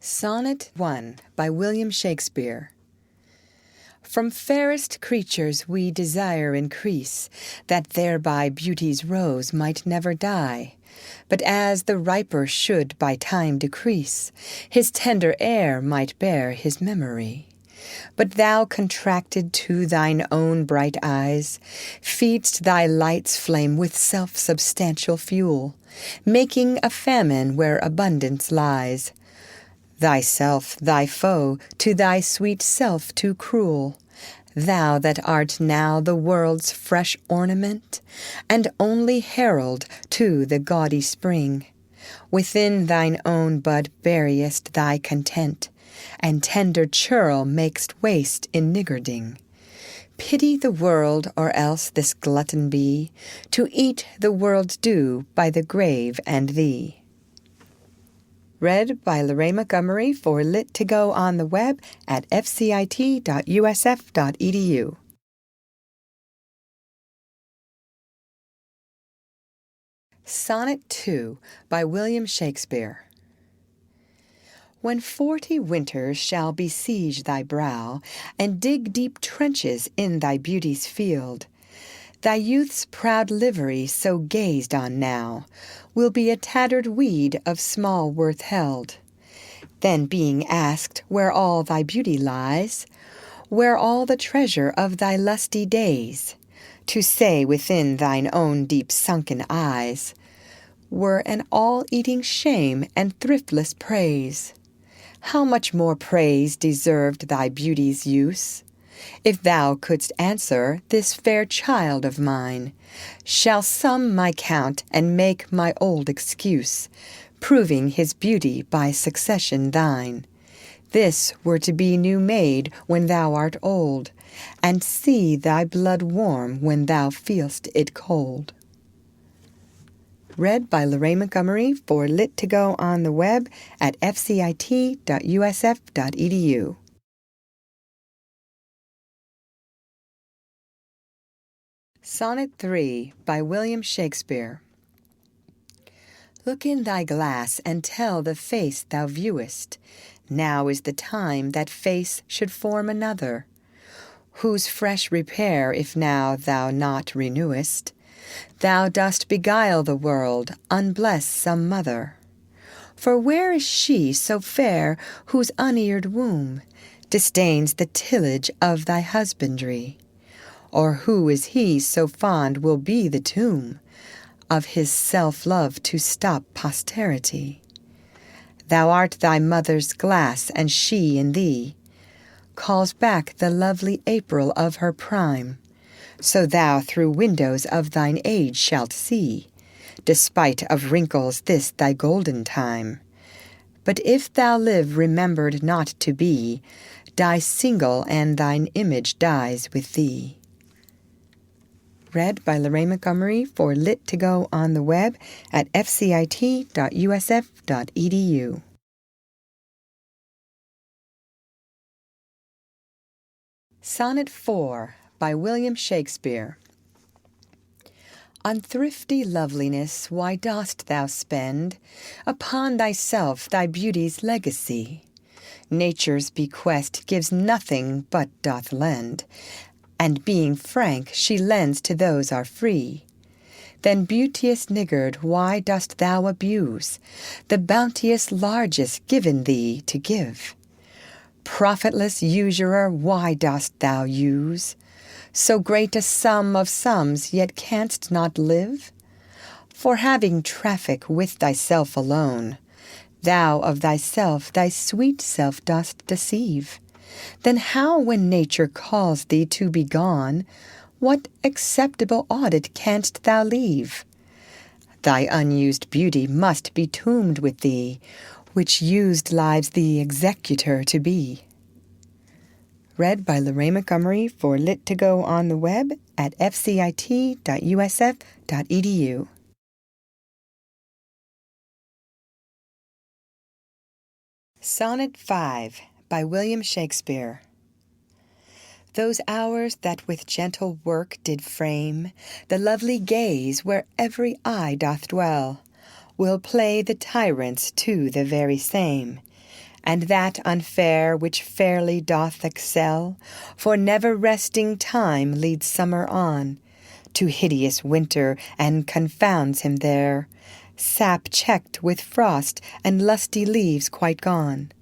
Sonnet 1 by William Shakespeare. From fairest creatures we desire increase, that thereby beauty's rose might never die. But as the riper should by time decrease, his tender air might bear his memory. But thou contracted to thine own bright eyes, feed'st thy light's flame with self-substantial fuel, making a famine where abundance lies. Thyself, thy foe, to thy sweet self too cruel, thou that art now the world's fresh ornament, and only herald to the gaudy spring, within thine own bud buryest thy content, and tender churl makest waste in niggarding. Pity the world, or else this glutton be, to eat the world's due by the grave and thee. Read by Lorraine Montgomery for Lit to Go on the web at fcit.usf.edu. Sonnet 2 by William Shakespeare. When 40 winters shall besiege thy brow, and dig deep trenches in thy beauty's field, thy youth's proud livery, so gazed on now, will be a tattered weed of small worth held. Then being asked where all thy beauty lies, where all the treasure of thy lusty days, to say within thine own deep sunken eyes, were an all-eating shame and thriftless praise. How much more praise deserved thy beauty's use? If thou couldst answer this fair child of mine, shall sum my count and make my old excuse, proving his beauty by succession thine. This were to be new made when thou art old, and see thy blood warm when thou feelst it cold. Read by Lorraine Montgomery for Lit to Go on the web at fcit.usf.edu. Sonnet 3 by William Shakespeare. Look in thy glass and tell the face thou viewest. Now is the time that face should form another, whose fresh repair if now thou not renewest, thou dost beguile the world, unbless some mother. For where is she so fair whose uneared womb disdains the tillage of thy husbandry? Or who is he so fond will be the tomb of his self-love to stop posterity? Thou art thy mother's glass, and she in thee calls back the lovely April of her prime. So thou through windows of thine age shalt see, despite of wrinkles, this thy golden time. But if thou live remembered not to be, die single, and thine image dies with thee. Read by Lorraine Montgomery for Lit to Go on the web at fcit.usf.edu. Sonnet 4 by William Shakespeare. On thrifty loveliness why dost thou spend upon thyself thy beauty's legacy? Nature's bequest gives nothing but doth lend, and being frank, she lends to those are free. Then, beauteous niggard, why dost thou abuse the bounteous largess given thee to give? Profitless usurer, why dost thou use so great a sum of sums, yet canst not live? For having traffic with thyself alone, thou of thyself thy sweet self dost deceive. Then how, when nature calls thee to be gone, what acceptable audit canst thou leave? Thy unused beauty must be tombed with thee, which used lives the executor to be. Read by Lorraine Montgomery for Lit to Go on the web at fcit.usf.edu. Sonnet 5 by William Shakespeare. Those hours that with gentle work did frame the lovely gaze where every eye doth dwell, will play the tyrants to the very same, and that unfair which fairly doth excel, for never resting time leads summer on to hideous winter, and confounds him there, sap checked with frost, and lusty leaves quite gone,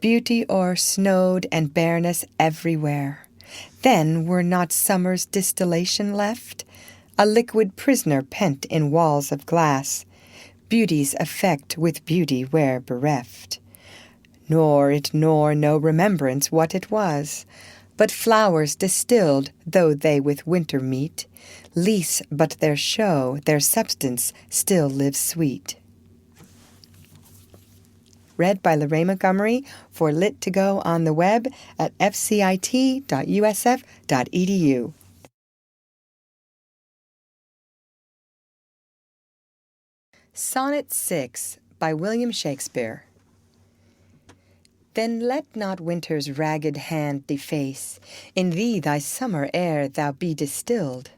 beauty o'ersnowed, and bareness everywhere. Then were not summer's distillation left, a liquid prisoner pent in walls of glass, beauty's effect with beauty were bereft. Nor it nor no remembrance what it was, but flowers distilled, though they with winter meet, lease but their show, their substance still lives sweet. Read by Lorraine Montgomery for Lit to Go on the web at fcit.usf.edu. Sonnet 6 by William Shakespeare. Then let not winter's ragged hand deface in thee thy summer ere thou be distilled.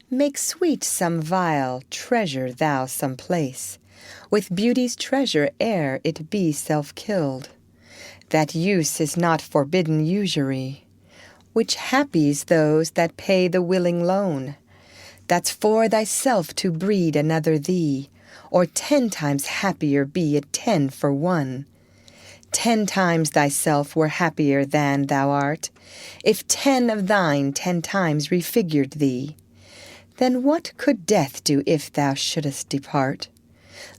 Make sweet some vial, treasure thou some place, with beauty's treasure ere it be self-killed. That use is not forbidden usury, which happies those that pay the willing loan. That's for thyself to breed another thee, or 10 times happier be it 10 for 1. 10 times thyself were happier than thou art, if 10 of thine 10 times refigured thee. Then what could death do if thou shouldest depart,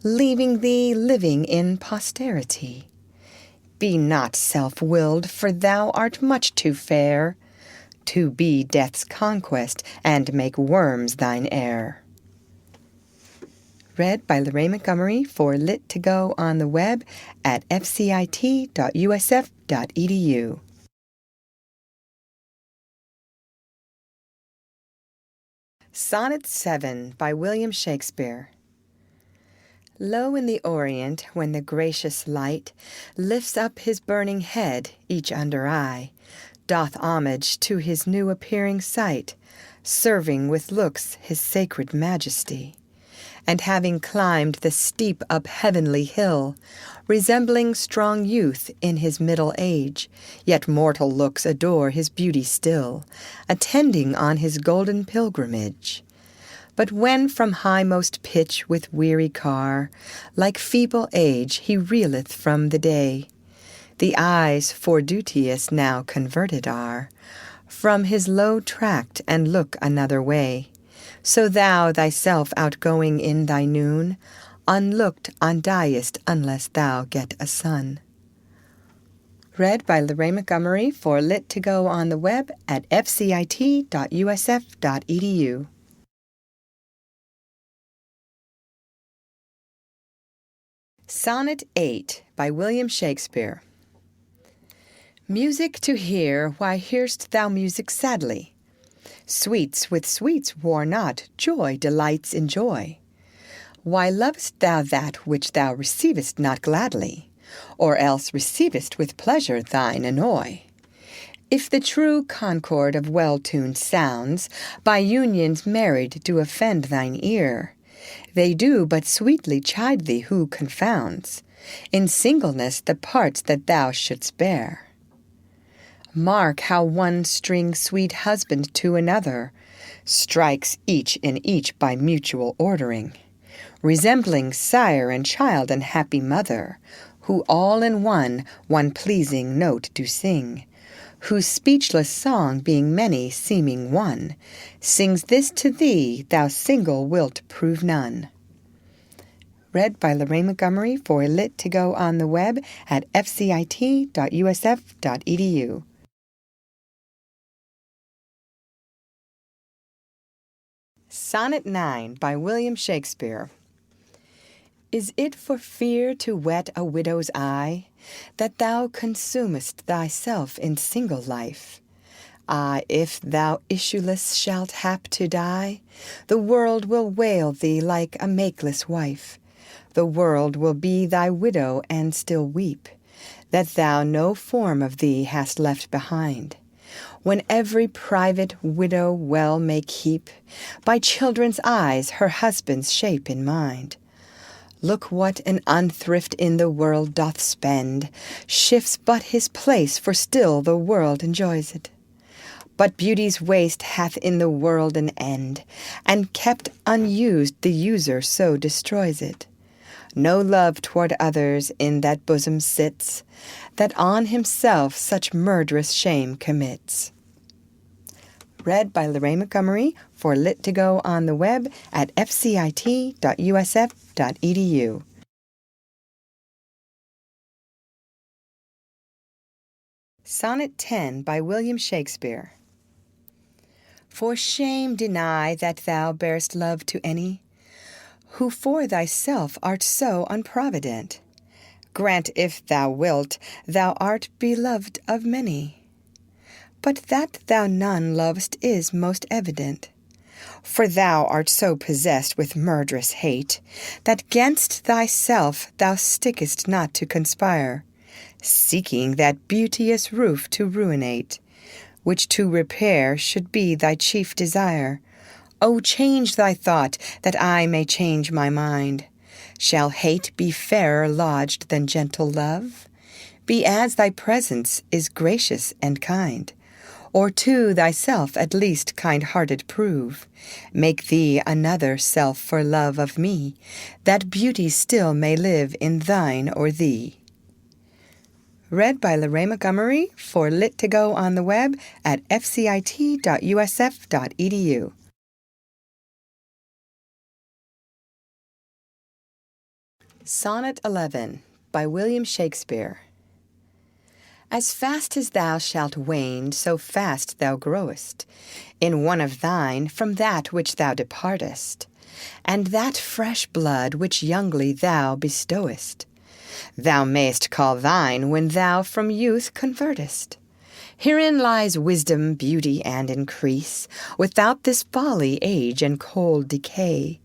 leaving thee living in posterity? Be not self-willed, for thou art much too fair to be death's conquest and make worms thine heir. Read by Lorraine Montgomery for Lit to Go on the web at fcit.usf.edu. Sonnet 7 by William Shakespeare. Low in the Orient, when the gracious light lifts up his burning head, each under eye doth homage to his new appearing sight, serving with looks his sacred majesty. And having climbed the steep up heavenly hill, resembling strong youth in his middle age, yet mortal looks adore his beauty still, attending on his golden pilgrimage. But when from highmost pitch with weary car, like feeble age he reeleth from the day, the eyes for duteous now converted are from his low tract, and look another way. So thou thyself outgoing in thy noon, unlooked undiest unless thou get a sun. Read by Lorraine Montgomery for Lit to Go on the web at fcit.usf.edu. Sonnet 8 by William Shakespeare. Music to hear, why hear'st thou music sadly? Sweets with sweets war not, joy delights in joy. Why lovest thou that which thou receivest not gladly, or else receivest with pleasure thine annoy? If the true concord of well-tuned sounds by unions married do offend thine ear, they do but sweetly chide thee who confounds in singleness the parts that thou shouldst bear. Mark how one string sweet husband to another strikes each in each by mutual ordering, resembling sire and child and happy mother, who all in one pleasing note do sing, whose speechless song being many seeming one, sings this to thee, thou single wilt prove none. Read by Lorraine Montgomery for Lit to Go on the web at fcit.usf.edu. Sonnet 9 by William Shakespeare. Is it for fear to wet a widow's eye that thou consumest thyself in single life? Ah, if thou issueless shalt hap to die, the world will wail thee like a makeless wife. The world will be thy widow and still weep that thou no form of thee hast left behind, when every private widow well may keep by children's eyes her husband's shape in mind. Look what an unthrift in the world doth spend, shifts but his place, for still the world enjoys it. But beauty's waste hath in the world an end, and kept unused the user so destroys it. No love toward others in that bosom sits, that on himself such murderous shame commits. Read by Lorraine Montgomery for Lit2Go on the web at fcit.usf.edu. Sonnet 10 by William Shakespeare. For shame deny that thou bear'st love to any, who for thyself art so unprovident. Grant, if thou wilt, thou art beloved of many. But that thou none lovest is most evident. For thou art so possessed with murderous hate, that 'gainst thyself thou stickest not to conspire, seeking that beauteous roof to ruinate, which to repair should be thy chief desire. O change thy thought, that I may change my mind. Shall hate be fairer lodged than gentle love? Be as thy presence is gracious and kind. Or to thyself at least kind-hearted prove. Make thee another self for love of me, that beauty still may live in thine or thee. Read by Lorraine Montgomery for Lit2Go on the web at fcit.usf.edu. Sonnet 11 by William Shakespeare. As fast as thou shalt wane, so fast thou growest, in one of thine from that which thou departest, and that fresh blood which youngly thou bestowest, thou mayst call thine when thou from youth convertest. Herein lies wisdom, beauty, and increase, without this folly, age, and cold decay.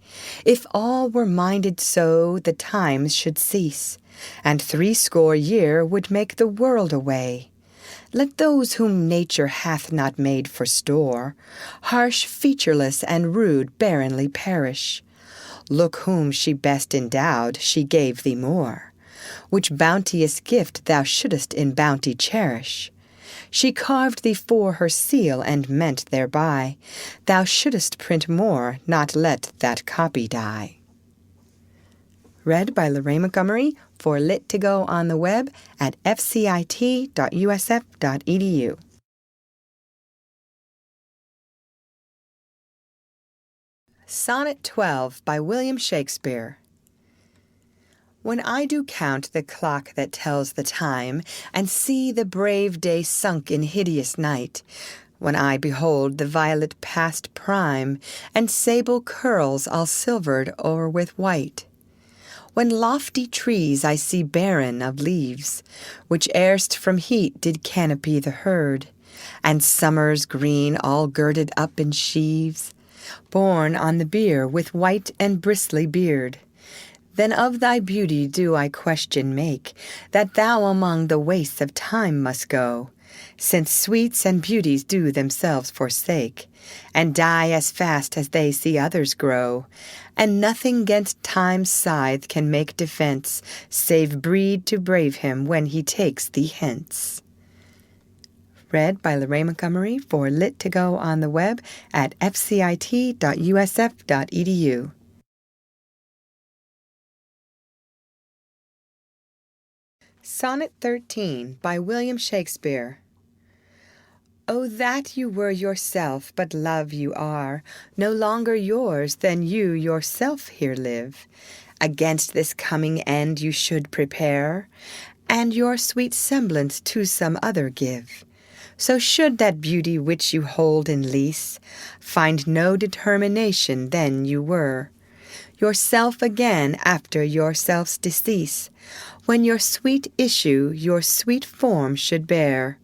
If all were minded so, the times should cease, and 60 years would make the world away. Let those whom nature hath not made for store, harsh, featureless, and rude, barrenly perish. Look whom she best endowed, she gave thee more, which bounteous gift thou shouldest in bounty cherish. She carved thee for her seal, and meant thereby thou shouldest print more, not let that copy die. Read by Lorraine Montgomery for Lit2Go on the web at fcit.usf.edu. Sonnet 12 by William Shakespeare. When I do count the clock that tells the time, and see the brave day sunk in hideous night, when I behold the violet past prime, and sable curls all silvered o'er with white, when lofty trees I see barren of leaves, which erst from heat did canopy the herd, and summer's green all girded up in sheaves, borne on the bier with white and bristly beard, then of thy beauty do I question make, that thou among the wastes of time must go, since sweets and beauties do themselves forsake, and die as fast as they see others grow, and nothing 'gainst time's scythe can make defense, save breed to brave him when he takes thee hence. Read by Lorraine Montgomery for Lit2Go on the web at fcit.usf.edu. Sonnet 13 by William Shakespeare. O that you were yourself, but love you are, no longer yours than you yourself here live. Against this coming end you should prepare, and your sweet semblance to some other give. So should that beauty which you hold in lease find no determination than you were, yourself again after yourself's decease, when your sweet issue your sweet form should bear.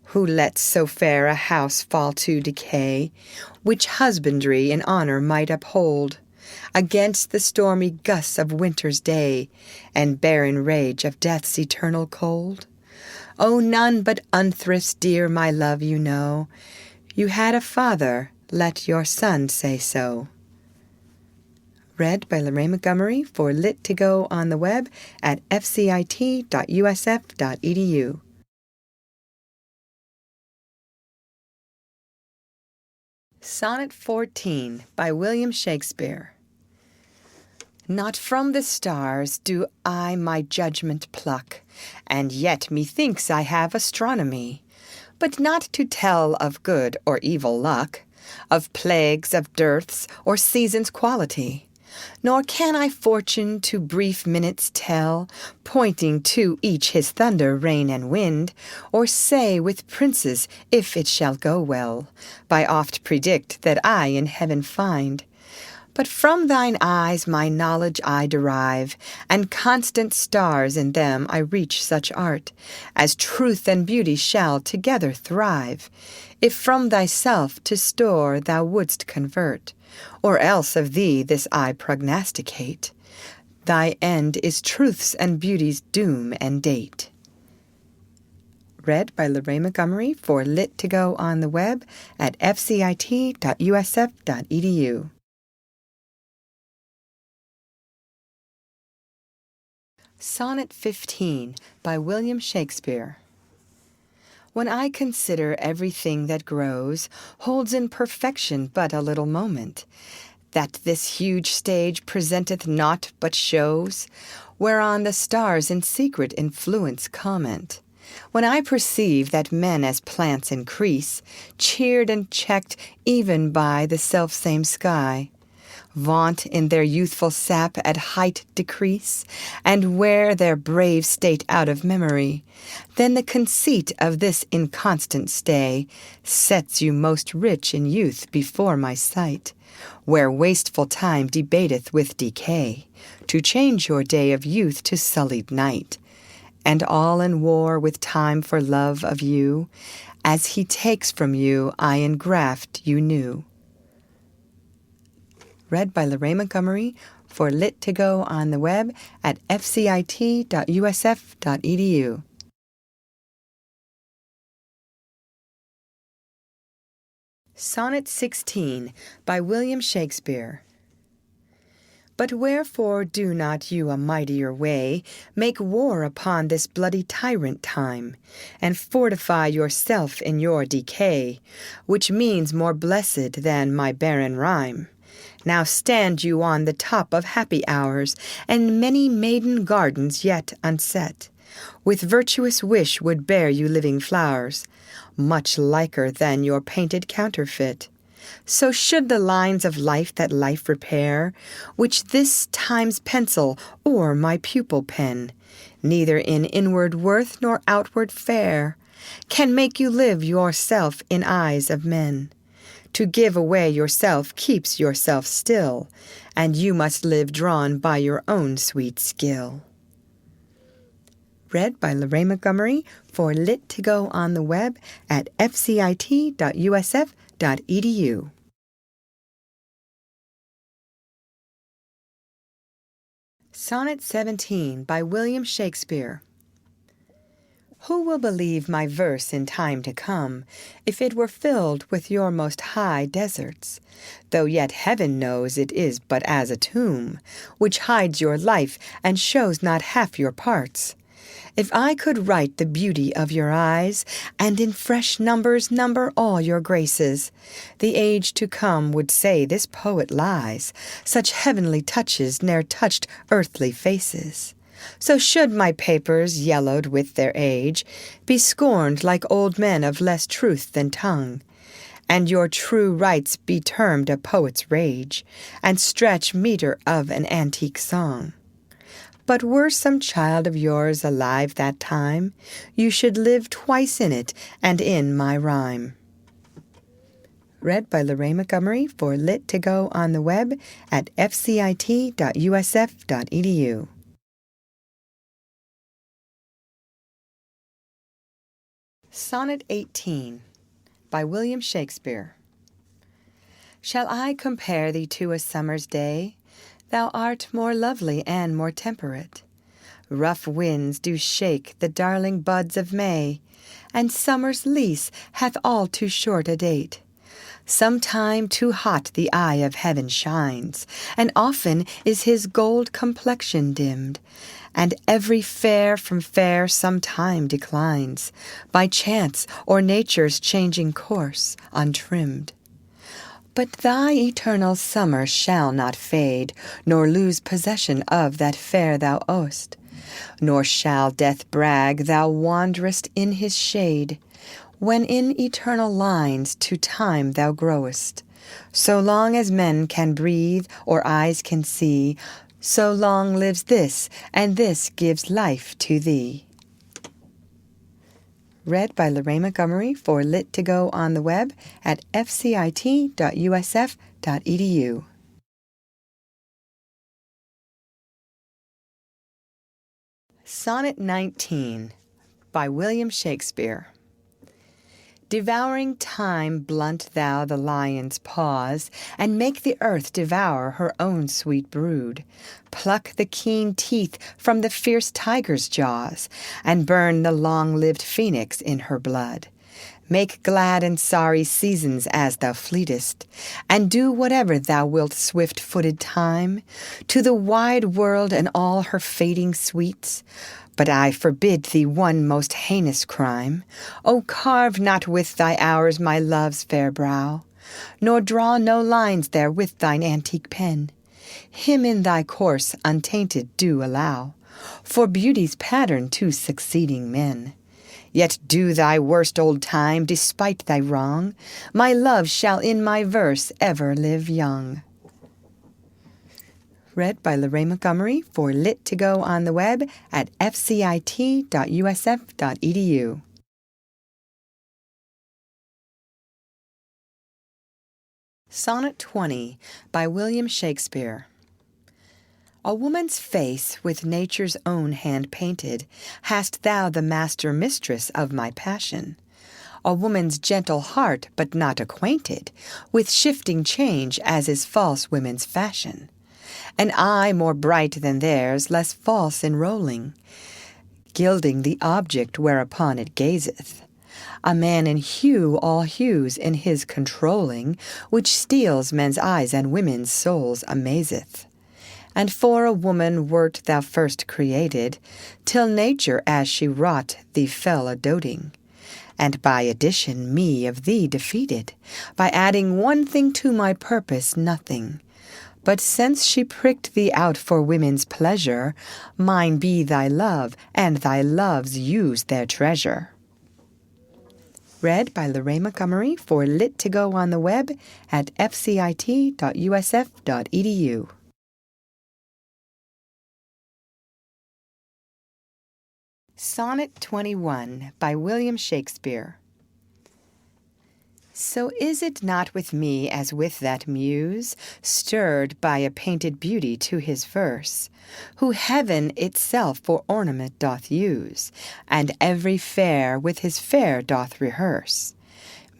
Who lets so fair a house fall to decay, which husbandry in honor might uphold, against the stormy gusts of winter's day, and barren rage of death's eternal cold? O none but unthrifts dear my love you know. You had a father, let your son say so. Read by Lorraine Montgomery for Lit to Go on the web at fcit.usf.edu. Sonnet 14 by William Shakespeare. Not from the stars do I my judgment pluck, and yet methinks I have astronomy, but not to tell of good or evil luck, of plagues, of dearths, or seasons' quality. Nor can I fortune to brief minutes tell, pointing to each his thunder, rain, and wind, or say with princes if it shall go well, by oft predict that I in heaven find. But from thine eyes my knowledge I derive, and constant stars in them I reach such art, as truth and beauty shall together thrive, if from thyself to store thou wouldst convert, or else of thee this I prognosticate. Thy end is truth's and beauty's doom and date. Read by Lorraine Montgomery for Lit to Go on the web at fcit.usf.edu. Sonnet 15 by William Shakespeare. When I consider everything that grows, holds in perfection but a little moment, that this huge stage presenteth naught but shows, whereon the stars in secret influence comment. When I perceive that men as plants increase, cheered and checked even by the selfsame sky, vaunt in their youthful sap at height decrease, and wear their brave state out of memory, then the conceit of this inconstant stay sets you most rich in youth before my sight, where wasteful time debateth with decay, to change your day of youth to sullied night, and all in war with time for love of you, as he takes from you I engraft you new. Read by Lorraine Montgomery for Lit to Go on the web at fcit.usf.edu. Sonnet 16 by William Shakespeare. But wherefore do not you a mightier way make war upon this bloody tyrant time, and fortify yourself in your decay, which means more blessed than my barren rhyme? Now stand you on the top of happy hours, and many maiden gardens yet unset, with virtuous wish would bear you living flowers, much liker than your painted counterfeit. So should the lines of life that life repair, which this time's pencil or my pupil pen, neither in inward worth nor outward fair, can make you live yourself in eyes of men. To give away yourself keeps yourself still, and you must live drawn by your own sweet skill. Read by Lorraine Montgomery for Lit to Go on the web at fcit.usf.edu. Sonnet 17 by William Shakespeare. Who will believe my verse in time to come, if it were filled with your most high deserts, though yet heaven knows it is but as a tomb, which hides your life and shows not half your parts? If I could write the beauty of your eyes, and in fresh numbers number all your graces, the age to come would say this poet lies, such heavenly touches ne'er touched earthly faces. So should my papers, yellowed with their age, be scorned like old men of less truth than tongue, and your true rights be termed a poet's rage, and stretch metre of an antique song. But were some child of yours alive that time, you should live twice in it and in my rhyme. Read by Lorraine Montgomery for Lit to Go on the web at fcit.usf.edu. Sonnet 18 by William Shakespeare. Shall I compare thee to a summer's day? Thou art more lovely and more temperate. Rough winds do shake the darling buds of May, and summer's lease hath all too short a date. Sometime too hot the eye of heaven shines, and often is his gold complexion dimmed, and every fair from fair sometime declines, by chance or nature's changing course untrimmed. But thy eternal summer shall not fade, nor lose possession of that fair thou owest, nor shall death brag thou wanderest in his shade, when in eternal lines to time thou growest. So long as men can breathe or eyes can see, so long lives this, and this gives life to thee. Read by Lorraine Montgomery for Lit to Go on the web at fcit.usf.edu. Sonnet 19 by William Shakespeare. Devouring time, blunt thou the lion's paws, and make the earth devour her own sweet brood. Pluck the keen teeth from the fierce tiger's jaws, and burn the long-lived phoenix in her blood. Make glad and sorry seasons as thou fleetest, and do whatever thou wilt, swift-footed time, to the wide world and all her fading sweets. But I forbid thee one most heinous crime. O carve not with thy hours my love's fair brow, nor draw no lines there with thine antique pen. Him in thy course untainted do allow, for beauty's pattern to succeeding men. Yet do thy worst, old time, despite thy wrong. My love shall in my verse ever live young. Read by Lorraine Montgomery for Lit to Go on the web at fcit.usf.edu. Sonnet 20 by William Shakespeare. A woman's face with nature's own hand painted, hast thou the master-mistress of my passion. A woman's gentle heart, but not acquainted with shifting change as is false women's fashion. An eye more bright than theirs, less false in rolling, gilding the object whereupon it gazeth. A man in hue all hues in his controlling, which steals men's eyes and women's souls amazeth. And for a woman wert thou first created, till nature as she wrought thee fell a-doting, and by addition me of thee defeated, by adding one thing to my purpose nothing. But since she pricked thee out for women's pleasure, mine be thy love, and thy love's use their treasure. Read by Lorraine Montgomery for Lit to Go on the web at fcit.usf.edu. Sonnet 21 by William Shakespeare. So is it not with me as with that muse, stirred by a painted beauty to his verse, who heaven itself for ornament doth use, and every fair with his fair doth rehearse,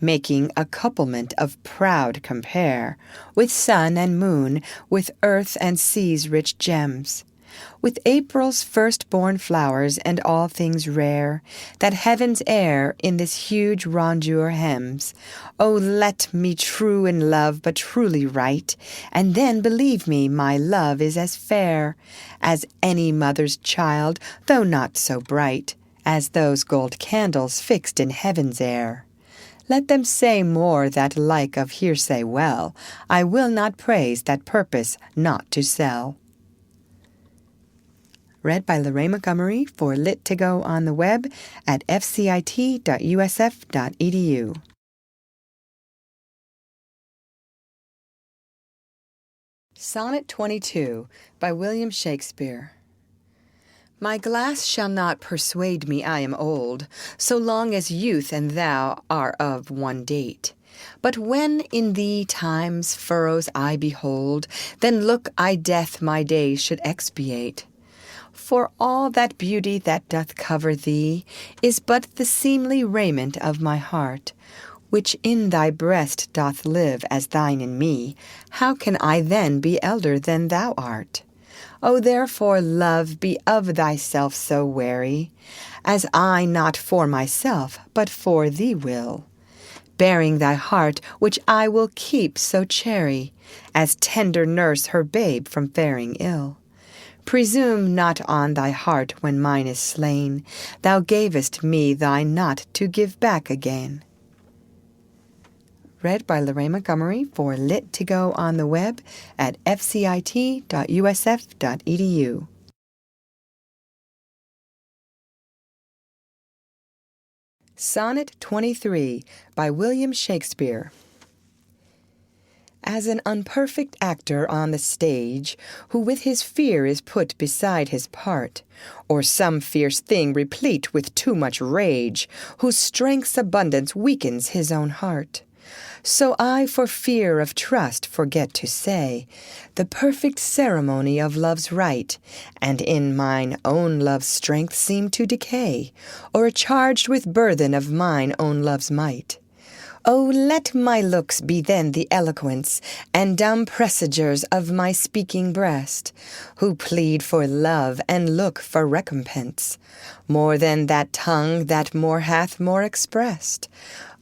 making a couplement of proud compare, with sun and moon, with earth and sea's rich gems, with April's first-born flowers and all things rare, that heaven's air in this huge rondure hems. O let me true in love, but truly right, and then believe me my love is as fair as any mother's child, though not so bright as those gold candles fixed in heaven's air. Let them say more that like of hearsay well, I will not praise that purpose not to sell. Read by Lorraine Montgomery for Lit to Go on the web at fcit.usf.edu. Sonnet 22 by William Shakespeare. My glass shall not persuade me I am old, so long as youth and thou are of one date. But when in thee time's furrows I behold, then look I death my days should expiate. For all that beauty that doth cover thee is but the seemly raiment of my heart, which in thy breast doth live as thine in me. How can I then be elder than thou art? O therefore, love, be of thyself so wary, as I not for myself, but for thee will. bearing thy heart, which I will keep so chary, as tender nurse her babe from faring ill. Presume not on thy heart when mine is slain. Thou gavest me thine not to give back again. Read by Lorraine Montgomery for Lit to Go on the web at fcit.usf.edu. Sonnet 23 by William Shakespeare. As an unperfect actor on the stage, who with his fear is put beside his part, or some fierce thing replete with too much rage, whose strength's abundance weakens his own heart, so I for fear of trust forget to say the perfect ceremony of love's rite, and in mine own love's strength seem to decay, or charged with burthen of mine own love's might. Oh, let my looks be then the eloquence and dumb presagers of my speaking breast, who plead for love and look for recompense, more than that tongue that more hath more expressed.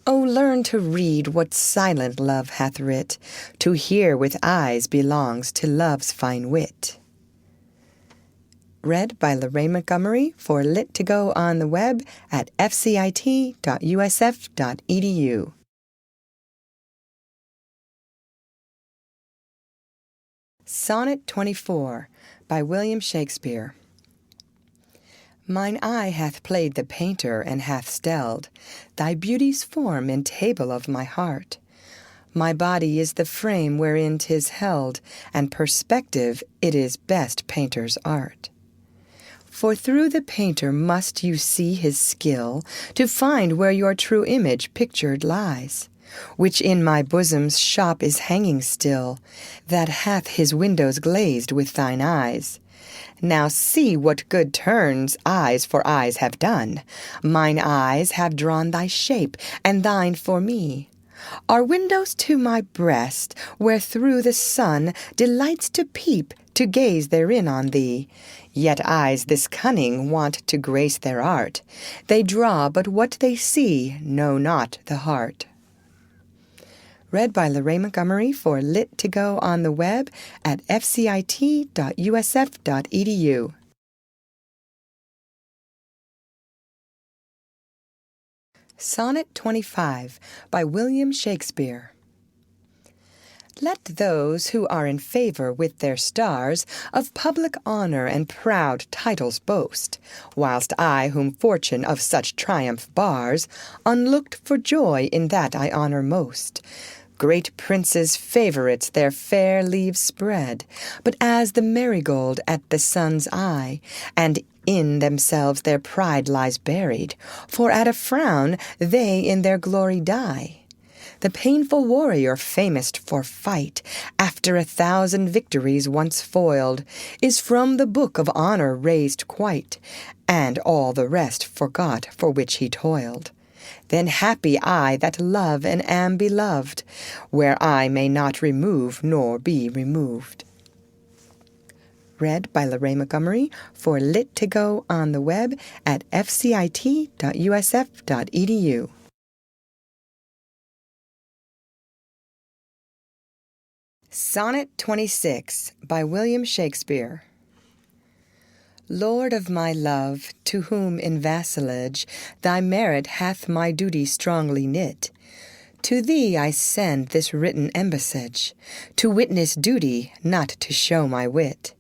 Oh, learn to read what silent love hath writ, to hear with eyes belongs to love's fine wit. Read by Lorraine Montgomery for Lit to Go on the web at fcit.usf.edu. Sonnet 24 by William Shakespeare. Mine eye hath played the painter and hath stelled thy beauty's form in table of my heart. My body is the frame wherein 'tis held, and perspective it is best painter's art. For through the painter must you see his skill to find where your true image pictured lies, which in my bosom's shop is hanging still, that hath his windows glazed with thine eyes. Now see what good turns eyes for eyes have done. Mine eyes have drawn thy shape, and thine for me are windows to my breast, where through the sun delights to peep, to gaze therein on thee. Yet eyes this cunning want to grace their art. They draw but what they see, know not the heart. Read by Lorraine Montgomery for Lit to Go on the web at fcit.usf.edu. Sonnet 25 by William Shakespeare. Let those who are in favor with their stars of public honor and proud titles boast, whilst I, whom fortune of such triumph bars, unlooked for joy in that I honor most. Great princes' favorites their fair leaves spread, but as the marigold at the sun's eye, and in themselves their pride lies buried, for at a frown they in their glory die. The painful warrior famous for fight, after 1,000 victories once foiled, is from the book of honor raised quite, and all the rest forgot for which he toiled. Then happy I that love and am beloved, where I may not remove nor be removed. Read by Lorraine Montgomery for Lit to Go on the web at fcit.usf.edu. Sonnet 26 by William Shakespeare. Lord of my love, to whom in vassalage thy merit hath my duty strongly knit, to thee I send this written embassage, to witness duty, not to show my wit.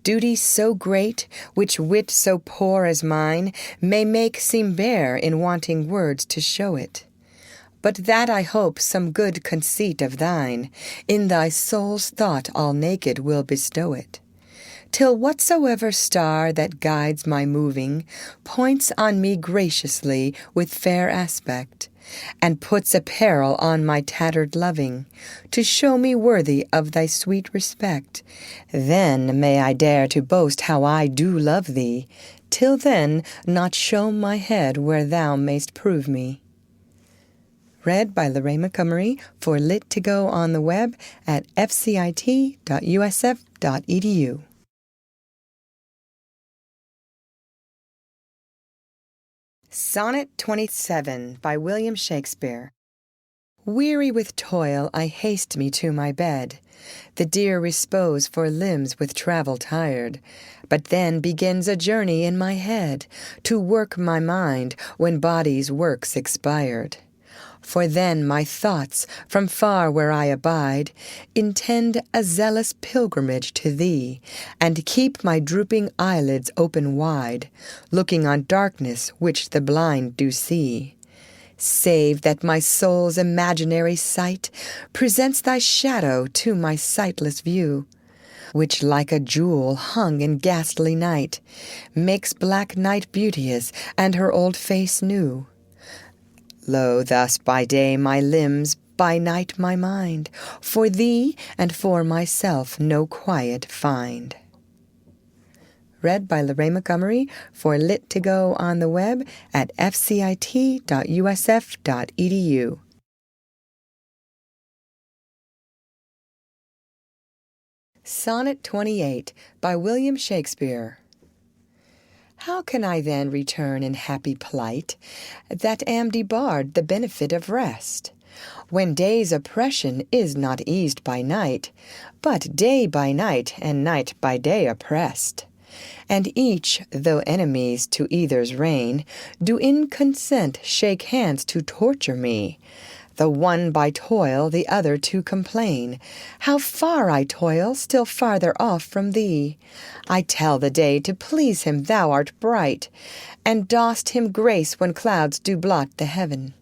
Duty so great, which wit so poor as mine may make seem bare in wanting words to show it. But that I hope some good conceit of thine, in thy soul's thought all naked will bestow it. Till whatsoever star that guides my moving points on me graciously with fair aspect, and puts apparel on my tattered loving, to show me worthy of thy sweet respect, then may I dare to boast how I do love thee, till then not show my head where thou mayst prove me. Read by Lorraine Montgomery for Lit to Go on the web at fcit.usf.edu. Sonnet 27 by William Shakespeare. Weary with toil, I haste me to my bed. The dear repose for limbs with travel tired. But then begins a journey in my head, to work my mind when body's work's expired. For then my thoughts, from far where I abide, intend a zealous pilgrimage to thee, and keep my drooping eyelids open wide, looking on darkness which the blind do see. Save that my soul's imaginary sight presents thy shadow to my sightless view, which like a jewel hung in ghastly night, makes black night beauteous and her old face new. Lo, thus by day my limbs, by night my mind, for thee and for myself no quiet find. Read by Lorraine Montgomery for Lit2Go on the web at fcit.usf.edu. Sonnet 28 by William Shakespeare. How can I then return in happy plight, that am debarred the benefit of rest, when day's oppression is not eased by night, but day by night and night by day oppressed? And each, though enemies to either's reign, do in consent shake hands to torture me, the one by toil, the other to complain. How far I toil, still farther off from thee. I tell the day to please him thou art bright, and dost him grace when clouds do blot the heaven.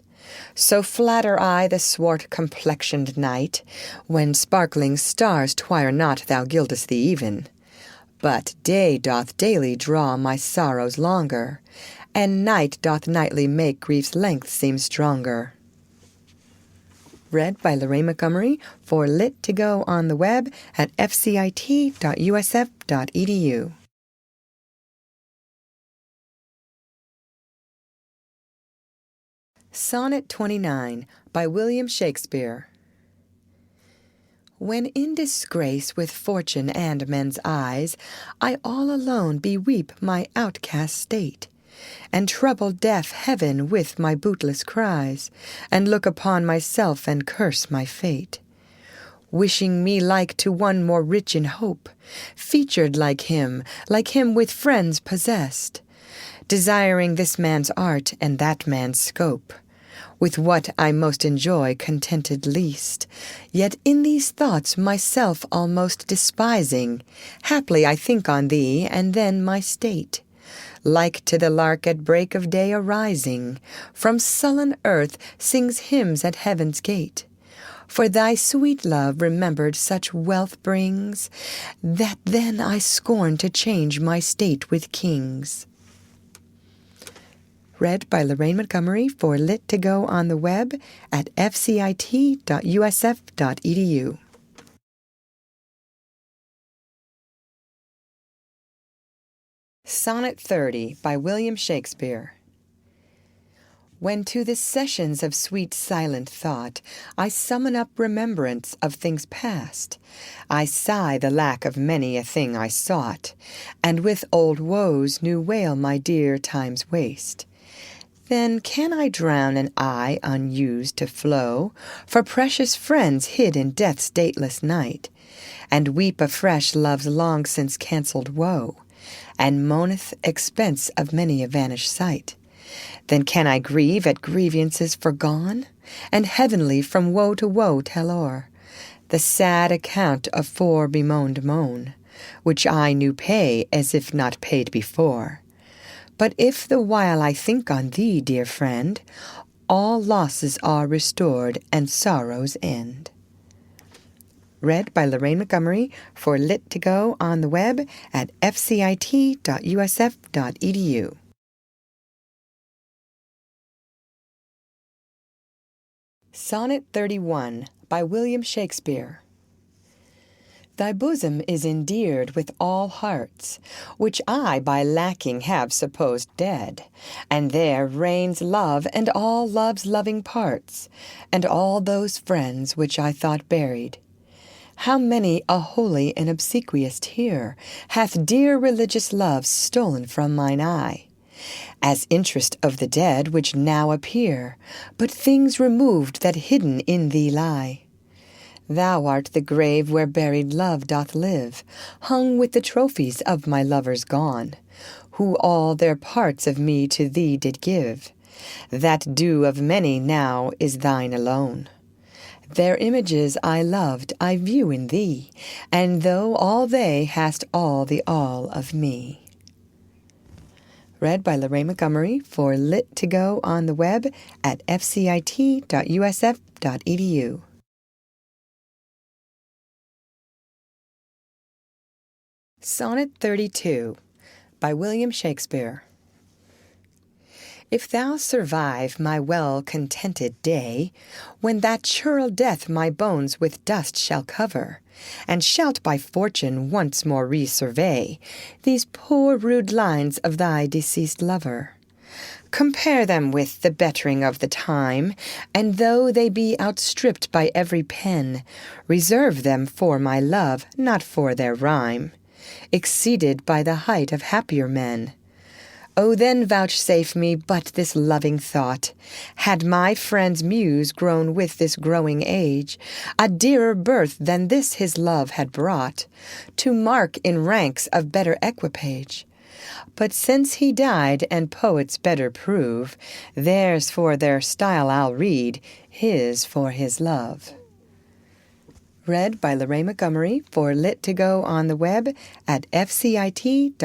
So flatter I the swart-complexioned night, when sparkling stars twire not thou gildest thee even. But day doth daily draw my sorrows longer, and night doth nightly make grief's length seem stronger. Read by Lorraine Montgomery for Lit2Go on the web at fcit.usf.edu. Sonnet 29 by William Shakespeare. When in disgrace with fortune and men's eyes, I all alone beweep my outcast state, and trouble deaf heaven with my bootless cries, and look upon myself and curse my fate, wishing me like to one more rich in hope, featured like him with friends possessed, desiring this man's art and that man's scope, with what I most enjoy contented least, yet in these thoughts myself almost despising, haply I think on thee and then my state, like to the lark at break of day arising, from sullen earth sings hymns at heaven's gate. For thy sweet love remembered such wealth brings, that then I scorn to change my state with kings. Read by Lorraine Montgomery for Lit2Go on the web at fcit.usf.edu. Sonnet 30 by William Shakespeare. When to the sessions of sweet silent thought I summon up remembrance of things past, I sigh the lack of many a thing I sought, and with old woes new wail my dear time's waste. Then can I drown an eye unused to flow for precious friends hid in death's dateless night, and weep afresh love's long since cancelled woe, and moaneth expense of many a vanished sight? Then can I grieve at grievances forgone, and heavenly from woe to woe tell o'er the sad account of fore bemoaned moan, which I new pay as if not paid before. But if the while I think on thee, dear friend, all losses are restored and sorrows end. Read by Lorraine Montgomery for Lit2Go on the web at fcit.usf.edu. Sonnet 31 by William Shakespeare. Thy bosom is endeared with all hearts, which I by lacking have supposed dead, and there reigns love and all love's loving parts, and all those friends which I thought buried. How many a holy and obsequious tear hath dear religious love stolen from mine eye, as interest of the dead which now appear, but things removed that hidden in thee lie. Thou art the grave where buried love doth live, hung with the trophies of my lovers gone, who all their parts of me to thee did give. That due of many now is thine alone. Their images I loved I view in thee, and though all they hast all the all of me. Read by Lorraine Montgomery for Lit to Go on the web at fcit.usf.edu. Sonnet 32 by William Shakespeare. If thou survive my well-contented day, when that churl death my bones with dust shall cover, and shalt by fortune once more resurvey these poor rude lines of thy deceased lover, compare them with the bettering of the time, and though they be outstripped by every pen, reserve them for my love, not for their rhyme, exceeded by the height of happier men. O then vouchsafe me but this loving thought, had my friend's muse grown with this growing age, a dearer birth than this his love had brought, to mark in ranks of better equipage. But since he died, and poets better prove, theirs for their style I'll read, his for his love. Read by Lorraine Montgomery for Lit to Go on the web at fcit.usf.edu.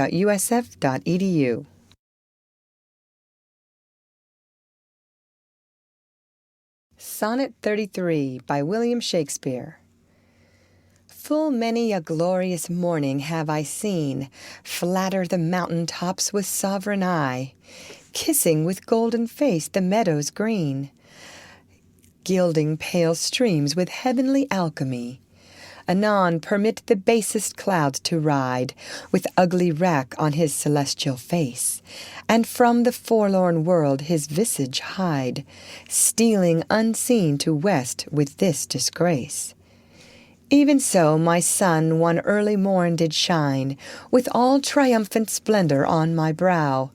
Sonnet 33 by William Shakespeare. Full many a glorious morning have I seen flatter the mountain tops with sovereign eye, kissing with golden face the meadows green, gilding pale streams with heavenly alchemy. Anon permit the basest clouds to ride with ugly wrack on his celestial face, and from the forlorn world his visage hide, stealing unseen to west with this disgrace. Even so my sun one early morn did shine, with all triumphant splendor on my brow.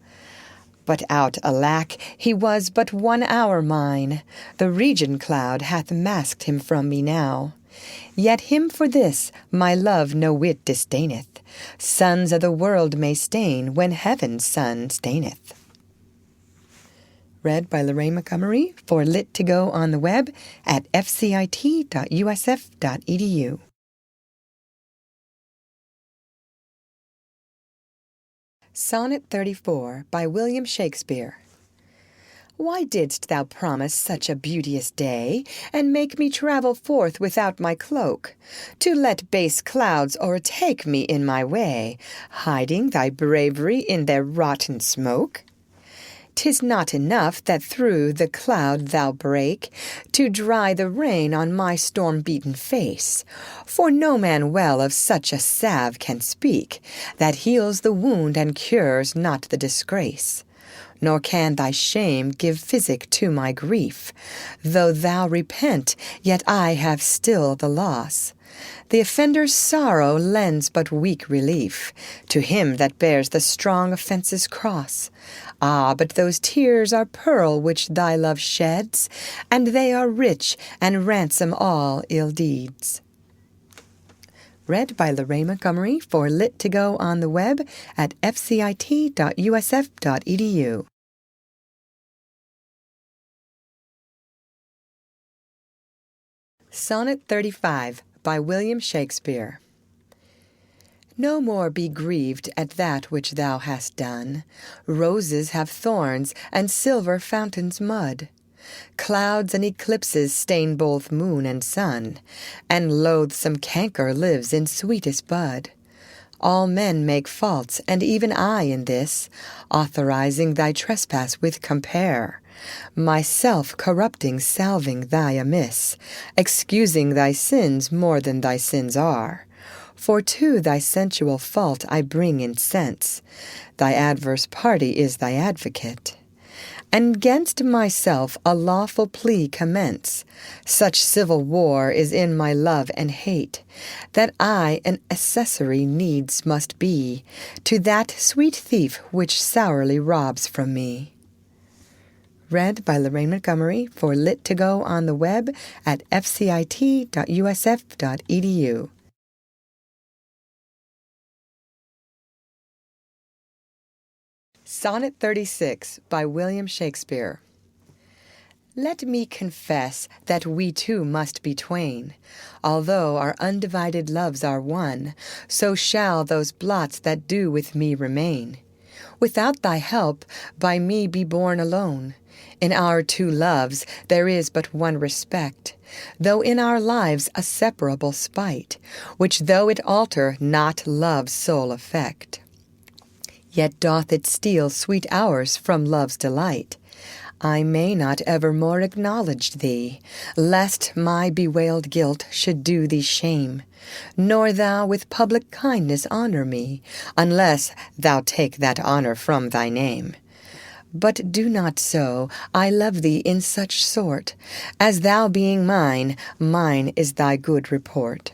But out, alack, he was but 1 hour mine, the region cloud hath masked him from me now. Yet him for this my love no whit disdaineth, sons of the world may stain when heaven's sun staineth. Read by Lorraine Montgomery for Lit to Go on the web at fcit.usf.edu. Sonnet 34 by William Shakespeare. Why didst thou promise such a beauteous day, and make me travel forth without my cloak, to let base clouds o'ertake me in my way, hiding thy bravery in their rotten smoke? 'Tis not enough that through the cloud thou break, to dry the rain on my storm-beaten face, for no man well of such a salve can speak, that heals the wound and cures not the disgrace. Nor can thy shame give physic to my grief. Though thou repent, yet I have still the loss. The offender's sorrow lends but weak relief to him that bears the strong offence's cross. Ah, but those tears are pearl which thy love sheds, and they are rich and ransom all ill deeds. Read by Lorraine Montgomery for Lit to Go on the web at fcit.usf.edu. Sonnet 35 by William Shakespeare. No more be grieved at that which thou hast done. Roses have thorns, and silver fountains mud. Clouds and eclipses stain both moon and sun, and loathsome canker lives in sweetest bud. All men make faults, and even I in this, authorizing thy trespass with compare, myself corrupting, salving thy amiss, excusing thy sins more than thy sins are. For to thy sensual fault I bring incense, thy adverse party is thy advocate. and 'gainst myself a lawful plea commence. Such civil war is in my love and hate, that I an accessory needs must be to that sweet thief which sourly robs from me. Read by Lorraine Montgomery for Lit2Go on the web at fcit.usf.edu. Sonnet 36 by William Shakespeare. Let me confess that we two must be twain. Although our undivided loves are one, so shall those blots that do with me remain. Without thy help, by me be borne alone. In our two loves there is but one respect, though in our lives a separable spite, which though it alter not love's sole effect, yet doth it steal sweet hours from love's delight. I may not evermore acknowledge thee, lest my bewailed guilt should do thee shame, nor thou with public kindness honor me, unless thou take that honor from thy name. But do not so, I love thee in such sort, as thou being mine, mine is thy good report.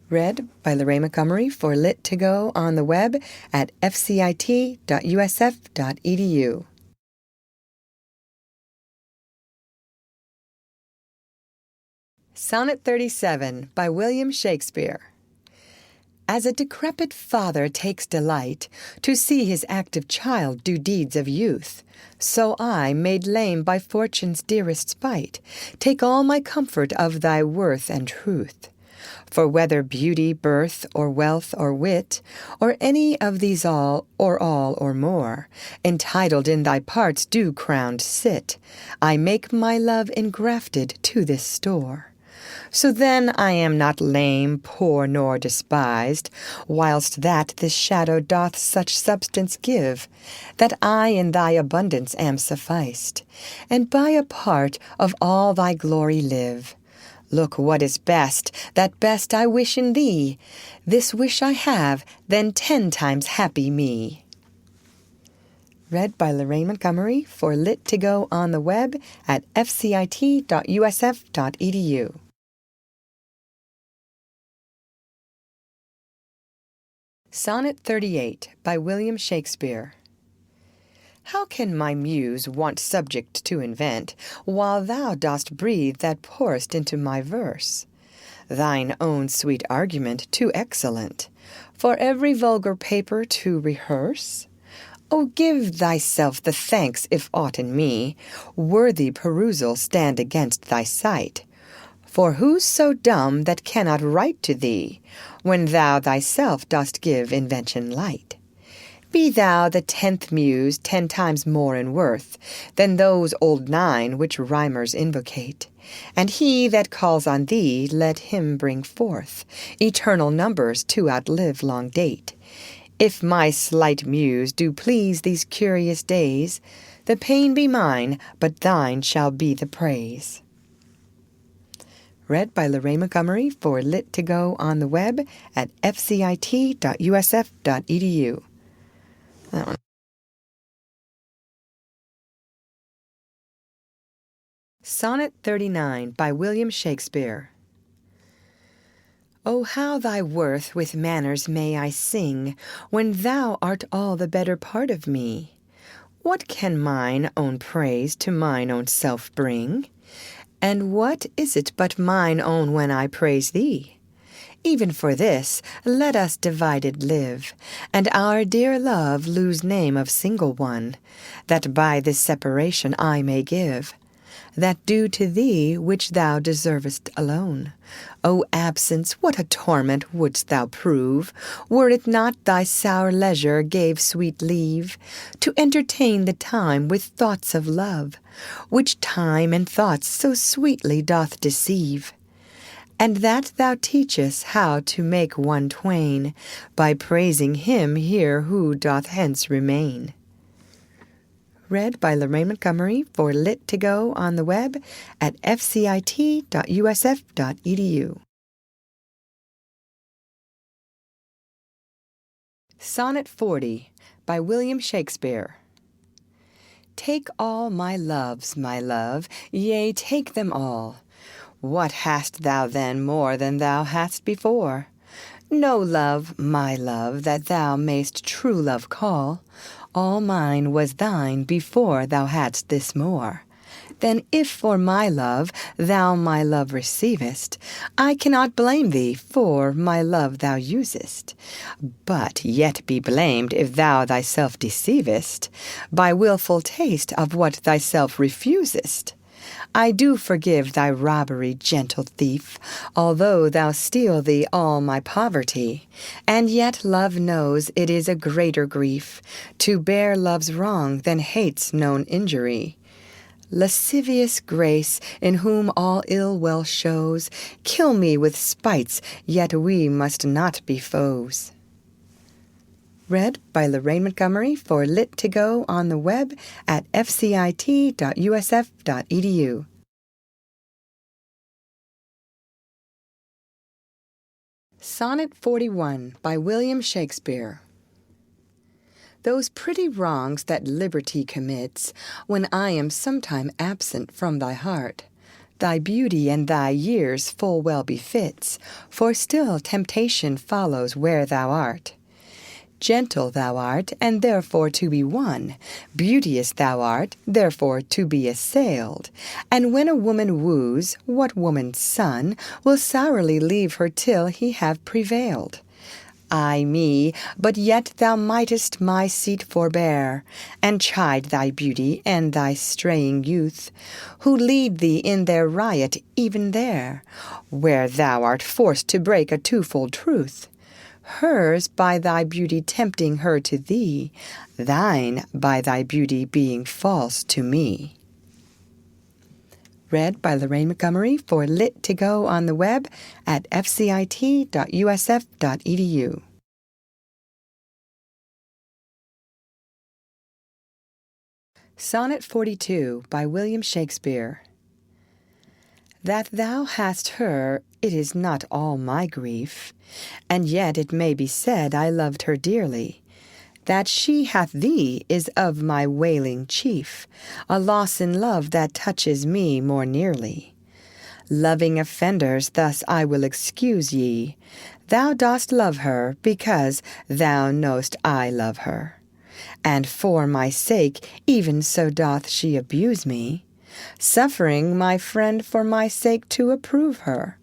Read by Lorraine Montgomery for Lit2Go on the web at fcit.usf.edu. Sonnet 37 by William Shakespeare. As a decrepit father takes delight to see his active child do deeds of youth, so I, made lame by fortune's dearest spite, take all my comfort of thy worth and truth. For whether beauty, birth, or wealth, or wit, or any of these all or more, entitled in thy parts do crowned sit, I make my love engrafted to this store. So then I am not lame, poor, nor despised, whilst that this shadow doth such substance give, that I in thy abundance am sufficed, and by a part of all thy glory live. Look what is best, that best I wish in thee. This wish I have, then 10 times happy me. Read by Lorraine Montgomery for Lit2Go on the web at fcit.usf.edu. Sonnet 38 by William Shakespeare. How can my muse want subject to invent, while thou dost breathe that pourest into my verse? Thine own sweet argument too excellent, for every vulgar paper to rehearse? O give thyself the thanks if aught in me, worthy perusal stand against thy sight. For who's so dumb that cannot write to thee, when thou thyself dost give invention light? Be thou the 10th muse 10 times more in worth than those old 9 which rhymers invocate, and he that calls on thee, let him bring forth eternal numbers to outlive long date. If my slight muse do please these curious days, the pain be mine, but thine shall be the praise. Read by Lorraine Montgomery for Lit2Go on the web at fcit.usf.edu. That one. Sonnet 39 by William Shakespeare. O how thy worth with manners may I sing, when thou art all the better part of me? What can mine own praise to mine own self bring? And what is it but mine own when I praise thee? Even for this, let us divided live, and our dear love lose name of single one, that by this separation I may give, that due to thee which thou deservest alone. O absence, what a torment wouldst thou prove, were it not thy sour leisure gave sweet leave to entertain the time with thoughts of love, which time and thoughts so sweetly doth deceive. And that thou teachest how to make one twain, by praising him here who doth hence remain. Read by Lorraine Montgomery for Lit2Go on the web at fcit.usf.edu. Sonnet 40 by William Shakespeare. Take all my loves, my love, yea, take them all. What hast thou then more than thou hadst before? No love, my love, that thou mayst true love call. All mine was thine before thou hadst this more. Then if for my love thou my love receivest, I cannot blame thee, for my love thou usest. But yet be blamed if thou thyself deceivest, by wilful taste of what thyself refusest. I do forgive thy robbery, gentle thief, although thou steal thee all my poverty. And yet love knows it is a greater grief to bear love's wrong than hate's known injury. Lascivious grace, in whom all ill well shows, kill me with spites, yet we must not be foes. Read by Lorraine Montgomery for Lit2Go on the web at fcit.usf.edu. Sonnet 41 by William Shakespeare. Those pretty wrongs that liberty commits, when I am sometime absent from thy heart, thy beauty and thy years full well befits, for still temptation follows where thou art. Gentle thou art, and therefore to be won. Beauteous thou art, therefore to be assailed. And when a woman woos, what woman's son will sourly leave her till he have prevailed? Ay me, but yet thou mightest my seat forbear, and chide thy beauty and thy straying youth, who lead thee in their riot even there, where thou art forced to break a twofold truth. Hers by thy beauty tempting her to thee, thine by thy beauty being false to me. Read by Lorraine Montgomery for Lit2Go on the web at fcit.usf.edu. Sonnet 42 by William Shakespeare. That thou hast her, it is not all my grief, and yet it may be said I loved her dearly. That she hath thee is of my wailing chief, a loss in love that touches me more nearly. Loving offenders, thus I will excuse ye. Thou dost love her, because thou know'st I love her. And for my sake even so doth she abuse me, suffering my friend for my sake to approve her.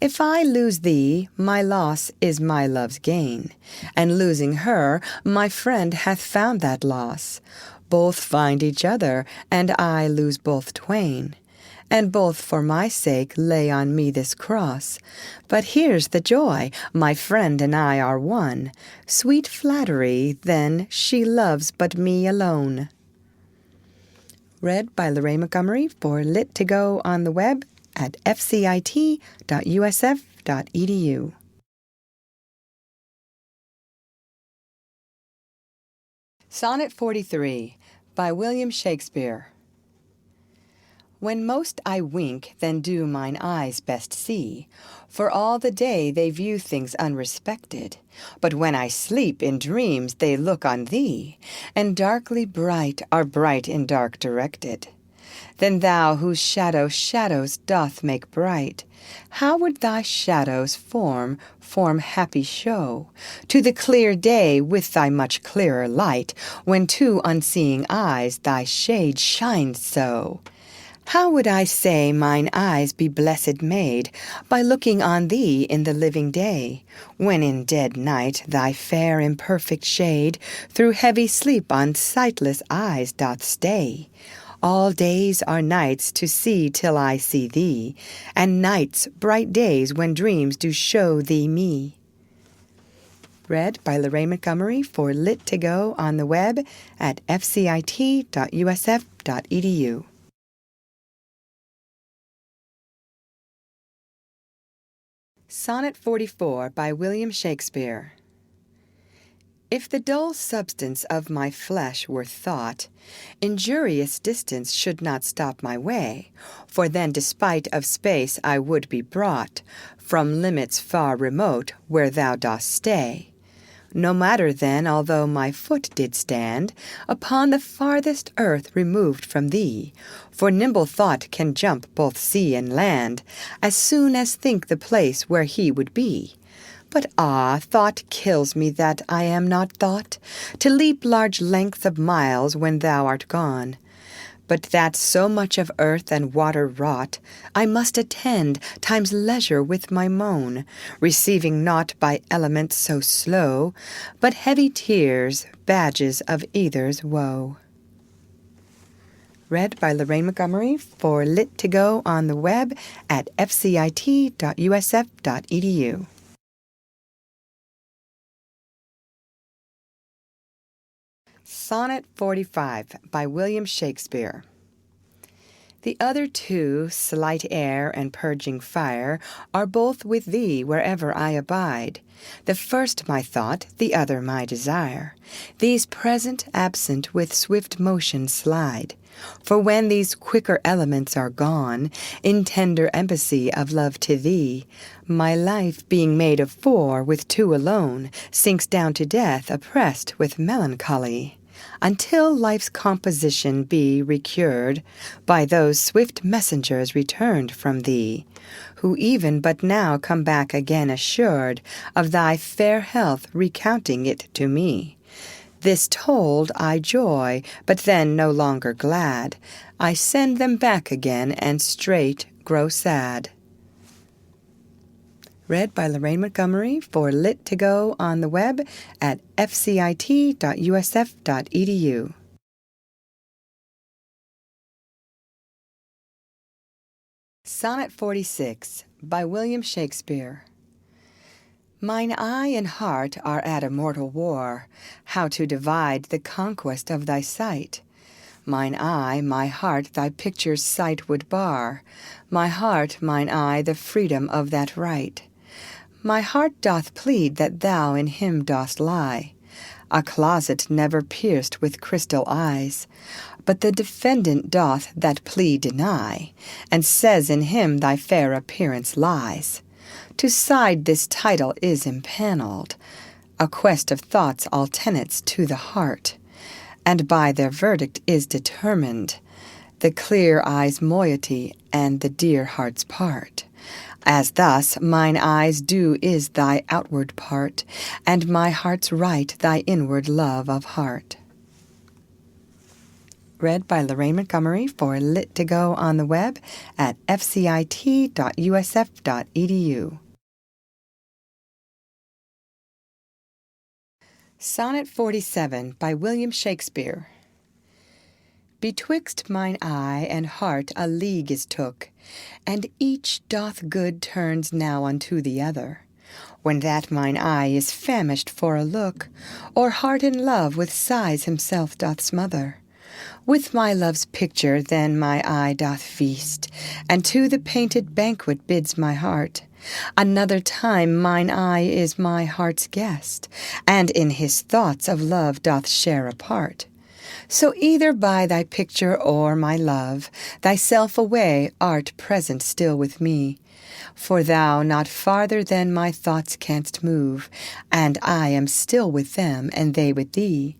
If I lose thee, my loss is my love's gain, and losing her, my friend hath found that loss. Both find each other, and I lose both twain. And both for my sake lay on me this cross. But here's the joy, my friend and I are one. Sweet flattery, then, she loves but me alone. Read by Lorraine Montgomery for Lit2Go on the web at fcit.usf.edu. Sonnet 43 by William Shakespeare. When most I wink, then do mine eyes best see, for all the day they view things unrespected. But when I sleep in dreams, they look on thee, and darkly bright are bright in dark directed. Then thou, whose shadow shadows doth make bright, how would thy shadow's form happy show to the clear day with thy much clearer light, when to unseeing eyes thy shade shines so? How would I say mine eyes be blessed made by looking on thee in the living day, when in dead night thy fair imperfect shade through heavy sleep on sightless eyes doth stay? All days are nights to see till I see thee, and nights bright days when dreams do show thee me. Read by Lorraine Montgomery for Lit2Go on the web at fcit.usf.edu. Sonnet 44 by William Shakespeare. If the dull substance of my flesh were thought, injurious distance should not stop my way, for then despite of space I would be brought from limits far remote where thou dost stay. No matter then, although my foot did stand upon the farthest earth removed from thee, for nimble thought can jump both sea and land, as soon as think the place where he would be. But thought kills me that I am not thought, to leap large lengths of miles when thou art gone. But that so much of earth and water wrought, I must attend time's leisure with my moan, receiving naught by elements so slow, but heavy tears, badges of either's woe. Read by Lorraine Montgomery for Lit to Go on the web at fcit.usf.edu. Sonnet 45 by William Shakespeare. The other two, slight air and purging fire, are both with thee wherever I abide. The first my thought, the other my desire. These present, absent, with swift motion slide. For when these quicker elements are gone, in tender embassy of love to thee, my life, being made of four, with two alone, sinks down to death, oppressed with melancholy. Until life's composition be recured by those swift messengers returned from thee, who even but now come back again assured of thy fair health, recounting it to me. This told, I joy, but then no longer glad. I send them back again, and straight grow sad. Read by Lorraine Montgomery for Lit to Go on the web at fcit.usf.edu. Sonnet 46 by William Shakespeare. Mine eye and heart are at a mortal war, how to divide the conquest of thy sight. Mine eye, my heart, thy picture's sight would bar, my heart, mine eye, the freedom of that right. My heart doth plead that thou in him dost lie, a closet never pierced with crystal eyes, but the defendant doth that plea deny, and says in him thy fair appearance lies. To side this title is impaneled, a quest of thoughts all tenets to the heart, and by their verdict is determined the clear eye's moiety and the dear heart's part. As thus mine eyes do is thy outward part, and my heart's right thy inward love of heart. Read by Lorraine Montgomery for Lit to Go on the web at fcit.usf.edu. Sonnet 47 by William Shakespeare. Betwixt mine eye and heart a league is took, and each doth good turns now unto the other. When that mine eye is famished for a look, or heart in love with sighs himself doth smother, with my love's picture then my eye doth feast, and to the painted banquet bids my heart. Another time mine eye is my heart's guest, and in his thoughts of love doth share a part. So either by thy picture or my love, thyself away art present still with me. For thou not farther than my thoughts canst move, and I am still with them, and they with thee.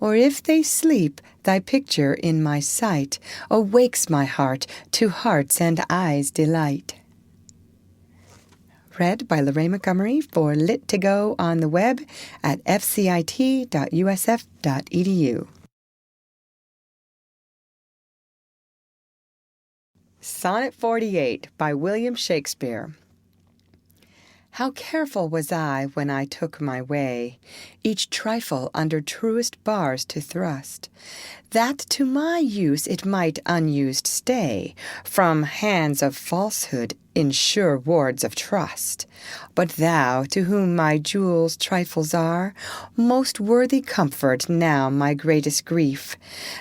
Or if they sleep, thy picture in my sight awakes my heart to heart's and eyes' delight. Read by Lorraine Montgomery for Lit to Go on the web at fcit.usf.edu. Sonnet 48 by William Shakespeare. How careful was I when I took my way, each trifle under truest bars to thrust, that to my use it might unused stay, from hands of falsehood in sure wards of trust. But thou, to whom my jewels trifles are, most worthy comfort now my greatest grief,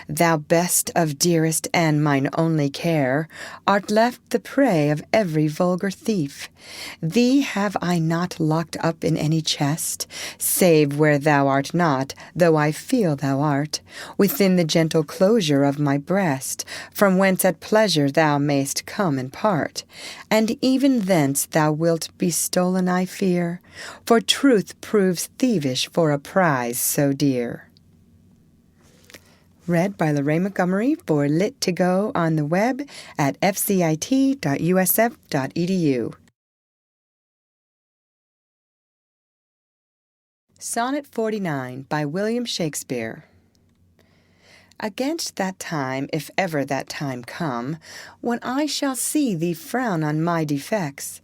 thou best of dearest and mine only care, art left the prey of every vulgar thief. Thee have I not locked up in any chest, save where thou art not, though I feel thou art, within the gentle closure of my breast, from whence at pleasure thou mayst come and part, and even thence thou wilt be stolen, I fear, for truth proves thievish for a prize so dear. Read by Lorraine Montgomery for Lit2Go on the web at fcit.usf.edu. Sonnet 49 by William Shakespeare. Against that time, if ever that time come, when I shall see thee frown on my defects,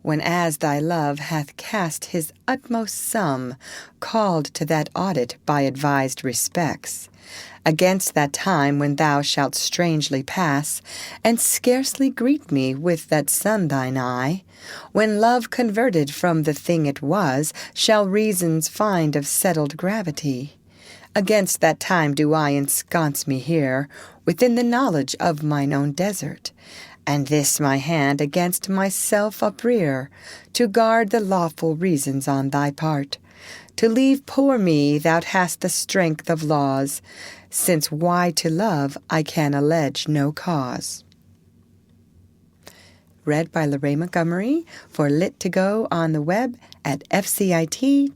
when as thy love hath cast his utmost sum, called to that audit by advised respects, against that time when thou shalt strangely pass, and scarcely greet me with that sun thine eye, when love converted from the thing it was shall reasons find of settled gravity, against that time do I ensconce me here, within the knowledge of mine own desert, and this my hand against myself uprear, to guard the lawful reasons on thy part, to leave poor me thou hast the strength of laws, since why to love I can allege no cause. Read by Lorraine Montgomery for Lit2Go on the web at fcit.usf.edu.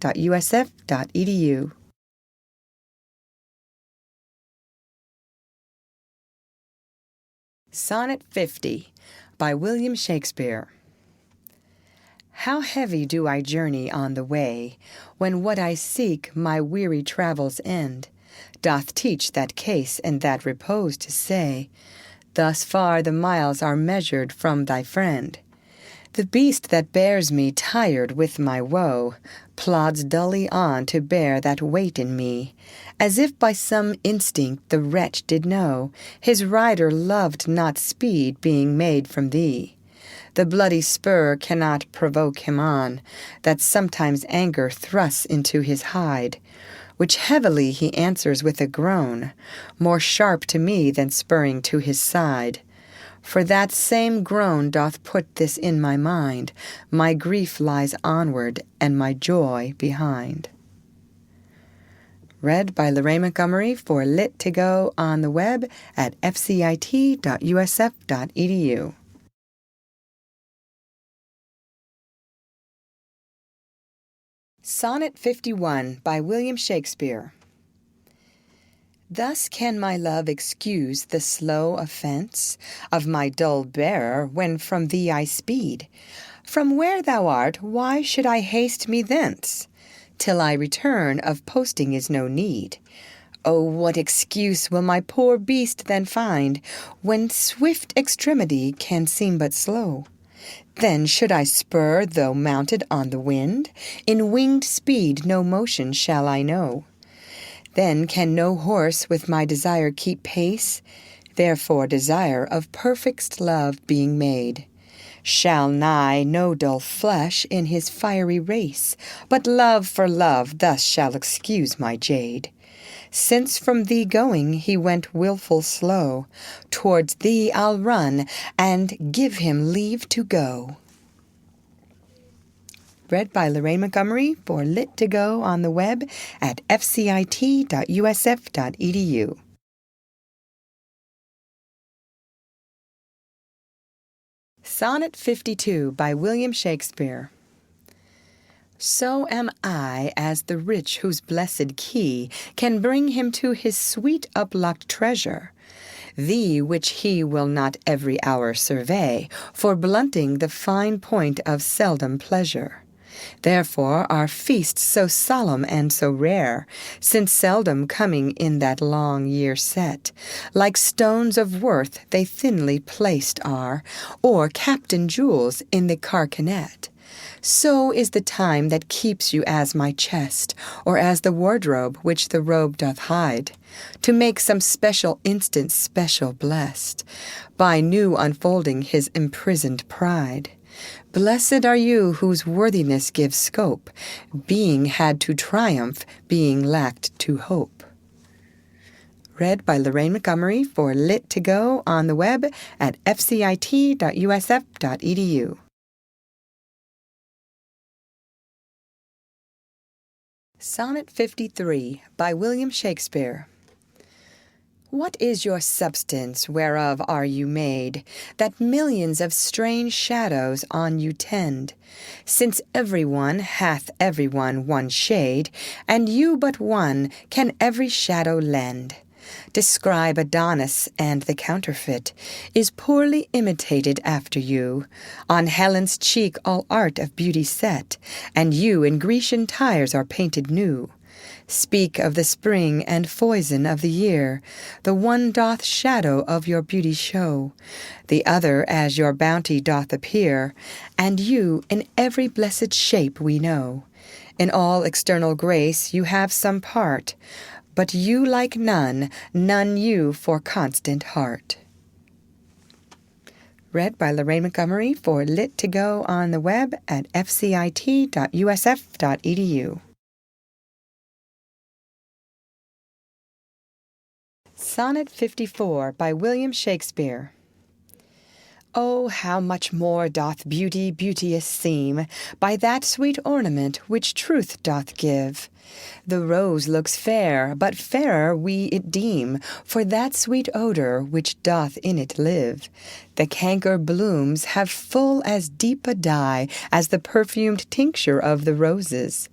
Sonnet 50 by William Shakespeare. How heavy do I journey on the way, when what I seek my weary travels end, doth teach that case and that repose to say, thus far the miles are measured from thy friend. The beast that bears me tired with my woe, plods dully on to bear that weight in me, as if by some instinct the wretch did know his rider loved not speed being made from thee. The bloody spur cannot provoke him on, that sometimes anger thrusts into his hide, which heavily he answers with a groan, more sharp to me than spurring to his side. For that same groan doth put this in my mind, my grief lies onward and my joy behind. Read by Lorraine Montgomery for Lit2Go on the web at fcit.usf.edu. Sonnet 51 by William Shakespeare. Thus can my love excuse the slow offence of my dull bearer when from thee I speed. From where thou art, why should I haste me thence? Till I return, of posting is no need. Oh, what excuse will my poor beast then find, when swift extremity can seem but slow? Then should I spur, though mounted on the wind? In winged speed no motion shall I know. Then can no horse with my desire keep pace, therefore desire of perfect love being made, shall nigh no dull flesh in his fiery race, but love for love thus shall excuse my jade. Since from thee going he went wilful slow, towards thee I'll run, and give him leave to go. Read by Lorraine Montgomery for Lit2Go on the web at fcit.usf.edu. Sonnet 52 by William Shakespeare. So am I as the rich whose blessed key can bring him to his sweet uplocked treasure, thee which he will not every hour survey, for blunting the fine point of seldom pleasure. Therefore are feasts so solemn and so rare, since seldom coming in that long year set, like stones of worth they thinly placed are, or captain jewels in the carcanet. So is the time that keeps you as my chest, or as the wardrobe which the robe doth hide, to make some special instance special blessed, by new unfolding his imprisoned pride. Blessed are you whose worthiness gives scope, being had to triumph, being lacked to hope. Read by Lorraine Montgomery for Lit2Go on the web at fcit.usf.edu. Sonnet 53 by William Shakespeare. What is your substance, whereof are you made, that millions of strange shadows on you tend? Since every one hath every one shade, and you but one can every shadow lend. Describe Adonis, and the counterfeit is poorly imitated after you. On Helen's cheek all art of beauty set, and you in Grecian tires are painted new. Speak of the spring and foison of the year, the one doth shadow of your beauty show, the other as your bounty doth appear, and you in every blessed shape we know. In all external grace you have some part, but you like none, none you for constant heart. Read by Lorraine Montgomery for Lit to Go on the web at fcit.usf.edu. Sonnet 54 by William Shakespeare. Oh, how much more doth beauty beauteous seem by that sweet ornament which truth doth give. The rose looks fair, but fairer we it deem for that sweet odor which doth in it live. The canker blooms have full as deep a dye as the perfumed tincture of the roses.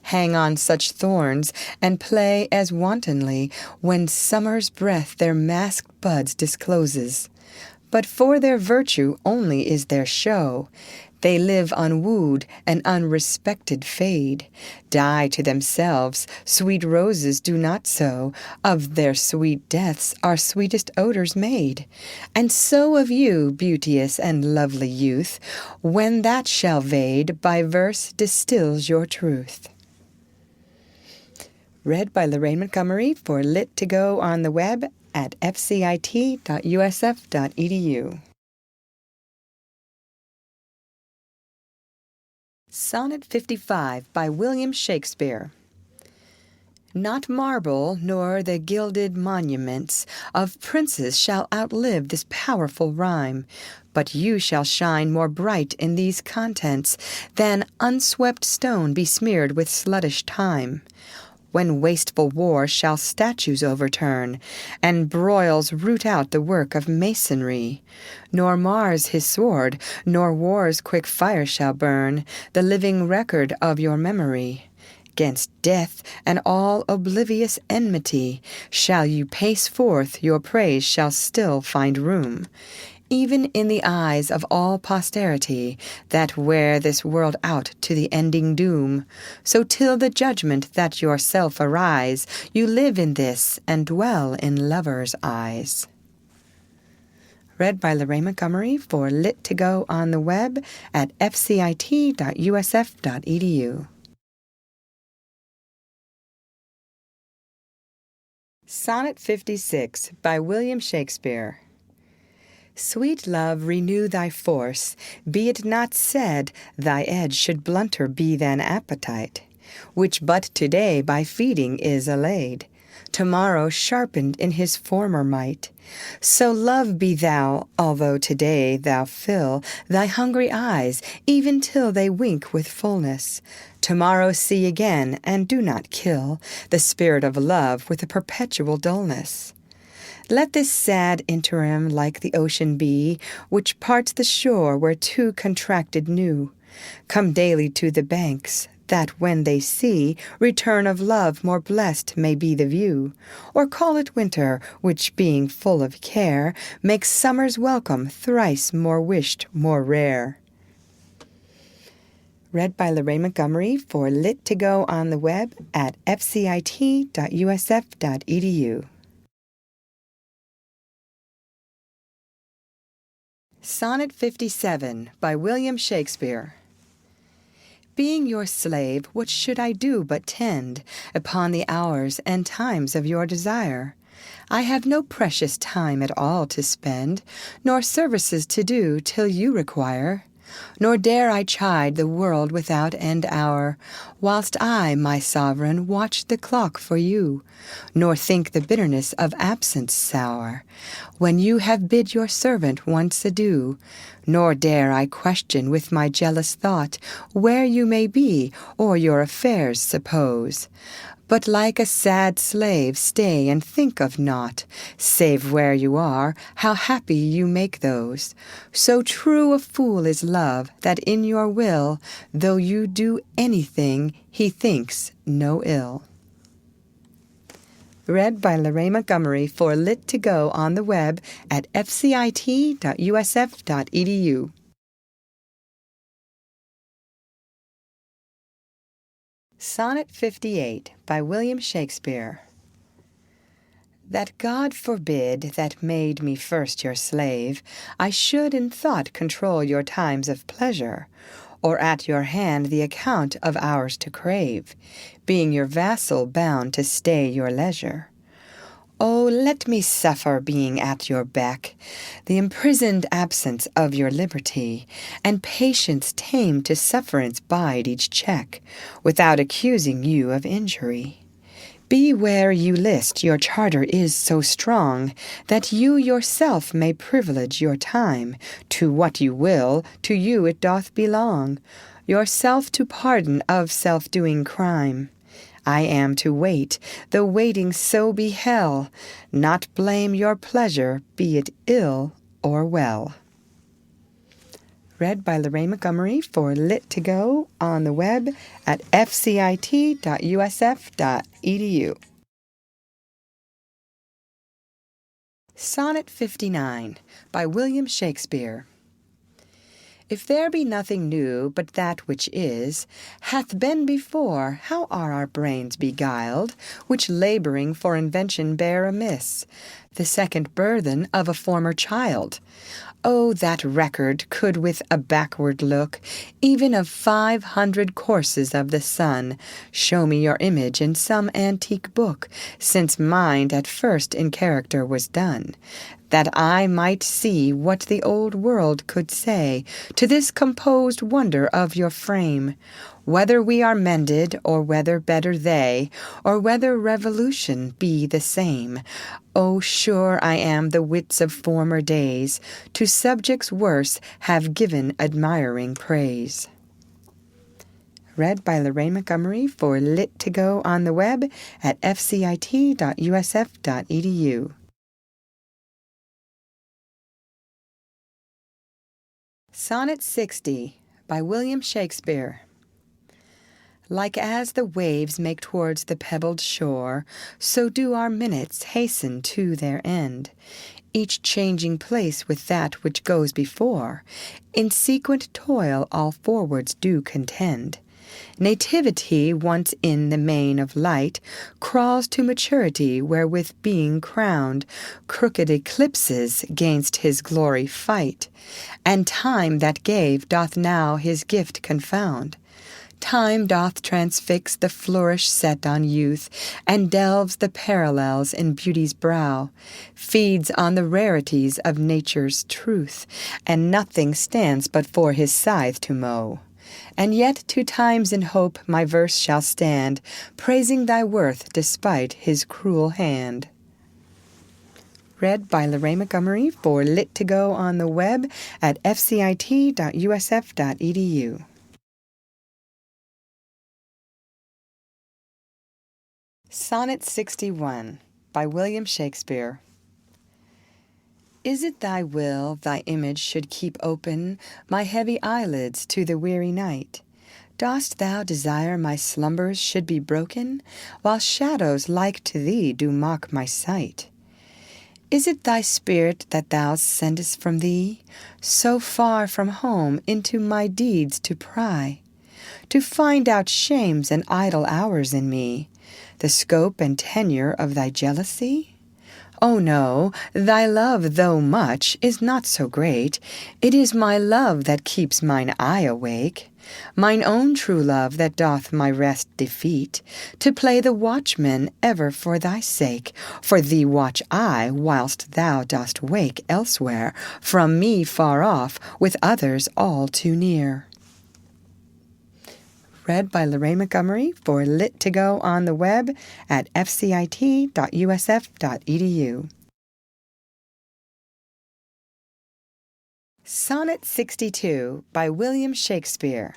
Hang on such thorns, and play as wantonly when summer's breath their masked buds discloses. But for their virtue only is their show. They live unwooed and unrespected fade. Die to themselves, sweet roses do not so. Of their sweet deaths are sweetest odors made. And so of you, beauteous and lovely youth, when that shall vade, by verse distills your truth. Read by Lorraine Montgomery for Lit to Go on the web at fcit.usf.edu. Sonnet 55 by William Shakespeare. Not marble nor the gilded monuments of princes shall outlive this powerful rhyme, but you shall shine more bright in these contents than unswept stone besmeared with sluttish time. When wasteful war shall statues overturn, and broils root out the work of masonry, nor Mars his sword, nor war's quick fire shall burn the living record of your memory. 'Gainst death and all oblivious enmity shall you pace forth, your praise shall still find room, even in the eyes of all posterity that wear this world out to the ending doom. So till the judgment that yourself arise, you live in this and dwell in lovers' eyes. Read by Lorraine Montgomery for Lit to Go on the web at fcit.usf.edu. Sonnet 56 by William Shakespeare. Sweet love, renew thy force, be it not said thy edge should blunter be than appetite, which but today by feeding is allayed, tomorrow sharpened in his former might. So love be thou, although today thou fill thy hungry eyes, even till they wink with fullness. Tomorrow see again, and do not kill the spirit of love with a perpetual dullness. Let this sad interim like the ocean be, which parts the shore where two contracted new. Come daily to the banks, that when they see return of love more blessed may be the view. Or call it winter, which being full of care, makes summer's welcome thrice more wished, more rare. Read by Lorraine Montgomery for Lit to Go on the web at fcit.usf.edu. Sonnet 57 by William Shakespeare. Being your slave, what should I do but tend upon the hours and times of your desire? I have no precious time at all to spend, nor services to do till you require. Nor dare I chide the world without end hour, whilst I, my sovereign, watch the clock for you, nor think the bitterness of absence sour, when you have bid your servant once adieu. Nor dare I question with my jealous thought where you may be, or your affairs suppose. but like a sad slave stay and think of naught, save where you are, how happy you make those. So true a fool is love, that in your will, though you do anything, he thinks no ill. Read by Lorraine Montgomery for Lit2Go on the web at fcit.usf.edu. Sonnet 58 by William Shakespeare. That God forbid that made me first your slave, I should in thought control your times of pleasure, or at your hand the account of hours to crave, being your vassal bound to stay your leisure. Oh, let me suffer being at your beck, the imprisoned absence of your liberty, and patience tame to sufferance bide each check, without accusing you of injury. Be where you list, your charter is so strong, that you yourself may privilege your time. To what you will, to you it doth belong, yourself to pardon of self-doing crime. I am to wait, though waiting so be hell, not blame your pleasure, be it ill or well. Read by Lorraine Montgomery for Lit2Go on the web at fcit.usf.edu. Sonnet 59 by William Shakespeare. If there be nothing new but that which is, hath been before, how are our brains beguiled, which labouring for invention bear amiss, the second burthen of a former child? Oh, that record could with a backward look, even of 500 courses of the sun, show me your image in some antique book, since mind at first in character was done, that I might see what the old world could say to this composed wonder of your frame, whether we are mended, or whether better they, or whether revolution be the same. Oh, sure I am the wits of former days, to subjects worse have given admiring praise. Read by Lorraine Montgomery for Lit2Go on the web at fcit.usf.edu. Sonnet 60 by William Shakespeare. Like as the waves make towards the pebbled shore, so do our minutes hasten to their end, each changing place with that which goes before. In sequent toil all forwards do contend. Nativity, once in the main of light, crawls to maturity, wherewith being crowned, crooked eclipses gainst his glory fight, and time that gave doth now his gift confound. Time doth transfix the flourish set on youth, and delves the parallels in beauty's brow, feeds on the rarities of nature's truth, and nothing stands but for his scythe to mow. And yet to times in hope my verse shall stand, praising thy worth despite his cruel hand. Read by Lorraine Montgomery for Lit2Go on the web at fcit.usf.edu. Sonnet 61 by William Shakespeare. Is it thy will thy image should keep open my heavy eyelids to the weary night? Dost thou desire my slumbers should be broken, while shadows like to thee do mock my sight? Is it thy spirit that thou sendest from thee, so far from home into my deeds to pry, to find out shames and idle hours in me, the scope and tenure of thy jealousy? Oh no, thy love, though much, is not so great. It is my love that keeps mine eye awake, mine own true love that doth my rest defeat, to play the watchman ever for thy sake. For thee watch I, whilst thou dost wake elsewhere, from me far off, with others all too near. Read by Lorraine Montgomery for Lit2Go on the web at fcit.usf.edu. Sonnet 62 by William Shakespeare.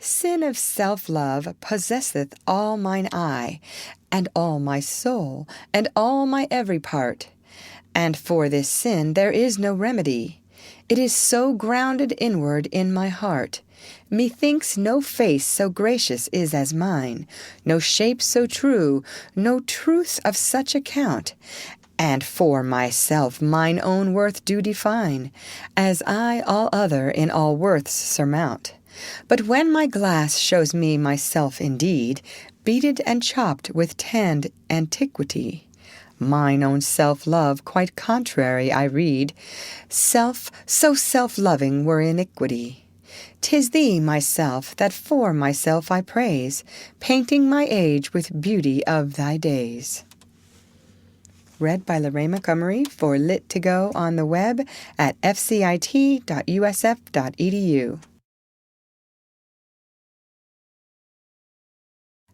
Sin of self-love possesseth all mine eye, and all my soul, and all my every part. And for this sin there is no remedy. It is so grounded inward in my heart. Methinks no face so gracious is as mine, no shape so true, no truth of such account. And for myself mine own worth do define, as I all other in all worths surmount. But when my glass shows me myself indeed, beaded and chopped with tanned antiquity, mine own self-love quite contrary I read. Self so self-loving were iniquity. 'Tis thee, myself, that for myself I praise, painting my age with beauty of thy days. Read by Lorraine Montgomery for Lit2Go on the web at fcit.usf.edu.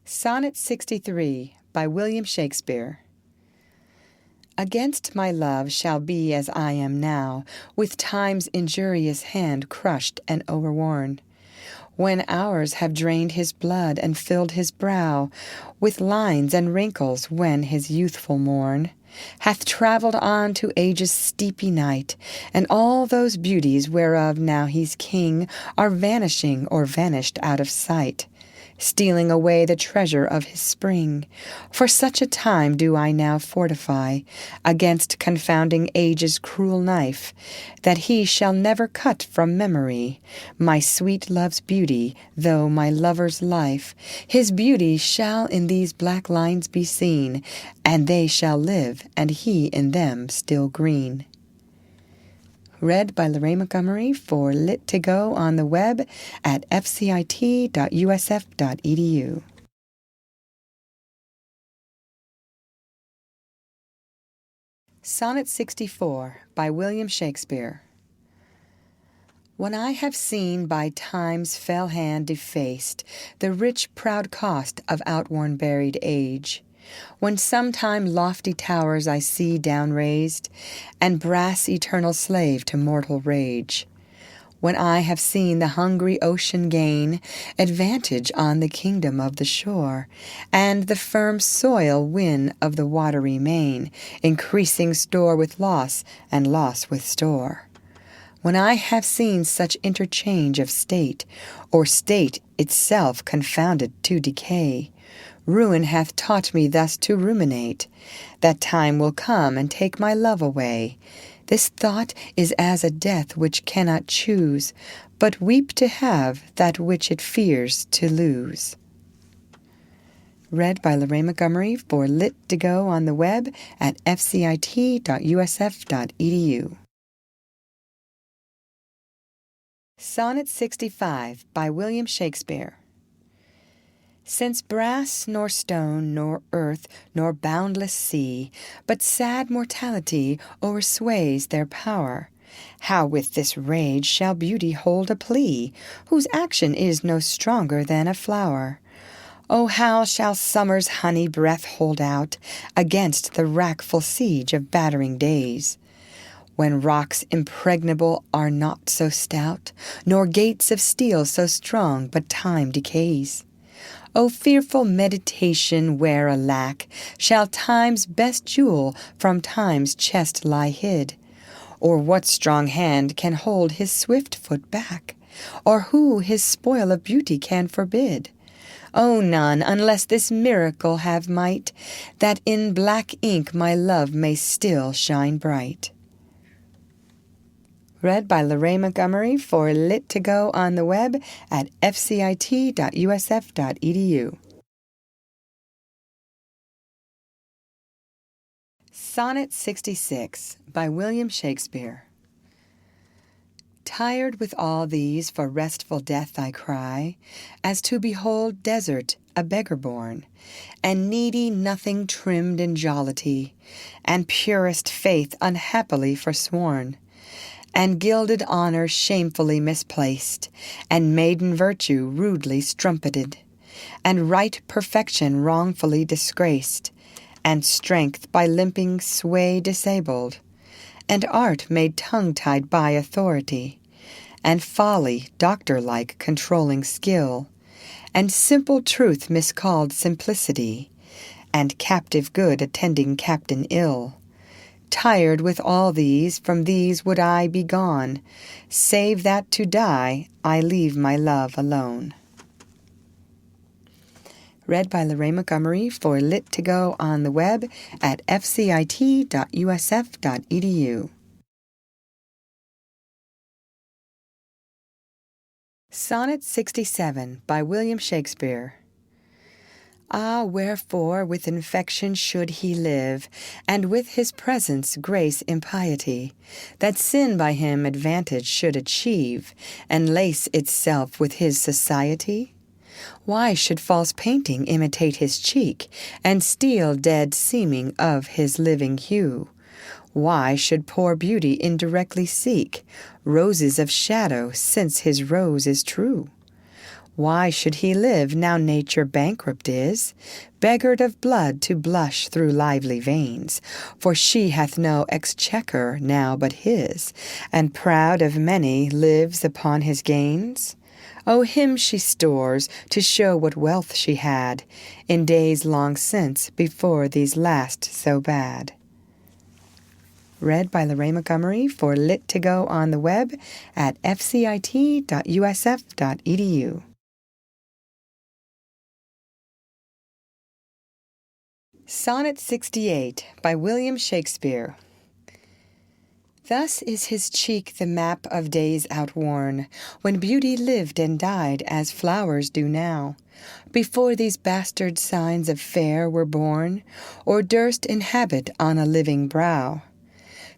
Sonnet 63 by William Shakespeare. Against my love shall be as I am now, with time's injurious hand crushed and overworn. When hours have drained his blood and filled his brow with lines and wrinkles, when his youthful morn hath travelled on to age's steepy night, and all those beauties whereof now he's king are vanishing or vanished out of sight, stealing away the treasure of his spring. For such a time do I now fortify against confounding age's cruel knife, that he shall never cut from memory my sweet love's beauty, though my lover's life. His beauty shall in these black lines be seen, and they shall live, and he in them still green. Read by Lorraine Montgomery for Lit2Go on the web at fcit.usf.edu. Sonnet 64 by William Shakespeare. When I have seen by time's fell hand defaced the rich proud cost of outworn buried age, when sometime lofty towers I see down raised, and brass eternal slave to mortal rage, when I have seen the hungry ocean gain advantage on the kingdom of the shore, and the firm soil win of the watery main, increasing store with loss, and loss with store. When I have seen such interchange of state, or state itself confounded to decay, ruin hath taught me thus to ruminate, that time will come and take my love away. This thought is as a death which cannot choose, but weep to have that which it fears to lose. Read by Lorraine Montgomery for Lit2Go on the web at fcit.usf.edu. Sonnet 65 by William Shakespeare. Since brass nor stone nor earth nor boundless sea, but sad mortality o'ersways their power, how with this rage shall beauty hold a plea, whose action is no stronger than a flower? Oh, how shall summer's honey breath hold out against the wrackful siege of battering days? When rocks impregnable are not so stout, nor gates of steel so strong, but time decays. O fearful meditation, where alack shall time's best jewel from time's chest lie hid? Or what strong hand can hold his swift foot back? Or who his spoil of beauty can forbid? O none, unless this miracle have might, that in black ink my love may still shine bright. Read by Lorraine Montgomery for Lit2Go on the web at fcit.usf.edu. Sonnet 66 by William Shakespeare. Tired with all these, for restful death I cry, as to behold desert, a beggar born, and needy nothing trimmed in jollity, and purest faith unhappily forsworn, and gilded honor shamefully misplaced, and maiden virtue rudely strumpeted, and right perfection wrongfully disgraced, and strength by limping sway disabled, and art made tongue-tied by authority, and folly doctor-like controlling skill, and simple truth miscalled simplicity, and captive good attending captain ill. Tired with all these, from these would I be gone, save that to die I leave my love alone. Read by Lorraine Montgomery for Lit2Go on the web at fcit.usf.edu. Sonnet 67 by William Shakespeare. Ah, wherefore with infection should he live, and with his presence grace impiety, that sin by him advantage should achieve, and lace itself with his society? Why should false painting imitate his cheek, and steal dead seeming of his living hue? Why should poor beauty indirectly seek roses of shadow, since his rose is true? Why should he live now nature bankrupt is, beggared of blood to blush through lively veins? For she hath no exchequer now but his, and proud of many lives upon his gains? O him she stores to show what wealth she had in days long since, before these last so bad. Read by Lorraine Montgomery for Lit2Go on the web at fcit.usf.edu. Sonnet 68 by William Shakespeare. Thus is his cheek the map of days outworn, when beauty lived and died as flowers do now, before these bastard signs of fair were born, or durst inhabit on a living brow.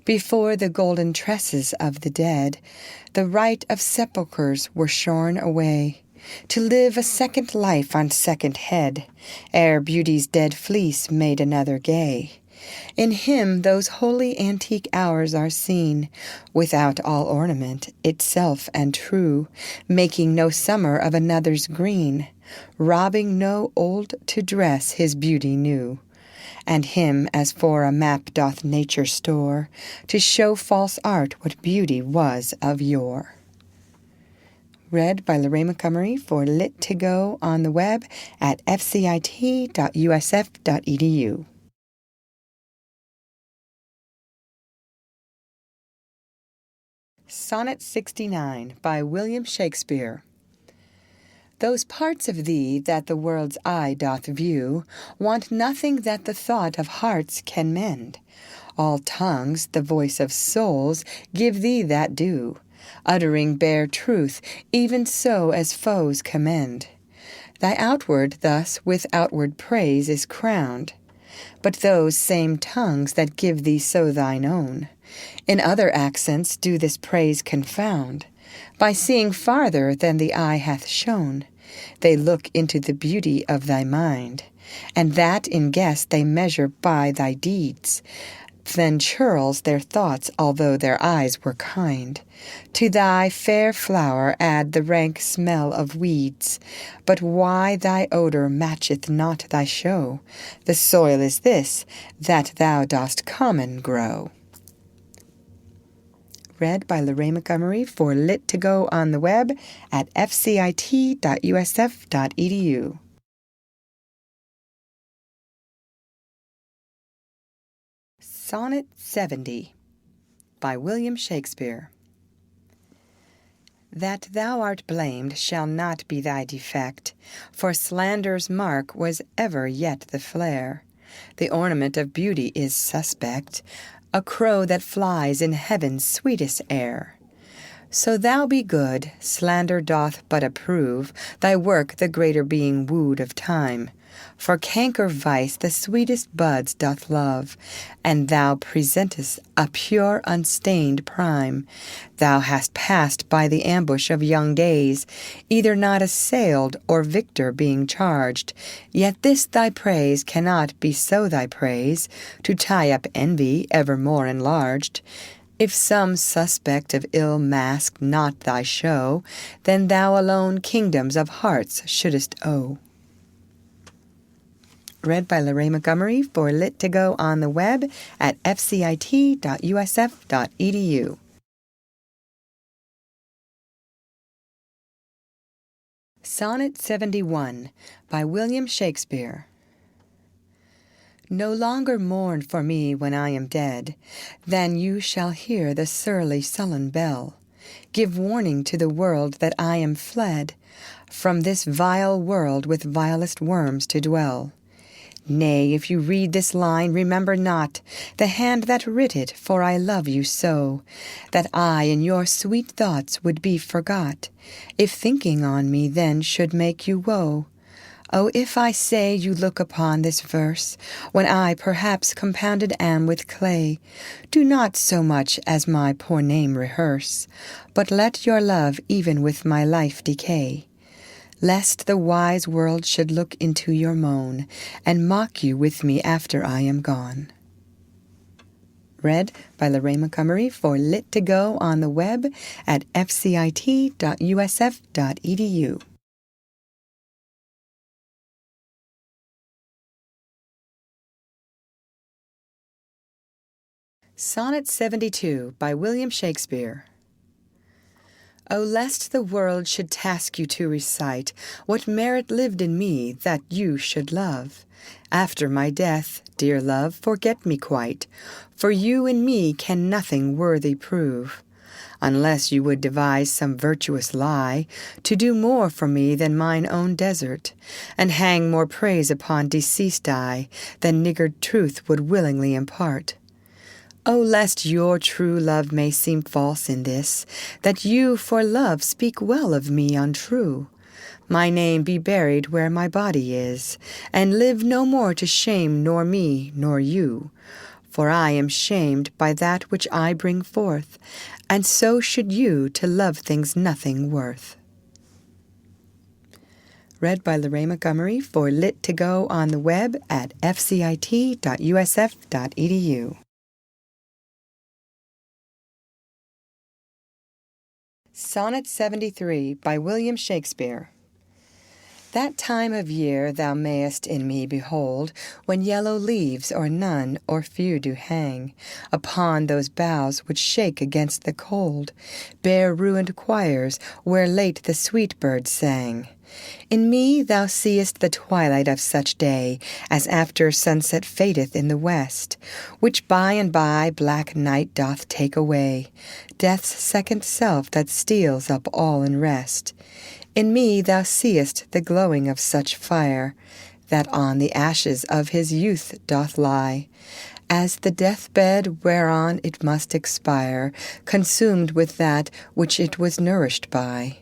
Before the golden tresses of the dead, the right of sepulchres were shorn away, to live a second life on second head, ere beauty's dead fleece made another gay. In him those holy antique hours are seen, without all ornament, itself and true, making no summer of another's green, robbing no old to dress his beauty new. And him as for a map doth nature store, to show false art what beauty was of yore. Read by Lorraine Montgomery for Lit2Go on the web at fcit.usf.edu. Sonnet 69 by William Shakespeare. Those parts of thee that the world's eye doth view want nothing that the thought of hearts can mend. All tongues, the voice of souls, give thee that due, uttering bare truth, even so as foes commend. Thy outward thus with outward praise is crowned, but those same tongues that give thee so thine own, in other accents do this praise confound. By seeing farther than the eye hath shown, they look into the beauty of thy mind, and that in guess they measure by thy deeds. Then churls their thoughts, although their eyes were kind. To thy fair flower add the rank smell of weeds. But why thy odor matcheth not thy show? The soil is this, that thou dost common grow. Read by Lorraine Montgomery for Lit2Go on the web at fcit.usf.edu. Sonnet 70 by William Shakespeare. That thou art blamed shall not be thy defect, for slander's mark was ever yet the flare. The ornament of beauty is suspect, a crow that flies in heaven's sweetest air. So thou be good, slander doth but approve thy work, the greater being wooed of time. For canker vice the sweetest buds doth love, and thou presentest a pure unstained prime. Thou hast passed by the ambush of young days, either not assailed or victor being charged. Yet this thy praise cannot be so thy praise, to tie up envy evermore enlarged. If some suspect of ill mask not thy show, then thou alone kingdoms of hearts shouldest owe. Read by Lorraine Montgomery for Lit2Go on the web at fcit.usf.edu. Sonnet 71 by William Shakespeare. No longer mourn for me when I am dead, than you shall hear the surly sullen bell. Give warning to the world that I am fled from this vile world with vilest worms to dwell. Nay, if you read this line, remember not the hand that writ it, for I love you so, that I in your sweet thoughts would be forgot, if thinking on me then should make you woe. Oh, if I say you look upon this verse, when I perhaps compounded am with clay, do not so much as my poor name rehearse, but let your love even with my life decay, lest the wise world should look into your moan, and mock you with me after I am gone. Read by Lorraine Montgomery for Lit2Go on the web at fcit.usf.edu. Sonnet 72 by William Shakespeare. O lest the world should task you to recite what merit lived in me that you should love. After my death, dear love, forget me quite, for you in me can nothing worthy prove, unless you would devise some virtuous lie, to do more for me than mine own desert, and hang more praise upon deceased I than niggard truth would willingly impart. O lest your true love may seem false in this, that you for love speak well of me untrue. My name be buried where my body is, and live no more to shame nor me nor you. For I am shamed by that which I bring forth, and so should you to love things nothing worth. Read by Lorraine Montgomery for Lit2Go on the web at fcit.usf.edu. Sonnet 73 by William Shakespeare. That time of year thou mayest in me behold, when yellow leaves or none or few do hang upon those boughs which shake against the cold, bare ruined choirs where late the sweet birds sang. In me thou seest the twilight of such day as after sunset fadeth in the west, which by and by black night doth take away, death's second self that steals up all in rest. In me thou seest the glowing of such fire, that on the ashes of his youth doth lie, as the deathbed whereon it must expire, consumed with that which it was nourished by.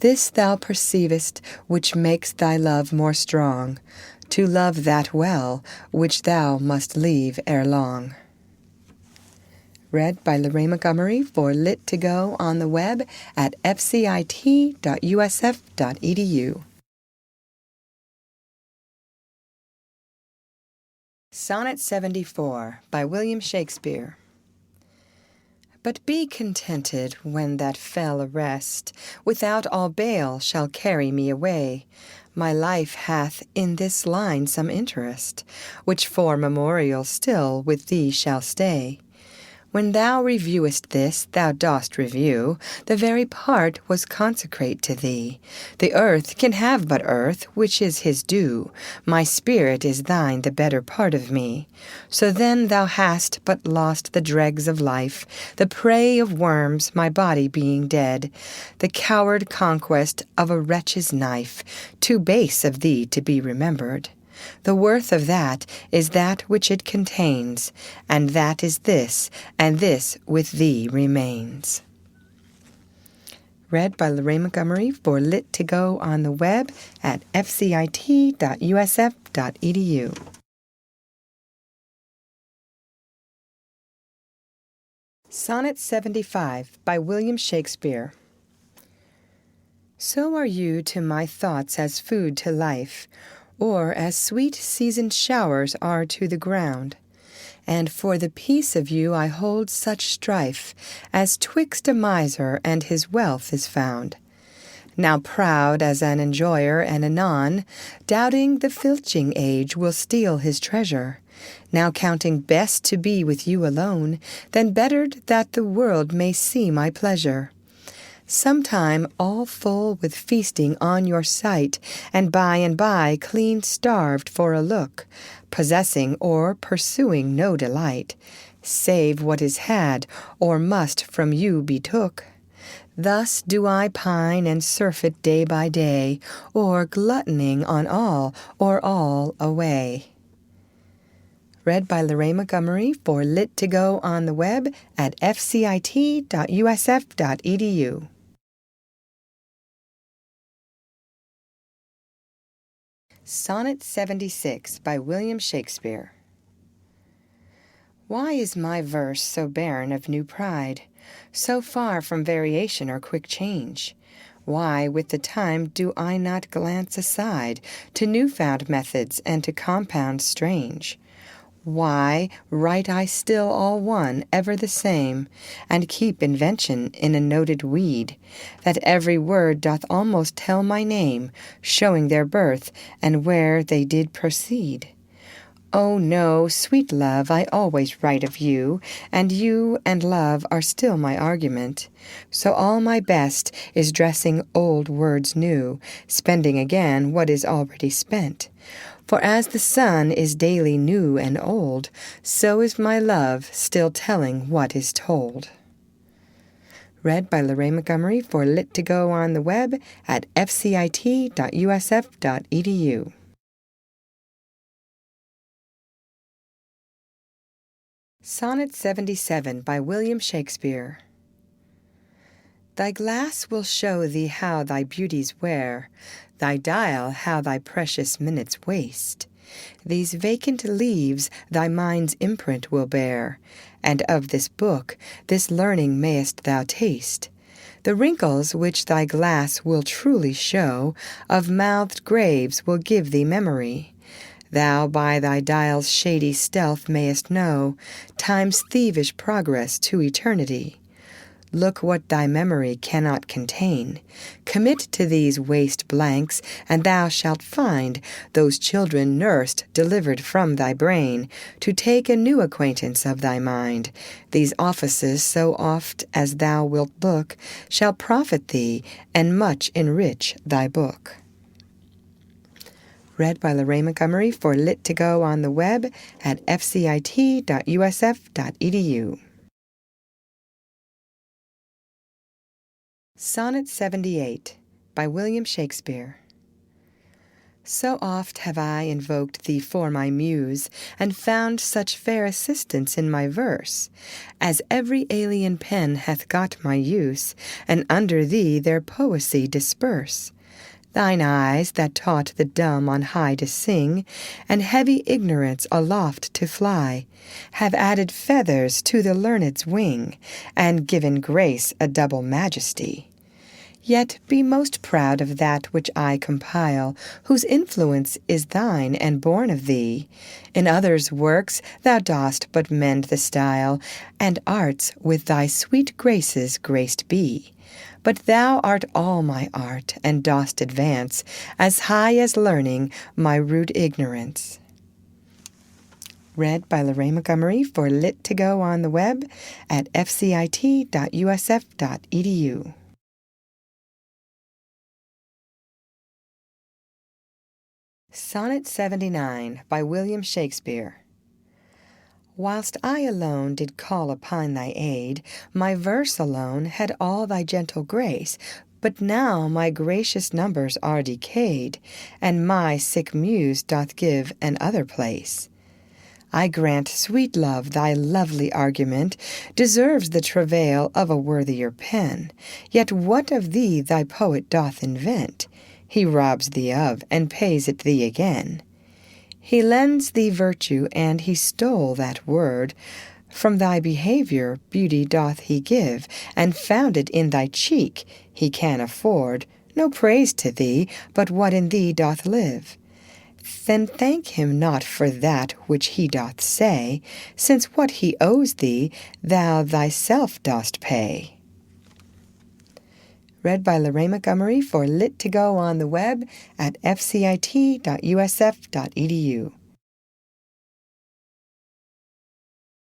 This thou perceivest, which makes thy love more strong, to love that well which thou must leave ere long. Read by Lorraine Montgomery for Lit2Go on the web at fcit.usf.edu. Sonnet 74 by William Shakespeare. But be contented when that fell arrest without all bail shall carry me away. My life hath in this line some interest, which for memorial still with thee shall stay. When thou reviewest this, thou dost review the very part was consecrate to thee. The earth can have but earth, which is his due. My spirit is thine, the better part of me. So then thou hast but lost the dregs of life, the prey of worms, my body being dead, the coward conquest of a wretch's knife, too base of thee to be remembered. The worth of that is that which it contains, and that is this, and this with thee remains. Read by Lorraine Montgomery for Lit2Go on the web at fcit.usf.edu. Sonnet 75 by William Shakespeare. So are you to my thoughts as food to life, or as sweet seasoned showers are to the ground. And for the peace of you I hold such strife, as twixt a miser and his wealth is found. Now proud as an enjoyer and anon, doubting the filching age will steal his treasure. Now counting best to be with you alone, than bettered that the world may see my pleasure. sometime all full with feasting on your sight, and by clean starved for a look, possessing or pursuing no delight, save what is had or must from you be took. Thus do I pine and surfeit day by day, or gluttoning on all, or all away. Read by Lorraine Montgomery for Lit to Go on the web at fcit.usf.edu. Sonnet 76 by William Shakespeare. Why is my verse so barren of new pride, so far from variation or quick change? Why with the time do I not glance aside to new-found methods and to compounds strange? Why write I still all one, ever the same, and keep invention in a noted weed, that every word doth almost tell my name, showing their birth and where they did proceed? Oh no, sweet love, I always write of you, and you and love are still my argument. So all my best is dressing old words new, spending again what is already spent. For as the sun is daily new and old, so is my love still telling what is told. Read by Lorraine Montgomery for Lit to Go on the web at fcit.usf.edu. Sonnet 77 by William Shakespeare. Thy glass will show thee how thy beauties wear, thy dial how thy precious minutes waste. These vacant leaves thy mind's imprint will bear, and of this book this learning mayest thou taste. The wrinkles which thy glass will truly show of mouthed graves will give thee memory. Thou by thy dial's shady stealth mayest know time's thievish progress to eternity. Look what thy memory cannot contain. Commit to these waste blanks, and thou shalt find those children nursed, delivered from thy brain, to take a new acquaintance of thy mind. These offices, so oft as thou wilt look, shall profit thee, and much enrich thy book. Read by Lorraine Montgomery for Lit to Go on the web at fcit.usf.edu. Sonnet 78 by William Shakespeare. So oft have I invoked thee for my muse, and found such fair assistance in my verse, as every alien pen hath got my use, and under thee their poesy disperse. Thine eyes, that taught the dumb on high to sing, and heavy ignorance aloft to fly, have added feathers to the learned's wing, and given grace a double majesty. Yet be most proud of that which I compile, whose influence is thine and born of thee. In others' works thou dost but mend the style, and arts with thy sweet graces graced be. But thou art all my art, and dost advance, as high as learning, my rude ignorance. Read by Lorraine Montgomery for Lit to Go on the web at fcit.usf.edu. Sonnet 79 by William Shakespeare. Whilst I alone did call upon thy aid, my verse alone had all thy gentle grace. But now my gracious numbers are decayed, and my sick muse doth give an other place. I grant, sweet love, thy lovely argument deserves the travail of a worthier pen. Yet what of thee thy poet doth invent? He robs thee of, and pays it thee again. He lends thee virtue, and he stole that word. From thy behavior beauty doth he give, and found it in thy cheek he can afford. No praise to thee, but what in thee doth live. Then thank him not for that which he doth say, since what he owes thee thou thyself dost pay. Read by Lorraine Montgomery for Lit to Go on the web at fcit.usf.edu.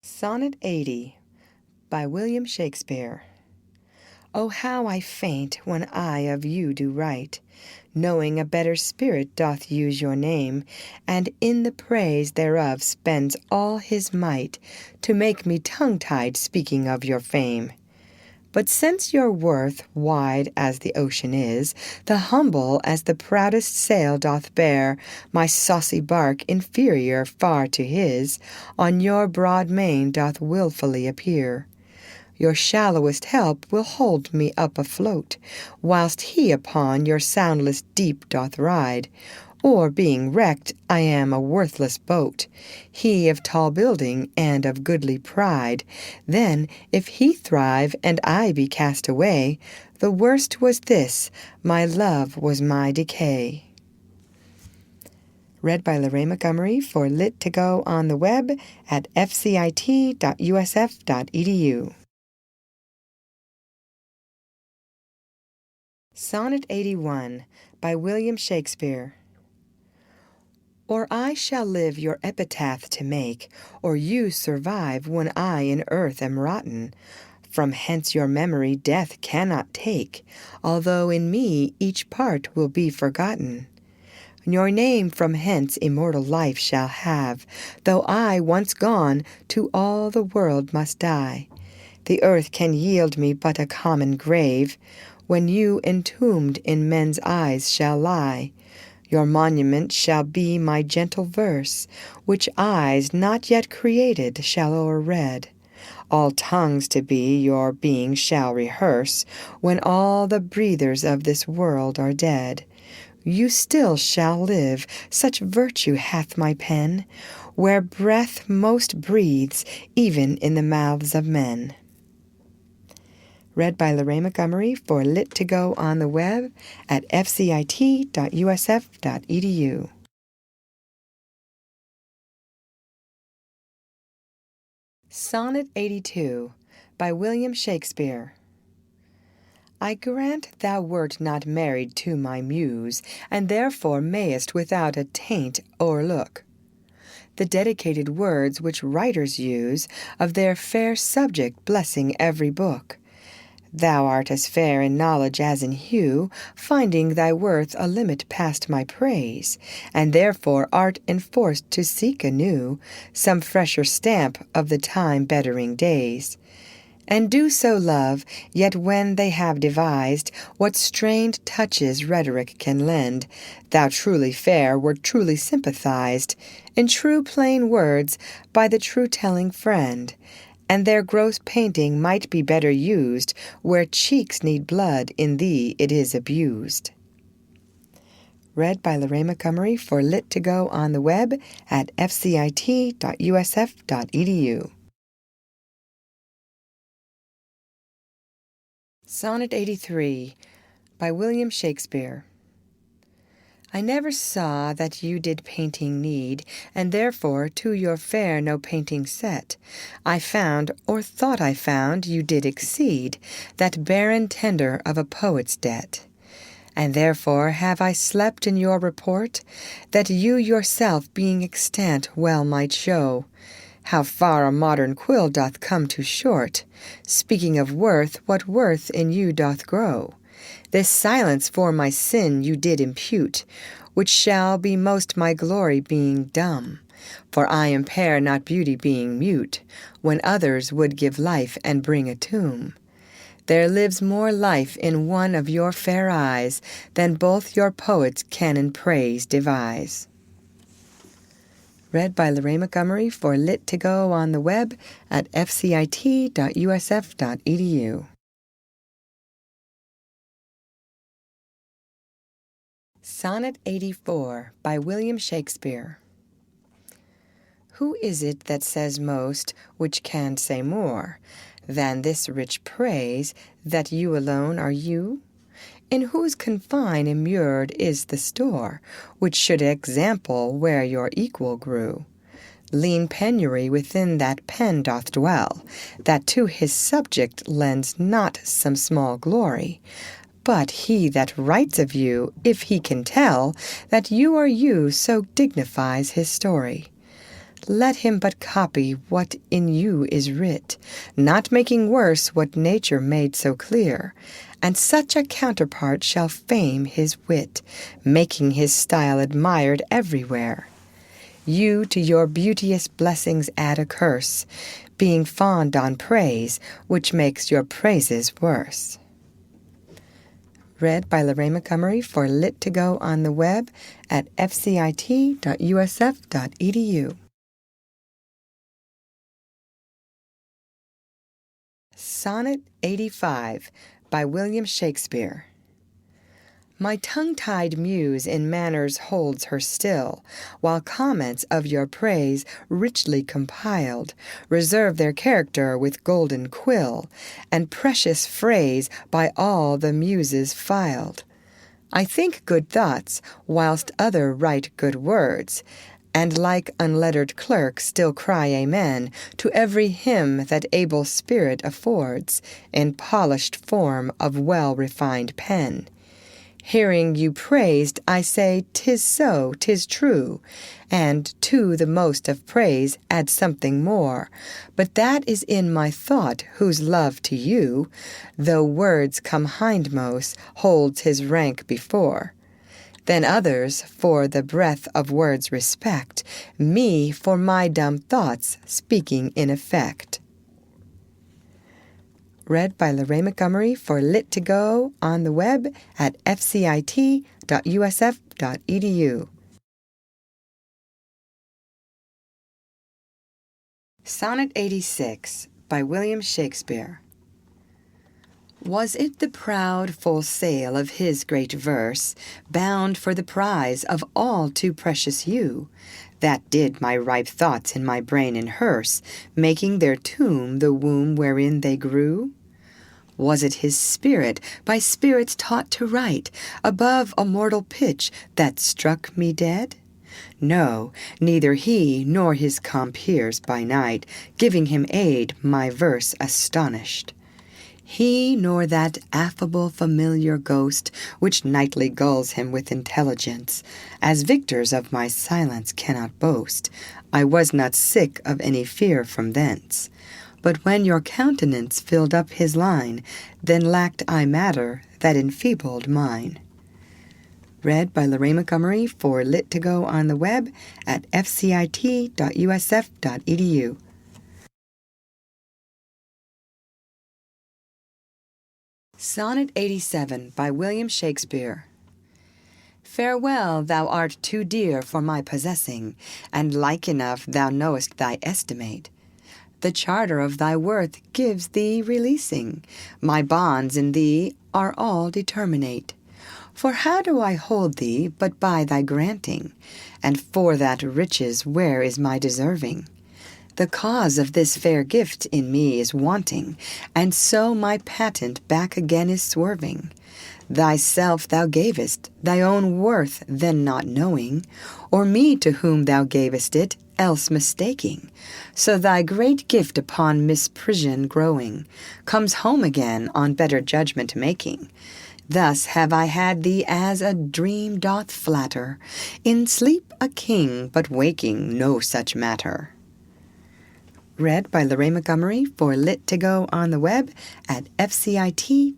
Sonnet 80 by William Shakespeare. Oh, how I faint when I of you do write, knowing a better spirit doth use your name, and in the praise thereof spends all his might, to make me tongue-tied speaking of your fame. But since your worth wide as the ocean is, the humble as the proudest sail doth bear, my saucy bark inferior far to his, on your broad main doth wilfully appear. Your shallowest help will hold me up afloat, whilst he upon your soundless deep doth ride. Or, being wrecked, I am a worthless boat, he of tall building and of goodly pride. Then, if he thrive and I be cast away, the worst was this, my love was my decay. Read by Lorraine Montgomery for Lit to Go on the web at fcit.usf.edu. Sonnet 81 by William Shakespeare. Or I shall live your epitaph to make, or you survive when I in earth am rotten. From hence your memory death cannot take, although in me each part will be forgotten. Your name from hence immortal life shall have, though I, once gone, to all the world must die. The earth can yield me but a common grave, when you entombed in men's eyes shall lie. Your monument shall be my gentle verse, which eyes not yet created shall o'erread. All tongues to be your being shall rehearse, when all the breathers of this world are dead. You still shall live, such virtue hath my pen, where breath most breathes, even in the mouths of men. Read by Lorraine Montgomery for Lit to Go on the web at fcit.usf.edu. Sonnet 82 by William Shakespeare. I grant thou wert not married to my muse, and therefore mayest without a taint o'erlook the dedicated words which writers use of their fair subject, blessing every book. Thou art as fair in knowledge as in hue, finding thy worth a limit past my praise, and therefore art enforced to seek anew some fresher stamp of the time-bettering days. And do so love, yet when they have devised what strained touches rhetoric can lend, thou truly fair wert truly sympathized, in true plain words, by the true-telling friend, and their gross painting might be better used, where cheeks need blood, in thee it is abused. Read by Lorraine Montgomery for Lit to Go on the web at fcit.usf.edu. Sonnet 83 by William Shakespeare. I never saw that you did painting need, and therefore to your fair no painting set. I found, or thought I found, you did exceed that barren tender of a poet's debt. And therefore have I slept in your report, that you yourself being extant well might show how far a modern quill doth come too short, speaking of worth, what worth in you doth grow. This silence for my sin you did impute, which shall be most my glory being dumb. For I impair not beauty being mute, when others would give life and bring a tomb. There lives more life in one of your fair eyes than both your poets can in praise devise. Read by Lorraine Montgomery for Lit to Go on the web at fcit.usf.edu. Sonnet 84 by William Shakespeare. Who is it that says most, which can say more, than this rich praise, that you alone are you? In whose confine immured is the store, which should example where your equal grew? Lean penury within that pen doth dwell, that to his subject lends not some small glory. But he that writes of you, if he can tell that you are you, so dignifies his story. Let him but copy what in you is writ, not making worse what nature made so clear, and such a counterpart shall fame his wit, making his style admired everywhere. You to your beauteous blessings add a curse, being fond on praise, which makes your praises worse. Read by Lorraine Montgomery for Lit2Go on the web at fcit.usf.edu. Sonnet 85 by William Shakespeare. My tongue-tied muse in manners holds her still, while comments of your praise, richly compiled, reserve their character with golden quill, and precious phrase by all the muses filed. I think good thoughts, whilst other write good words, and like unlettered clerk still cry amen to every hymn that able spirit affords, in polished form of well-refined pen. Hearing you praised, I say, 'tis so, 'tis true, and to the most of praise add something more. But that is in my thought, whose love to you, though words come hindmost, holds his rank before. Then others for the breath of words respect, me for my dumb thoughts speaking in effect. Read by Lorraine Montgomery for Lit2Go on the web at fcit.usf.edu. Sonnet 86 by William Shakespeare. Was it the proud full sail of his great verse, bound for the prize of all too precious you, that did my ripe thoughts in my brain inhearse, making their tomb the womb wherein they grew? Was it his spirit, by spirits taught to write, above a mortal pitch, that struck me dead? No, neither he nor his compeers by night, giving him aid, my verse astonished. He nor that affable familiar ghost, which nightly gulls him with intelligence, as victors of my silence cannot boast, I was not sick of any fear from thence. But when your countenance filled up his line, then lacked I matter that enfeebled mine. Read by Lorraine Montgomery for Lit2Go on the web at fcit.usf.edu. Sonnet 87 by William Shakespeare. Farewell, thou art too dear for my possessing, and like enough thou knowest thy estimate. The charter of thy worth gives thee releasing. My bonds in thee are all determinate. For how do I hold thee but by thy granting? And for that riches where is my deserving? The cause of this fair gift in me is wanting, and so my patent back again is swerving. Thyself thou gavest, thy own worth then not knowing, or me to whom thou gavest it, else mistaking. So thy great gift upon misprision growing, comes home again on better judgment making. Thus have I had thee as a dream doth flatter, in sleep a king, but waking no such matter. Read by Lorraine Montgomery for Lit2Go on the web at fcit.usf.edu.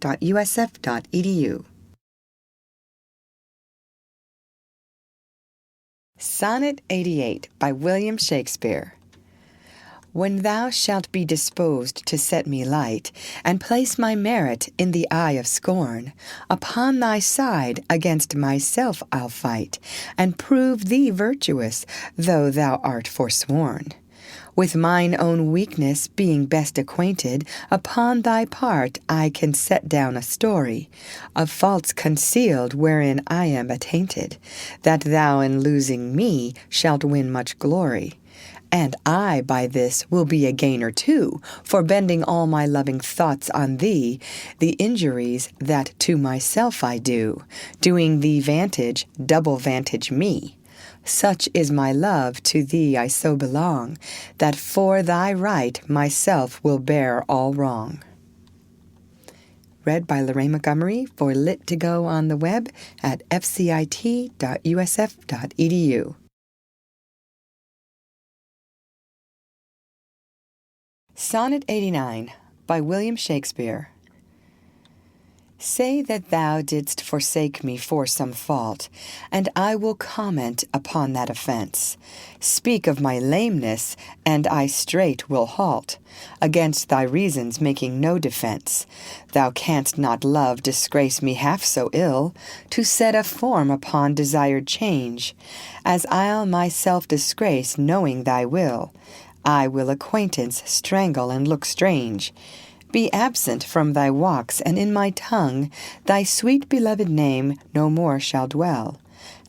Sonnet 88 by William Shakespeare. When thou shalt be disposed to set me light, and place my merit in the eye of scorn, upon thy side against myself I'll fight, and prove thee virtuous, though thou art forsworn. With mine own weakness being best acquainted, upon thy part I can set down a story of faults concealed wherein I am attainted, that thou in losing me shalt win much glory. And I by this will be a gainer too, for bending all my loving thoughts on thee, the injuries that to myself I do, doing thee vantage, double vantage me. Such is my love, to thee I so belong, that for thy right myself will bear all wrong. Read by Lorraine Montgomery for Lit2Go on the web at fcit.usf.edu. Sonnet 89 by William Shakespeare. Say that thou didst forsake me for some fault, and I will comment upon that offence. Speak of my lameness, and I straight will halt, against thy reasons making no defence. Thou canst not, love, disgrace me half so ill, to set a form upon desired change, as I'll myself disgrace, knowing thy will. I will acquaintance strangle and look strange. Be absent from thy walks, and in my tongue thy sweet beloved name no more shall dwell,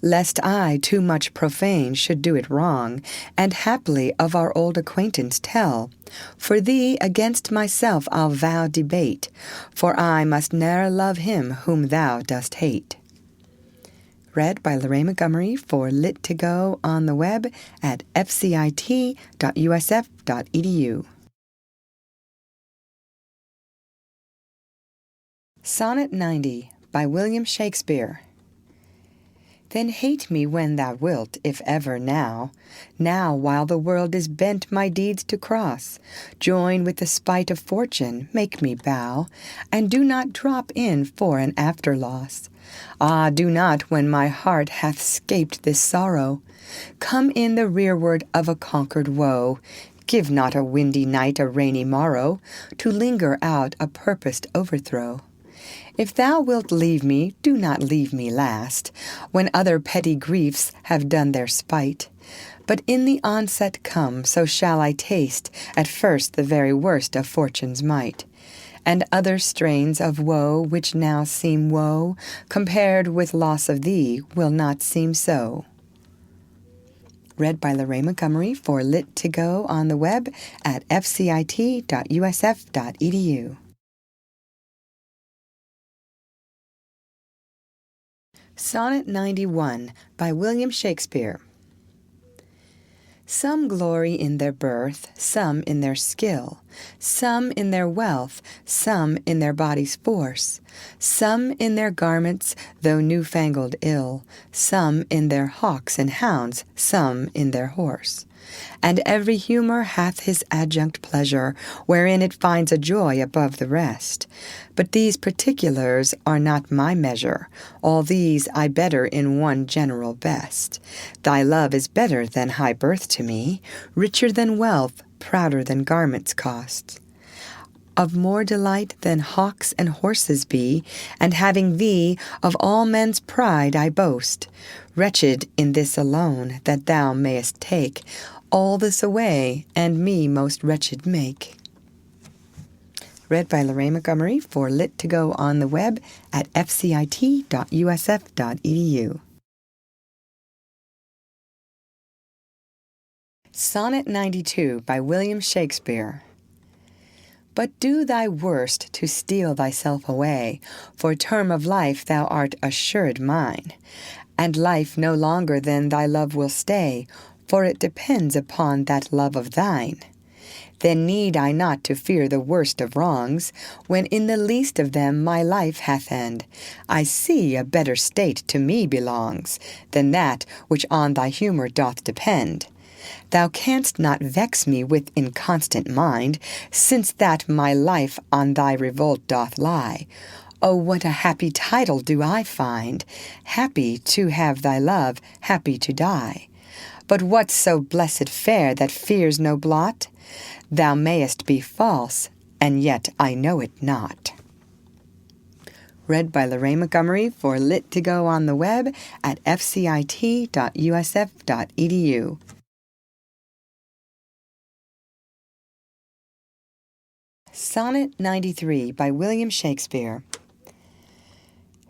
lest I too much profane should do it wrong, and haply of our old acquaintance tell. For thee against myself I'll vow debate, for I must ne'er love him whom thou dost hate. Read by Lorraine Montgomery for Lit to Go on the web at fcit.usf.edu. Sonnet 90 by William Shakespeare. Then hate me when thou wilt, if ever now while the world is bent my deeds to cross. Join with the spite of fortune, make me bow, and do not drop in for an after loss. Ah, do not, when my heart hath 'scaped this sorrow, come in the rearward of a conquered woe. Give not a windy night a rainy morrow, to linger out a purposed overthrow. If thou wilt leave me, do not leave me last, when other petty griefs have done their spite. But in the onset come, so shall I taste at first the very worst of fortune's might, and other strains of woe which now seem woe, compared with loss of thee, will not seem so. Read by Lorraine Montgomery for Lit to Go on the web at fcit.usf.edu. Sonnet 91 by William Shakespeare. Some glory in their birth, some in their skill, some in their wealth, some in their body's force, some in their garments, though new-fangled ill, some in their hawks and hounds, some in their horse. And every humour hath his adjunct pleasure, wherein it finds a joy above the rest. But these particulars are not my measure, all these I better in one general best. Thy love is better than high birth to me, richer than wealth, prouder than garments cost. Of more delight than hawks and horses be, and having thee, of all men's pride I boast. Wretched in this alone, that thou mayest take all this away, and me most wretched make. Read by Lorraine Montgomery for Lit to Go on the web at fcit.usf.edu. Sonnet 92 by William Shakespeare. But do thy worst to steal thyself away, for term of life thou art assured mine, and life no longer than thy love will stay, for it depends upon that love of thine. Then need I not to fear the worst of wrongs, when in the least of them my life hath end. I see a better state to me belongs, than that which on thy humour doth depend. Thou canst not vex me with inconstant mind, since that my life on thy revolt doth lie. Oh, what a happy title do I find, happy to have thy love, happy to die. But what's so blessed fair that fears no blot? Thou mayest be false, and yet I know it not. Read by Lorraine Montgomery for Lit to Go on the web at fcit.usf.edu. Sonnet 93 by William Shakespeare.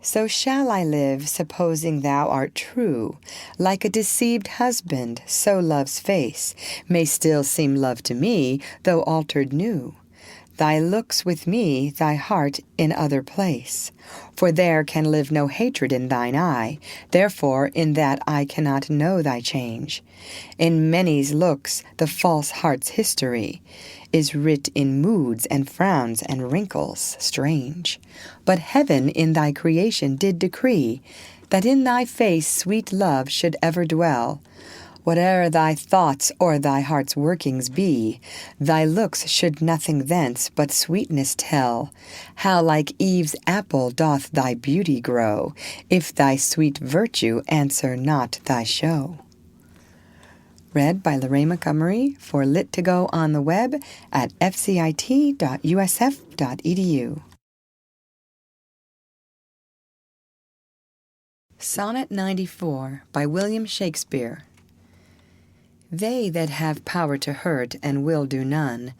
So shall I live, supposing thou art true, like a deceived husband, so love's face may still seem love to me, though altered new. Thy looks with me, thy heart in other place. For there can live no hatred in thine eye, therefore in that I cannot know thy change. In many's looks the false heart's history is writ in moods and frowns and wrinkles strange. But heaven in thy creation did decree that in thy face sweet love should ever dwell. Whate'er thy thoughts or thy heart's workings be, thy looks should nothing thence but sweetness tell. How like Eve's apple doth thy beauty grow, if thy sweet virtue answer not thy show. Read by Lorraine Montgomery for Lit2Go on the web at fcit.usf.edu. Sonnet 94 by William Shakespeare. They that have power to hurt and will do none,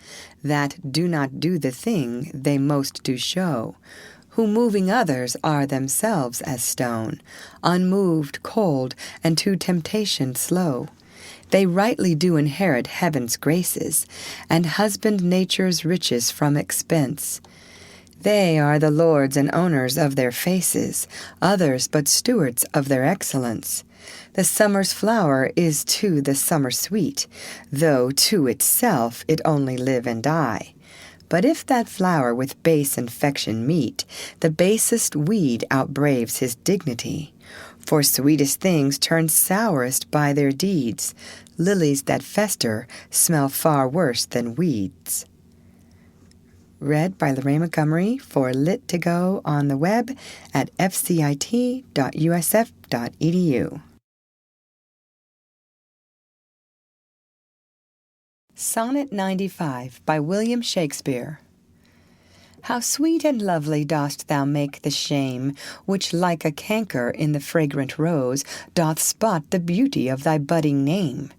that do not do the thing they most do show, who moving others are themselves as stone, unmoved, cold, and to temptation slow. They rightly do inherit heaven's graces, and husband nature's riches from expense. They are the lords and owners of their faces, others but stewards of their excellence. The summer's flower is to the summer sweet, though to itself it only live and die. But if that flower with base infection meet, the basest weed outbraves his dignity. For sweetest things turn sourest by their deeds. Lilies that fester smell far worse than weeds. Read by Lorraine Montgomery for Lit2Go on the web at fcit.usf.edu. Sonnet 95 by William Shakespeare. How sweet and lovely dost thou make the shame, which like a canker in the fragrant rose doth spot the beauty of thy budding name.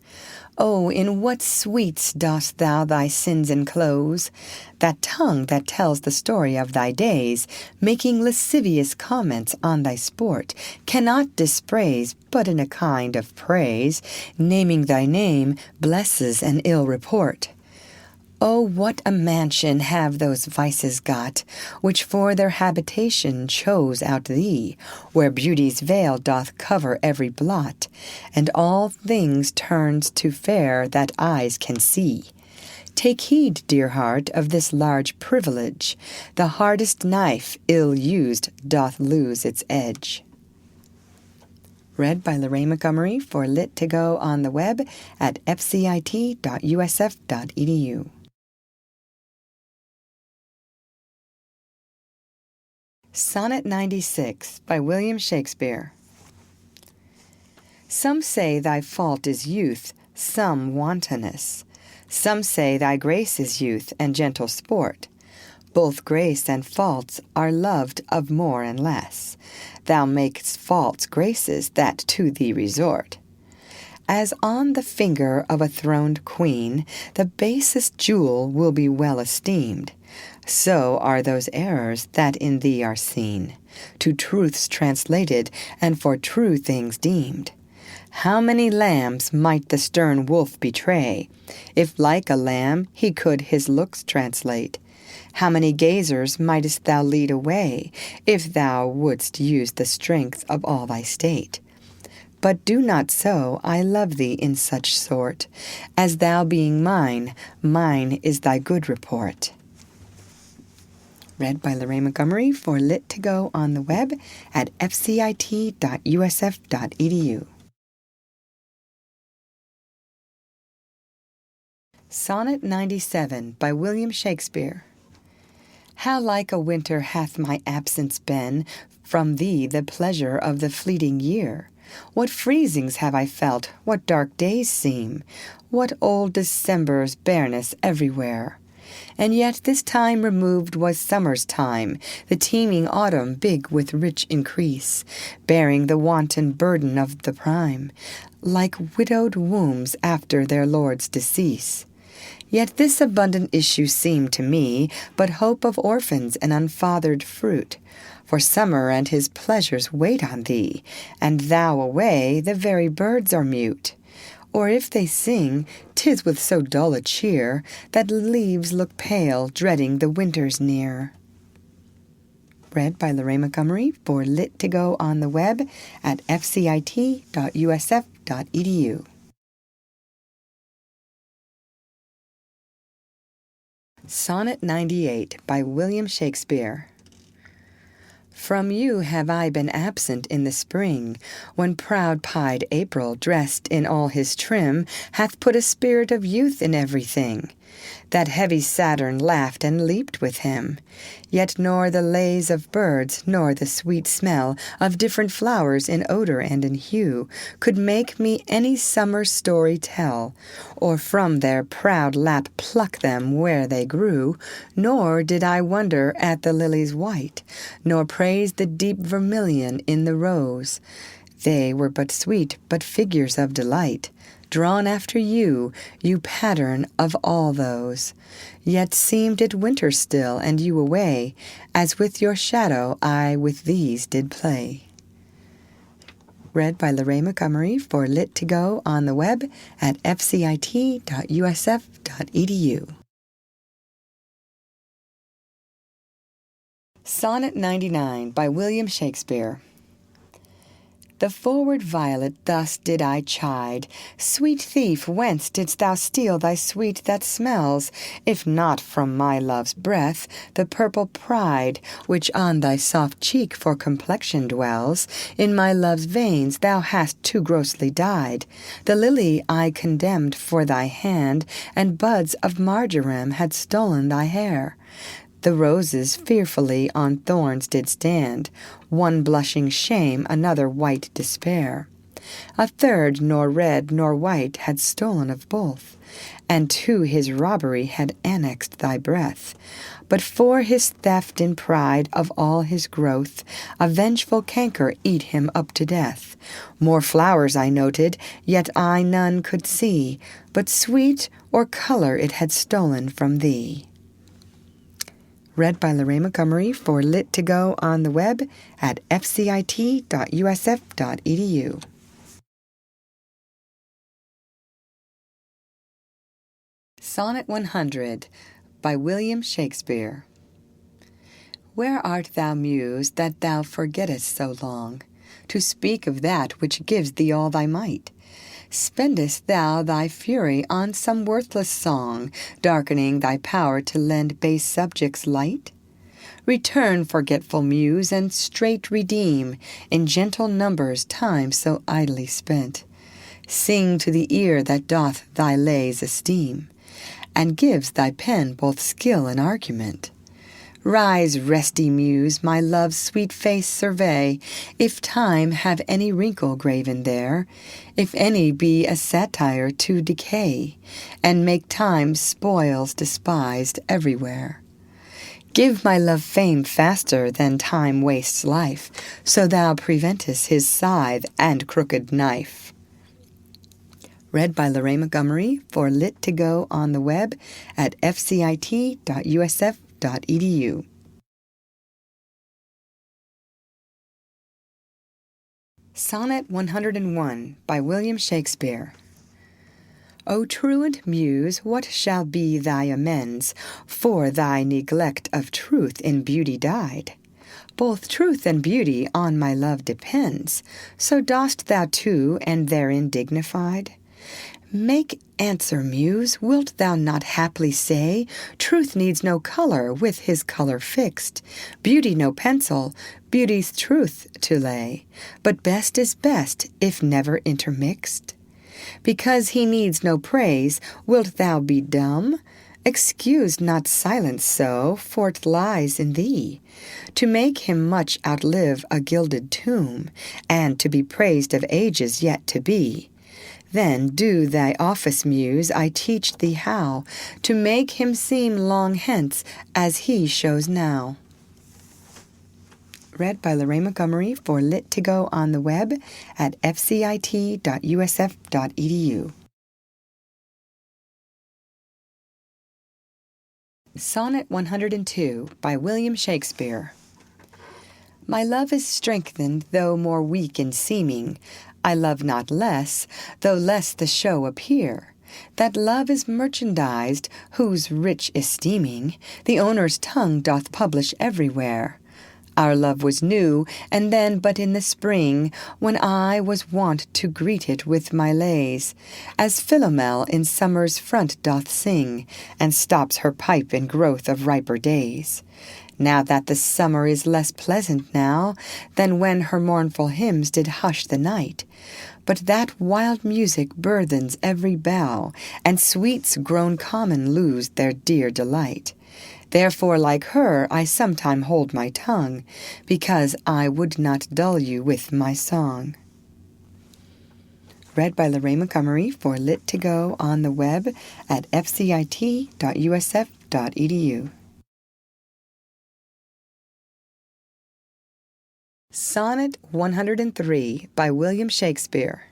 Oh, in what sweets dost thou thy sins enclose? That tongue that tells the story of thy days, making lascivious comments on thy sport, cannot dispraise, but in a kind of praise, naming thy name, blesses an ill report. Oh, what a mansion have those vices got, which for their habitation chose out thee, where beauty's veil doth cover every blot, and all things turns to fair that eyes can see. Take heed, dear heart, of this large privilege. The hardest knife, ill used, doth lose its edge. Read by Lorraine Montgomery for Lit2Go on the web at fcit.usf.edu. Sonnet 96 by William Shakespeare. Some say thy fault is youth, some wantonness. Some say thy grace is youth and gentle sport. Both grace and faults are loved of more and less. Thou makest faults graces that to thee resort. As on the finger of a throned queen, the basest jewel will be well esteemed. So are those errors that in thee are seen, to truths translated and for true things deemed. How many lambs might the stern wolf betray, if like a lamb he could his looks translate? How many gazers mightest thou lead away, if thou wouldst use the strength of all thy state? But do not so, I love thee in such sort, as thou being mine, mine is thy good report. Read by Lorraine Montgomery for Lit2Go on the web at fcit.usf.edu. Sonnet 97 by William Shakespeare. How like a winter hath my absence been from thee, the pleasure of the fleeting year! What freezings have I felt, what dark days seem, what old December's bareness everywhere! And yet this time removed was summer's time, the teeming autumn big with rich increase, bearing the wanton burden of the prime, like widowed wombs after their lord's decease. Yet this abundant issue seemed to me but hope of orphans and unfathered fruit. For summer and his pleasures wait on thee, and thou away, the very birds are mute. Or if they sing, 'tis with so dull a cheer that leaves look pale, dreading the winter's near. Read by Lorraine Montgomery for Lit2Go on the web at fcit.usf.edu. Sonnet 98 by William Shakespeare. From you have I been absent in the spring, when proud-pied April, dressed in all his trim, hath put a spirit of youth in everything. That heavy Saturn laughed and leaped with him. Yet nor the lays of birds, nor the sweet smell of different flowers in odor and in hue, could make me any summer story tell, or from their proud lap pluck them where they grew, nor did I wonder at the lily's white, nor praise the deep vermilion in the rose. They were but sweet, but figures of delight, drawn after you, you pattern of all those. Yet seemed it winter still, and you away, as with your shadow I with these did play. Read by Lorraine Montgomery for Lit2Go on the web at fcit.usf.edu. Sonnet 99 by William Shakespeare. The forward violet thus did I chide, Sweet thief, whence didst thou steal thy sweet that smells, if not from my love's breath, the purple pride, which on thy soft cheek for complexion dwells, in my love's veins thou hast too grossly dyed. The lily I condemned for thy hand, and buds of marjoram had stolen thy hair. The roses fearfully on thorns did stand, one blushing shame, another white despair. A third nor red nor white had stolen of both, and to his robbery had annexed thy breath. But for his theft in pride of all his growth, a vengeful canker eat him up to death. More flowers I noted, yet I none could see, but sweet or color it had stolen from thee. Read by Lorraine Montgomery for Lit2Go on the web at fcit.usf.edu. Sonnet 100 by William Shakespeare. Where art thou, Muse, that thou forgettest so long to speak of that which gives thee all thy might? Spendest thou thy fury on some worthless song, darkening thy power to lend base subjects light? Return, forgetful Muse, and straight redeem in gentle numbers time so idly spent. Sing to the ear that doth thy lays esteem, and gives thy pen both skill and argument. Rise, resty Muse, my love's sweet face survey, if time have any wrinkle graven there, if any be a satire to decay, and make time's spoils despised everywhere. Give my love fame faster than time wastes life, so thou preventest his scythe and crooked knife. Read by Lorraine Montgomery for Lit2Go on the web at fcit.usf.edu. Sonnet 101 by William Shakespeare. O truant Muse, what shall be thy amends for thy neglect of truth in beauty dyed? Both truth and beauty on my love depends, so dost thou too, and therein dignified? Make answer, Muse, wilt thou not haply say, truth needs no color with his color fixed, beauty no pencil, beauty's truth to lay, but best is best if never intermixed? Because he needs no praise, wilt thou be dumb? Excuse not silence so, for 't lies in thee, to make him much outlive a gilded tomb, and to be praised of ages yet to be. Then do thy office, Muse, I teach thee how to make him seem long hence as he shows now. Read by Lorraine Montgomery for Lit2Go on the web at fcit.usf.edu. Sonnet 102 by William Shakespeare. My love is strengthened, though more weak in seeming. I love not less, though less the show appear. That love is merchandised, whose rich esteeming the owner's tongue doth publish everywhere. Our love was new, and then but in the spring, when I was wont to greet it with my lays, as Philomel in summer's front doth sing, and stops her pipe in growth of riper days. Now that the summer is less pleasant now than when her mournful hymns did hush the night, but that wild music burthens every bough, and sweets grown common lose their dear delight. Therefore, like her, I sometime hold my tongue, because I would not dull you with my song. Read by Lorraine Montgomery for Lit2Go on the web at fcit.usf.edu. Sonnet 103 by William Shakespeare.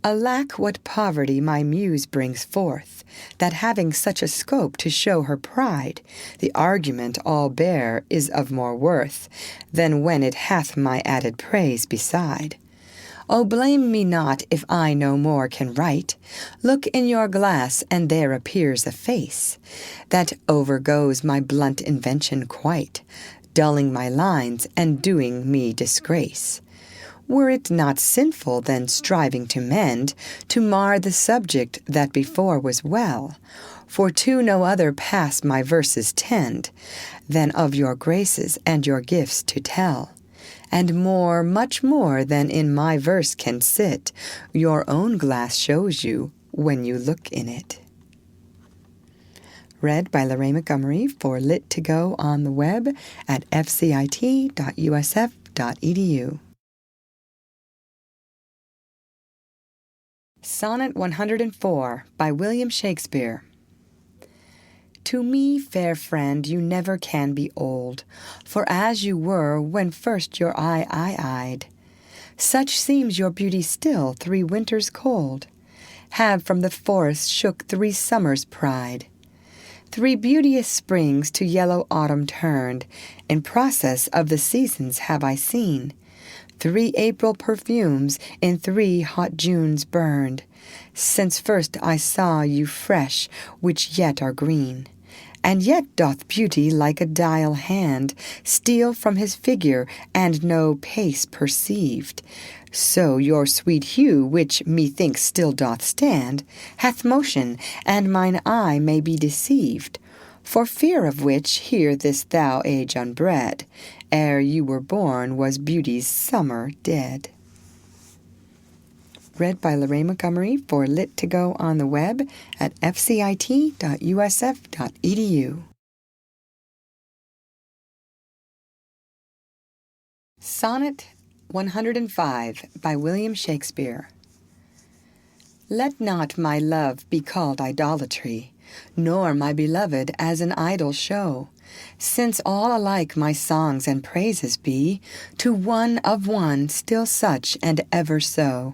Alack, what poverty my muse brings forth, that having such a scope to show her pride, the argument all bare is of more worth than when it hath my added praise beside. O blame me not if I no more can write. Look in your glass, and there appears a face that overgoes my blunt invention quite, dulling my lines and doing me disgrace. Were it not sinful, then striving to mend, to mar the subject that before was well, for to no other pass my verses tend, than of your graces and your gifts to tell. And more, much more than in my verse can sit, your own glass shows you when you look in it. Read by Lorraine Montgomery for Lit2Go on the web at fcit.usf.edu. Sonnet 104 by William Shakespeare. To me, fair friend, you never can be old, for as you were when first your eye I eyed, such seems your beauty still 3 winters cold, have from the forest shook 3 summers' pride. 3 beauteous springs to yellow autumn turned, in process of the seasons have I seen. 3 April perfumes in 3 hot Junes burned, since first I saw you fresh, which yet are green. And yet doth beauty like a dial hand steal from his figure, and no pace perceived. So your sweet hue, which methinks still doth stand, hath motion, and mine eye may be deceived. For fear of which, hear this thou age unbred, ere you were born was beauty's summer dead. Read by Lorraine Montgomery for Lit2Go on the web at fcit.usf.edu. Sonnet 105 by William Shakespeare. Let not my love be called idolatry, nor my beloved as an idol show, since all alike my songs and praises be, to one of one still such and ever so.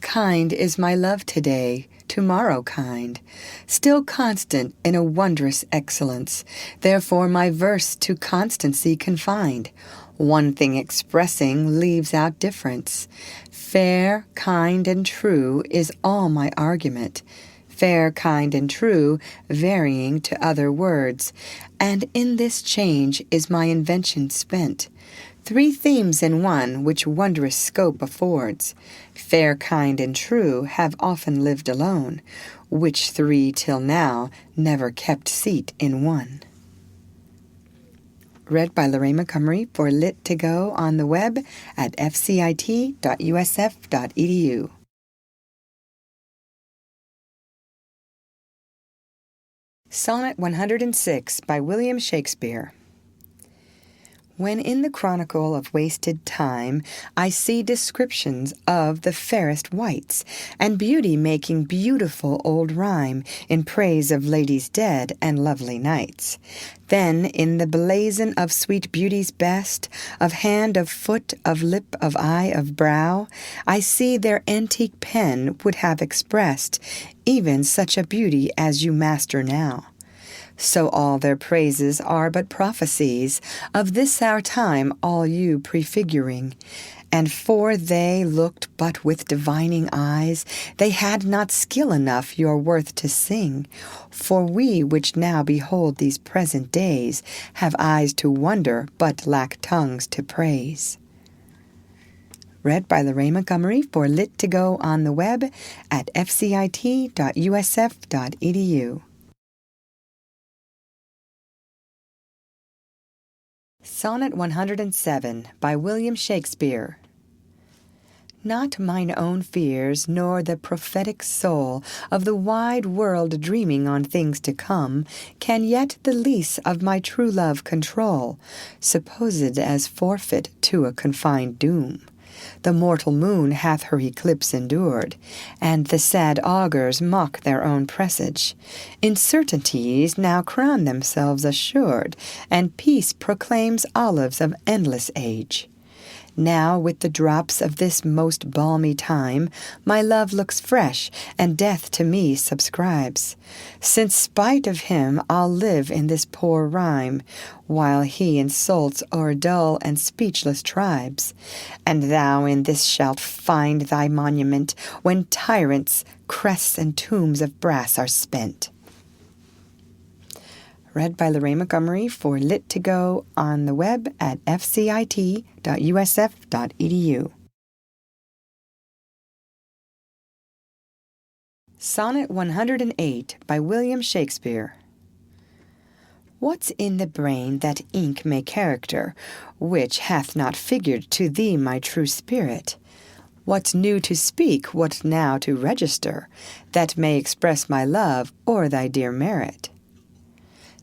Kind is my love today, tomorrow kind, still constant in a wondrous excellence, therefore my verse to constancy confined, one thing expressing leaves out difference. Fair, kind, and true is all my argument, fair, kind, and true varying to other words, and in this change is my invention spent. 3 themes in one, which wondrous scope affords. Fair, kind, and true have often lived alone, which 3 till now never kept seat in one. Read by Lorraine Montgomery for Lit2Go on the web at fcit.usf.edu. Sonnet 106 by William Shakespeare. When in the chronicle of wasted time I see descriptions of the fairest wights, and beauty making beautiful old rhyme in praise of ladies dead and lovely knights, then in the blazon of sweet beauty's best, of hand, of foot, of lip, of eye, of brow, I see their antique pen would have expressed even such a beauty as you master now. So all their praises are but prophecies of this our time, all you prefiguring. And for they looked but with divining eyes, they had not skill enough your worth to sing. For we which now behold these present days have eyes to wonder, but lack tongues to praise. Read by Lorraine Montgomery for Lit2Go on the web at fcit.usf.edu. Sonnet 107 by William Shakespeare. Not mine own fears, nor the prophetic soul of the wide world dreaming on things to come, can yet the lease of my true love control, supposed as forfeit to a confined doom. The mortal moon hath her eclipse endured, and the sad augurs mock their own presage. Uncertainties now crown themselves assured, and peace proclaims olives of endless age. Now with the drops of this most balmy time, my love looks fresh, and death to me subscribes. Since spite of him I'll live in this poor rhyme, while he insults o'er dull and speechless tribes. And thou in this shalt find thy monument, when tyrants' crests and tombs of brass are spent. Read by Lorraine Montgomery for Lit2Go on the web at fcit.usf.edu. Sonnet 108 by William Shakespeare. What's in the brain that ink may character, which hath not figured to thee my true spirit? What's new to speak, what now to register, that may express my love or thy dear merit?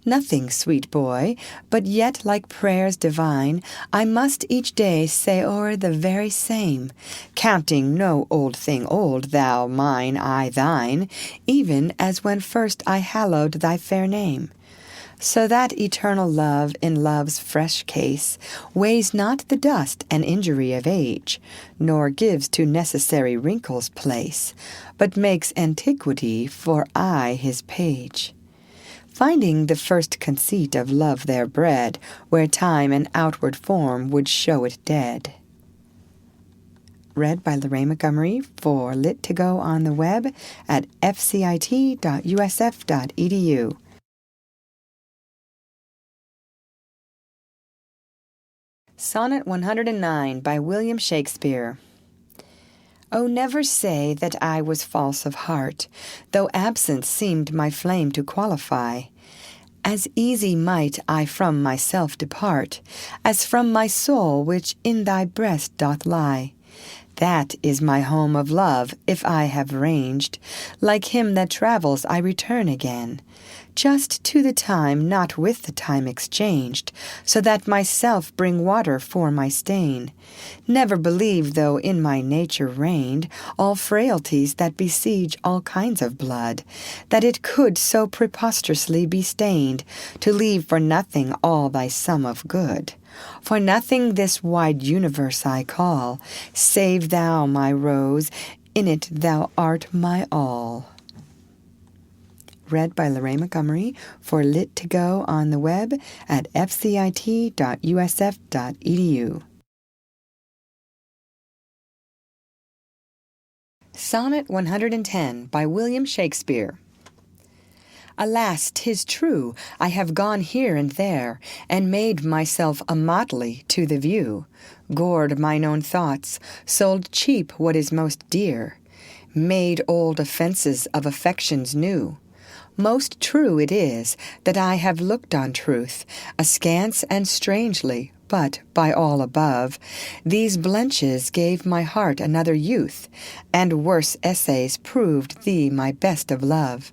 Nothing, sweet boy, but yet like prayers divine, I must each day say o'er the very same, counting no old thing old, thou mine, I thine, even as when first I hallowed thy fair name. So that eternal love in love's fresh case weighs not the dust and injury of age, nor gives to necessary wrinkles place, but makes antiquity for aye his page. Finding the first conceit of love there bred, where time and outward form would show it dead. Read by Lorraine Montgomery for Lit2Go on the web at fcit.usf.edu. Sonnet 109 by William Shakespeare. Oh, never say that I was false of heart, though absence seemed my flame to qualify. As easy might I from myself depart, as from my soul which in thy breast doth lie. That is my home of love, if I have ranged. Like him that travels I return again, just to the time not with the time exchanged, so that myself bring water for my stain. Never believe, though in my nature reigned all frailties that besiege all kinds of blood, that it could so preposterously be stained, to leave for nothing all thy sum of good. For nothing this wide universe I call, save thou, my rose, in it thou art my all. Read by Lorraine Montgomery for Lit2Go on the web at fcit.usf.edu. Sonnet 110 by William Shakespeare. Alas, 'tis true, I have gone here and there, and made myself a motley to the view, gored mine own thoughts, sold cheap what is most dear, made old offences of affections new. Most true it is that I have looked on truth, askance and strangely, but, by all above, these blenches gave my heart another youth, and worse essays proved thee my best of love.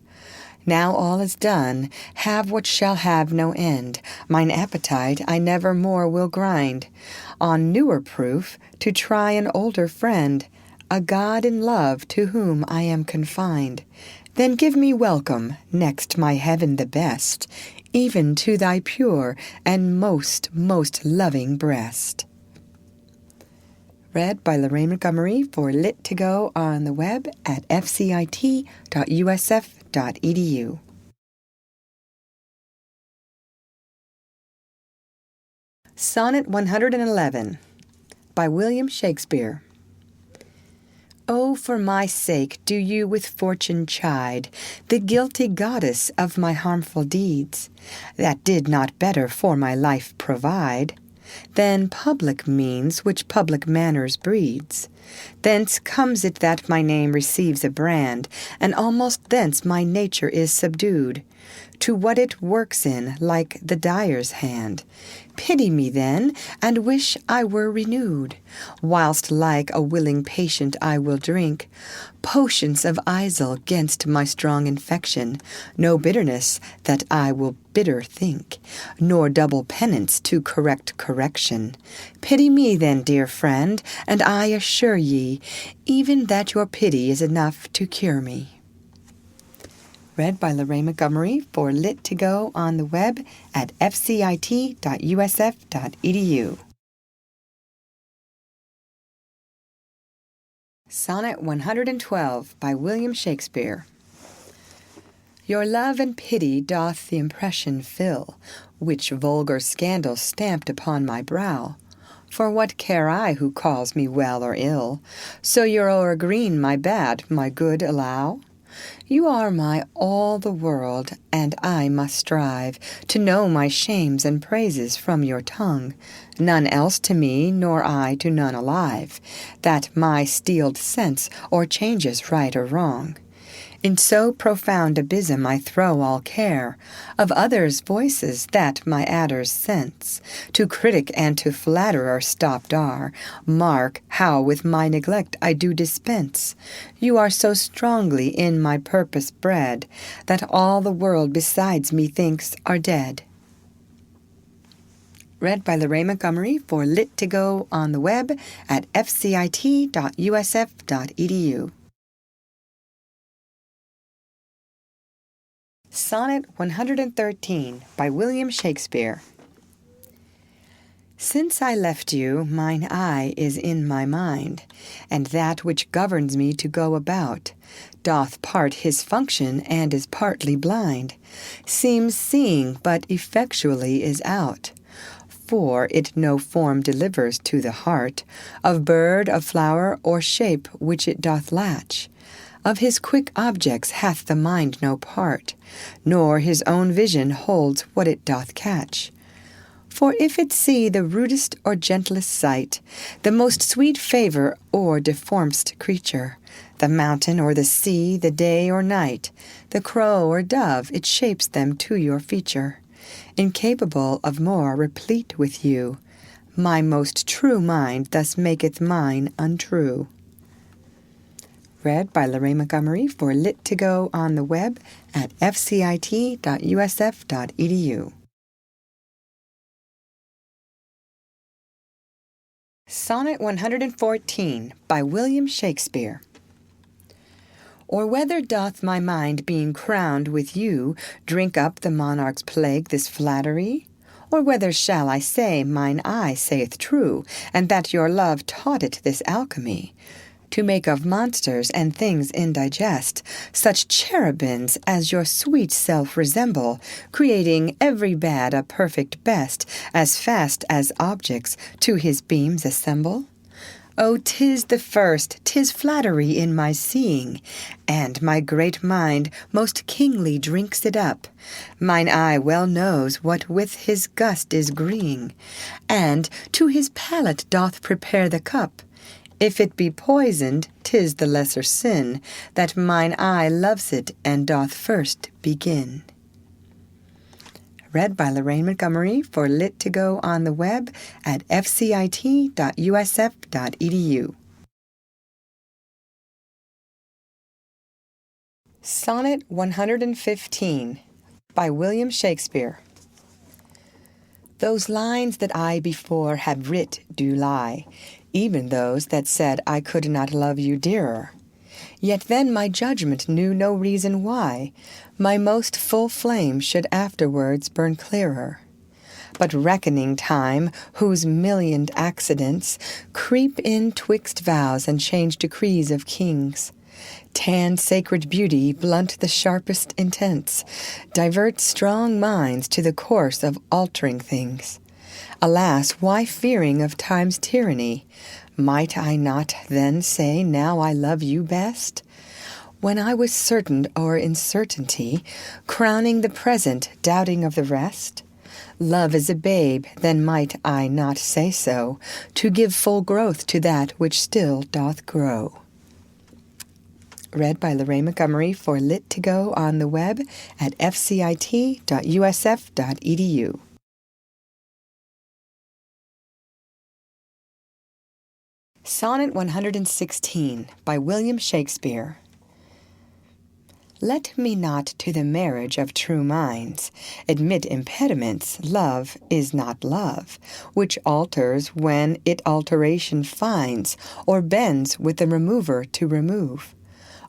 Now all is done, have what shall have no end, mine appetite I never more will grind, on newer proof to try an older friend, a God in love to whom I am confined. Then give me welcome, next my heaven the best, even to thy pure and most loving breast. Read by Lorraine Montgomery for Lit2Go on the web at fcit.usf.edu. Sonnet 111 by William Shakespeare. Oh, for my sake do you with fortune chide, the guilty goddess of my harmful deeds, that did not better for my life provide than public means which public manners breeds. Thence comes it that my name receives a brand, and almost thence my nature is subdued. to what it works in, like the dyer's hand. Pity me then, and wish I were renewed, whilst like a willing patient I will drink potions of Isel 'gainst my strong infection, no bitterness that I will bitter think, nor double penance to correct correction. Pity me then, dear friend, and I assure ye, even that your pity is enough to cure me. Read by Lorraine Montgomery for Lit2Go on the web at fcit.usf.edu. Sonnet 112 by William Shakespeare. Your love and pity doth the impression fill, which vulgar scandal stamped upon my brow. For what care I who calls me well or ill? So you're o'ergreen my bad, my good allow? You are my all the world, and I must strive to know my shames and praises from your tongue, none else to me, nor I to none alive, that my steeled sense or changes right or wrong. In so profound abysm I throw all care of others' voices that my adders sense. To critic and to flatterer stopped are. Mark how with my neglect I do dispense. You are so strongly in my purpose bred, that all the world besides me thinks are dead. Read by Lorraine Montgomery for Lit2Go on the web at fcit.usf.edu. Sonnet 113 by William Shakespeare. Since I left you, mine eye is in my mind, and that which governs me to go about doth part his function and is partly blind, seems seeing but effectually is out. For it no form delivers to the heart, of bird, of flower, or shape which it doth latch. Of his quick objects hath the mind no part, nor his own vision holds what it doth catch. For if it see the rudest or gentlest sight, the most sweet favour or deformedst creature, the mountain or the sea, the day or night, the crow or dove, it shapes them to your feature. Incapable of more, replete with you, my most true mind thus maketh mine untrue. Read by Lorraine Montgomery for Lit2Go on the web at fcit.usf.edu. Sonnet 114 by William Shakespeare. Or whether doth my mind, being crowned with you, drink up the monarch's plague, this flattery? Or whether shall I say mine eye saith true, and that your love taught it this alchemy? To make of monsters and things indigest such cherubins as your sweet self resemble, creating every bad a perfect best, as fast as objects to his beams assemble? Oh, 'tis the first, 'tis flattery in my seeing, and my great mind most kingly drinks it up. Mine eye well knows what with his gust is greeing, and to his palate doth prepare the cup. If it be poisoned, 'tis the lesser sin, that mine eye loves it and doth first begin. Read by Lorraine Montgomery for Lit2Go on the web at fcit.usf.edu. Sonnet 115 by William Shakespeare. Those lines that I before have writ do lie, even those that said I could not love you dearer. Yet then my judgment knew no reason why my most full flame should afterwards burn clearer. But reckoning time, whose millioned accidents creep in twixt vows and change decrees of kings, tan sacred beauty blunt the sharpest intents, divert strong minds to the course of altering things. Alas, why fearing of time's tyranny? Might I not then say, now I love you best? When I was certain o'er uncertainty, crowning the present, doubting of the rest? Love is a babe, then might I not say so, to give full growth to that which still doth grow. Read by Lorraine Montgomery for Lit to Go on the web at fcit.usf.edu. Sonnet 116 by William Shakespeare. Let me not to the marriage of true minds admit impediments. Love is not love, which alters when it alteration finds, or bends with the remover to remove.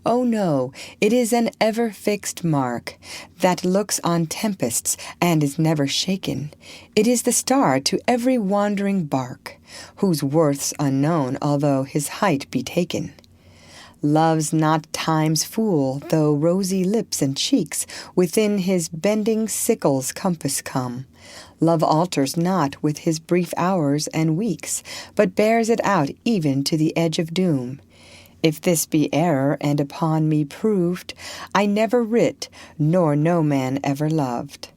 Oh no, it is an ever-fixed mark that looks on tempests and is never shaken. It is the star to every wandering bark, whose worth's unknown although his height be taken. Love's not time's fool, though rosy lips and cheeks within his bending sickle's compass come. Love alters not with his brief hours and weeks, but bears it out even to the edge of doom. If this be error and upon me proved, I never writ, nor no man ever loved.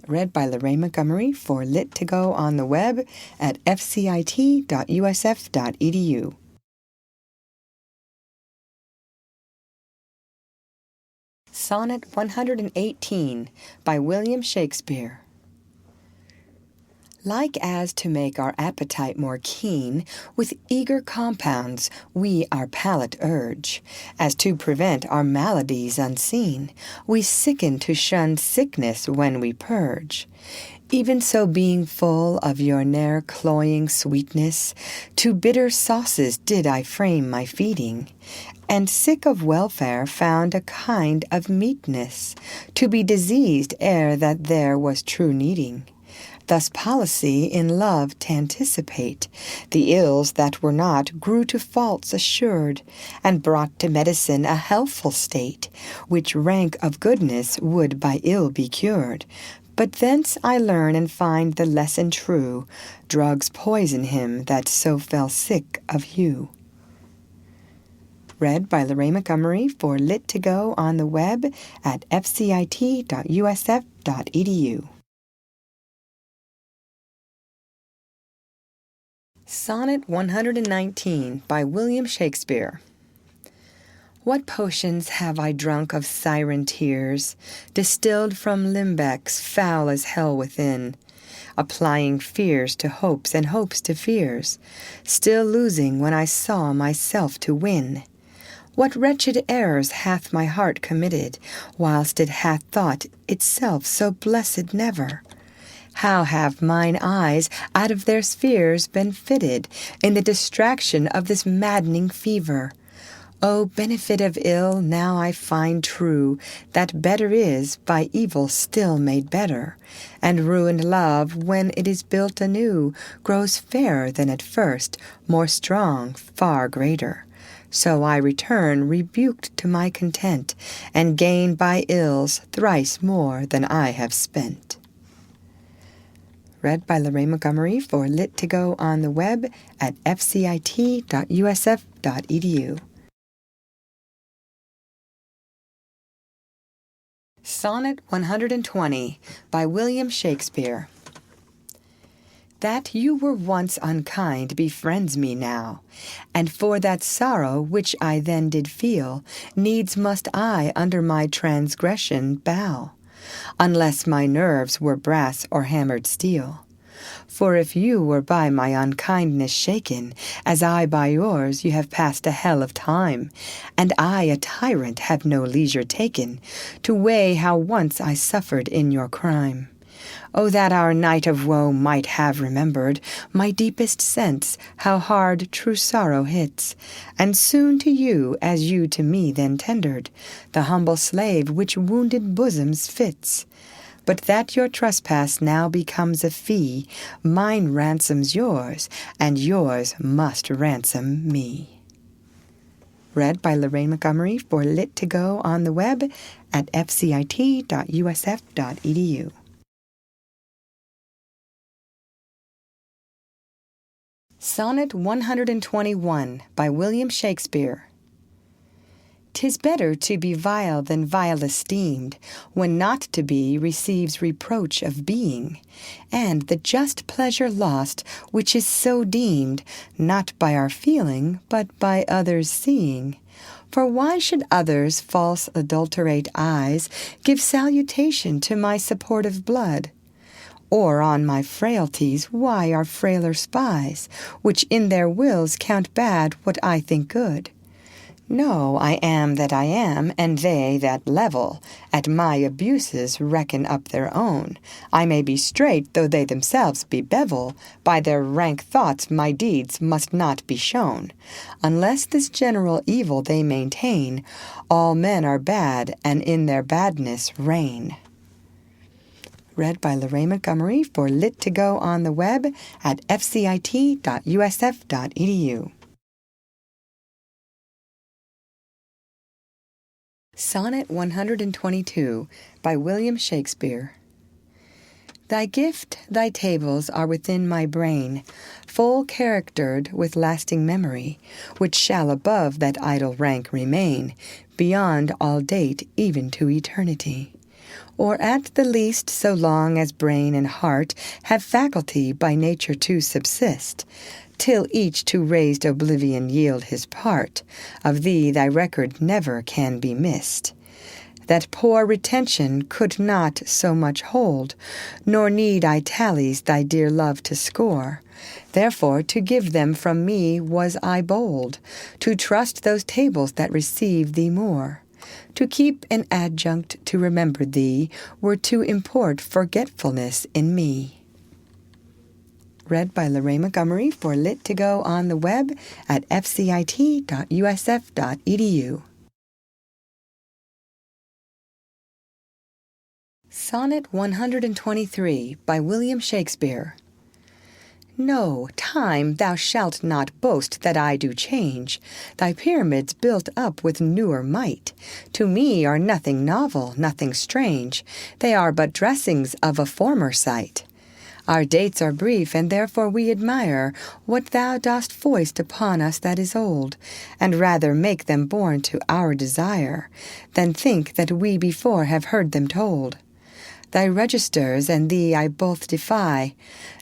Read by Lorraine Montgomery for Lit to Go on the web at fcit.usf.edu. Sonnet 118 by William Shakespeare. Like as to make our appetite more keen, with eager compounds we our palate urge, as to prevent our maladies unseen, we sicken to shun sickness when we purge. Even so being full of your ne'er cloying sweetness, to bitter sauces did I frame my feeding, and sick of welfare found a kind of meekness, to be diseased ere that there was true needing. Thus policy in love t'anticipate, the ills that were not grew to faults assured, and brought to medicine a healthful state, which rank of goodness would by ill be cured. But thence I learn and find the lesson true, drugs poison him that so fell sick of you. Read by Lorraine Montgomery for Lit to Go on the web at fcit.usf.edu. Sonnet 119 by William Shakespeare. What potions have I drunk of siren tears, distilled from limbecks foul as hell within, applying fears to hopes and hopes to fears, still losing when I saw myself to win. What wretched errors hath my heart committed, whilst it hath thought itself so blessed never? How have mine eyes out of their spheres been fitted in the distraction of this maddening fever? O benefit of ill, now I find true that better is by evil still made better, and ruined love, when it is built anew, grows fairer than at first, more strong, far greater. So I return rebuked to my content, and gain by ills thrice more than I have spent. Read by Lorraine Montgomery for Lit to Go on the web at fcit.usf.edu. Sonnet 120 by William Shakespeare. That you were once unkind befriends me now, and for that sorrow which I then did feel, needs must I under my transgression bow, unless my nerves were brass or hammered steel. For if you were by my unkindness shaken, as I by yours, you have passed a hell of time, and I a tyrant have no leisure taken to weigh how once I suffered in your crime. Oh, that our night of woe might have remembered my deepest sense, how hard true sorrow hits, and soon to you, as you to me then tendered, the humble slave which wounded bosoms fits. But that your trespass now becomes a fee, mine ransoms yours, and yours must ransom me. Read by Lorraine Montgomery for Lit to Go on the web at fcit.usf.edu. Sonnet 121 by William Shakespeare. 'Tis better to be vile than vile esteemed, when not to be receives reproach of being, and the just pleasure lost which is so deemed, not by our feeling, but by others' seeing. For why should others' false adulterate eyes give salutation to my supportive blood? Or on my frailties why are frailer spies, which in their wills count bad what I think good? No, I am that I am, and they that level at my abuses reckon up their own. I may be straight, though they themselves be bevel. By their rank thoughts my deeds must not be shown. Unless this general evil they maintain, all men are bad, and in their badness reign. Read by Lorraine Montgomery for Lit2Go on the web at fcit.usf.edu. Sonnet 122 by William Shakespeare. Thy gift, thy tables are within my brain, full charactered with lasting memory, which shall above that idle rank remain, beyond all date, even to eternity. Or at the least so long as brain and heart have faculty by nature to subsist, till each to raised oblivion yield his part, of thee thy record never can be missed. That poor retention could not so much hold, nor need I tallies thy dear love to score. Therefore to give them from me was I bold, to trust those tables that receive thee more. To keep an adjunct to remember thee were to import forgetfulness in me. Read by Lorraine Montgomery for Lit2Go on the web at fcit.usf.edu. Sonnet 123 by William Shakespeare. No, time, thou shalt not boast that I do change. Thy pyramids built up with newer might, to me are nothing novel, nothing strange. They are but dressings of a former sight. Our dates are brief, and therefore we admire what thou dost foist upon us that is old, and rather make them born to our desire, than think that we before have heard them told. Thy registers and thee I both defy,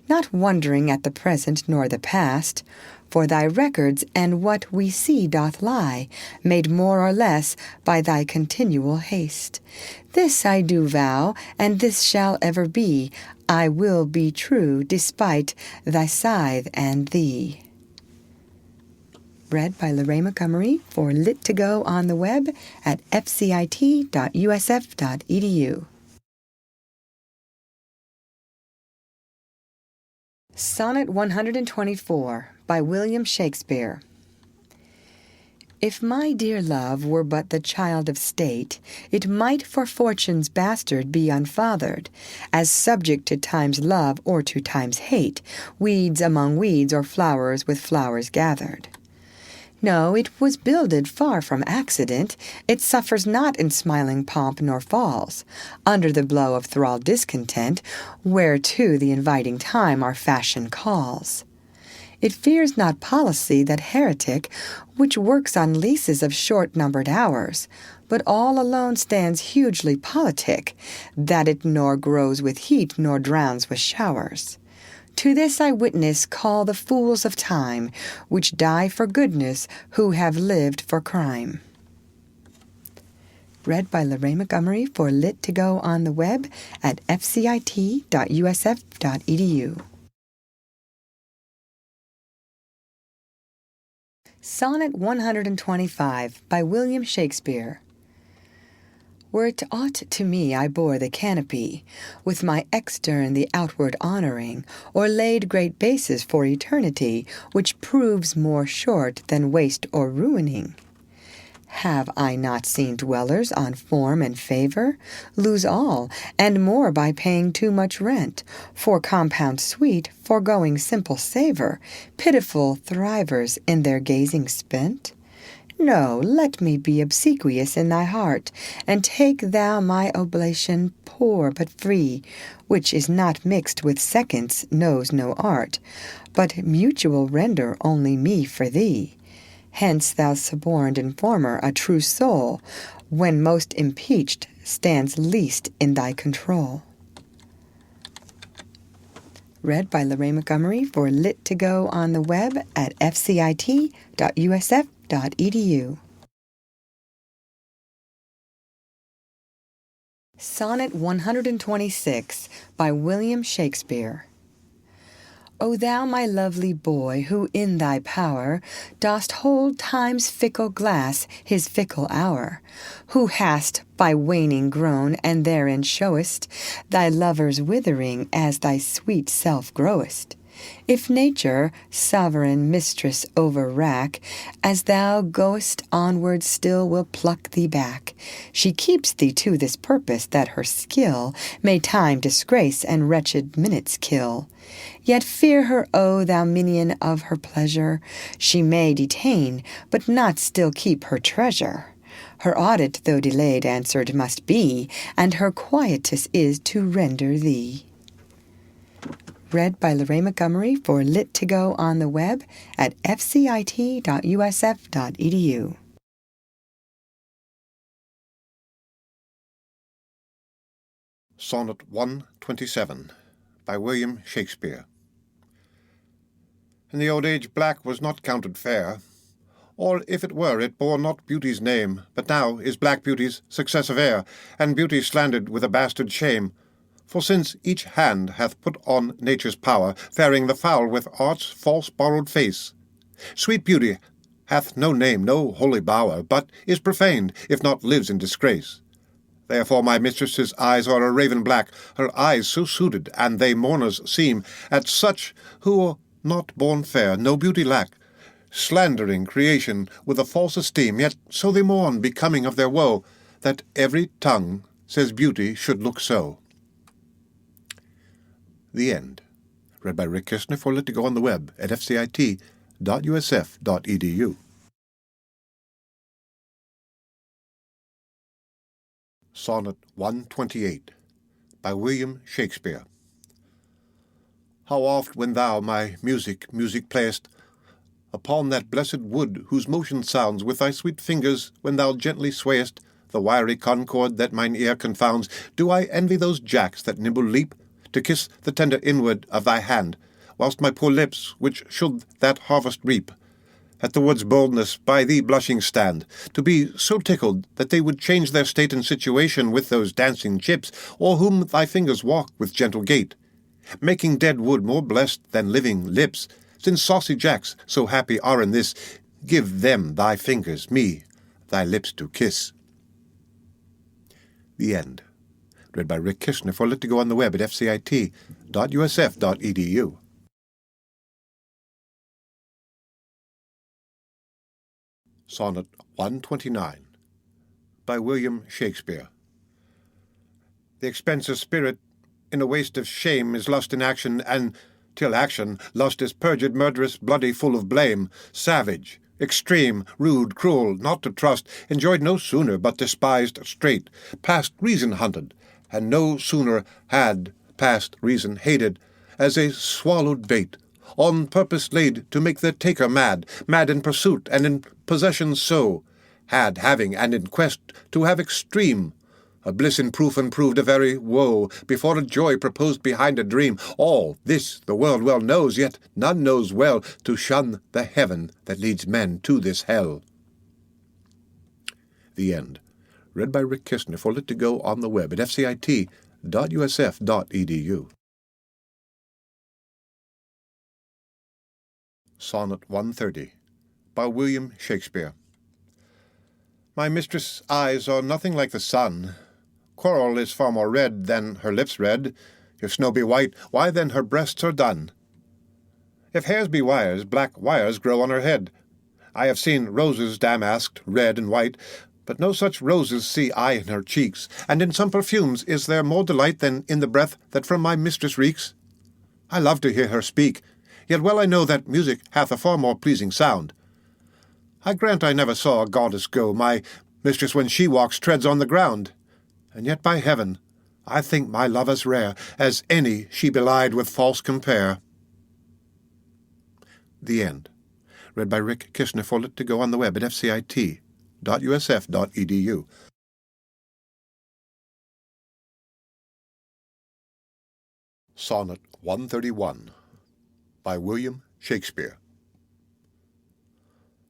not wondering at the present nor the past, for thy records and what we see doth lie, made more or less by thy continual haste. This I do vow, and this shall ever be, I will be true despite thy scythe and thee. Read by Lorraine Montgomery for Lit2Go on the web at fcit.usf.edu. Sonnet 124 by William Shakespeare. If my dear love were but the child of state, it might for fortune's bastard be unfathered, as subject to time's love or to time's hate, weeds among weeds or flowers with flowers gathered. No, it was builded far from accident. It suffers not in smiling pomp nor falls, under the blow of thrall discontent, whereto the inviting time our fashion calls. It fears not policy, that heretic, which works on leases of short-numbered hours, but all alone stands hugely politic, that it nor grows with heat nor drowns with showers. To this I witness call the fools of time, which die for goodness, who have lived for crime. Read by Lorraine Montgomery for Lit2Go on the web at fcit.usf.edu. Sonnet 125 by William Shakespeare. Were it aught to me I bore the canopy, with my extern the outward honoring, or laid great bases for eternity, which proves more short than waste or ruining. Have I not seen dwellers on form and favor lose all, and more by paying too much rent, for compound sweet, foregoing simple savor, pitiful thrivers in their gazing spent? No, let me be obsequious in thy heart, and take thou my oblation poor but free, which is not mixed with seconds, knows no art, but mutual render only me for thee. Hence thou suborned informer, a true soul, when most impeached, stands least in thy control. Read by Lorraine Montgomery for Lit to Go on the web at fcit.usf.edu. Sonnet 126 by William Shakespeare. O thou, my lovely boy, who in thy power dost hold time's fickle glass, his fickle hour, who hast by waning grown, and therein showest thy lover's withering as thy sweet self growest. If nature, sovereign mistress over rack, as thou goest onward still will pluck thee back. She keeps thee to this purpose, that her skill may time disgrace and wretched minutes kill. Yet fear her, O thou minion of her pleasure. She may detain, but not still keep her treasure. Her audit, though delayed, answered must be, and her quietus is to render thee. Read by Lorraine Montgomery for Lit to Go on the web at fcit.usf.edu. Sonnet 127 by William Shakespeare. In the old age black was not counted fair, or if it were, it bore not beauty's name, but now is black beauty's successive heir, and beauty slandered with a bastard shame. For since each hand hath put on nature's power, faring the foul with art's false borrowed face, sweet beauty hath no name, no holy bower, but is profaned, if not lives in disgrace. Therefore my mistress's eyes are a raven black, her eyes so suited, and they mourners seem, at such who are not born fair, no beauty lack, slandering creation with a false esteem, yet so they mourn, becoming of their woe, that every tongue says beauty should look so. The End. Read by Rick Kistner for Lit to Go on the web at fcit.usf.edu. Sonnet 128 by William Shakespeare. How oft when thou my music playest, upon that blessed wood whose motion sounds with thy sweet fingers when thou gently swayest the wiry concord that mine ear confounds, do I envy those jacks that nimble leap to kiss the tender inward of thy hand, whilst my poor lips, which should that harvest reap, at the wood's boldness by thee blushing stand, to be so tickled that they would change their state and situation with those dancing chips, or whom thy fingers walk with gentle gait, making dead wood more blessed than living lips, since saucy jacks so happy are in this, give them thy fingers, me, thy lips to kiss. The End. Read by Rick Kistner for Lit to Go on the web at fcit.usf.edu. Sonnet 129 by William Shakespeare. The expense of spirit in a waste of shame is lust in action, and till action, lust is perjured, murderous, bloody, full of blame, savage, extreme, rude, cruel, not to trust, enjoyed no sooner, but despised straight, past reason hunted, and no sooner had past reason hated, as a swallowed bait, on purpose laid to make their taker mad, mad in pursuit and in possession so, had having and in quest to have extreme, a bliss in proof and proved a very woe, before a joy proposed behind a dream. All this the world well knows, yet none knows well to shun the heaven that leads men to this hell. The End. Read by Rick Kistner for Lit to Go on the web at fcit.usf.edu. Sonnet 130 by William Shakespeare. My mistress' eyes are nothing like the sun. Coral is far more red than her lips red. If snow be white, why then her breasts are dun. If hairs be wires, black wires grow on her head. I have seen roses damasked, red and white, but no such roses see I in her cheeks, and in some perfumes is there more delight than in the breath that from my mistress reeks. I love to hear her speak, yet well I know that music hath a far more pleasing sound. I grant I never saw a goddess go, my mistress when she walks treads on the ground, and yet by heaven I think my love as rare as any she belied with false compare. The End. Read by Rick Kishner, for Lit to Go on the web at fcit.usf.edu. Sonnet 131 by William Shakespeare.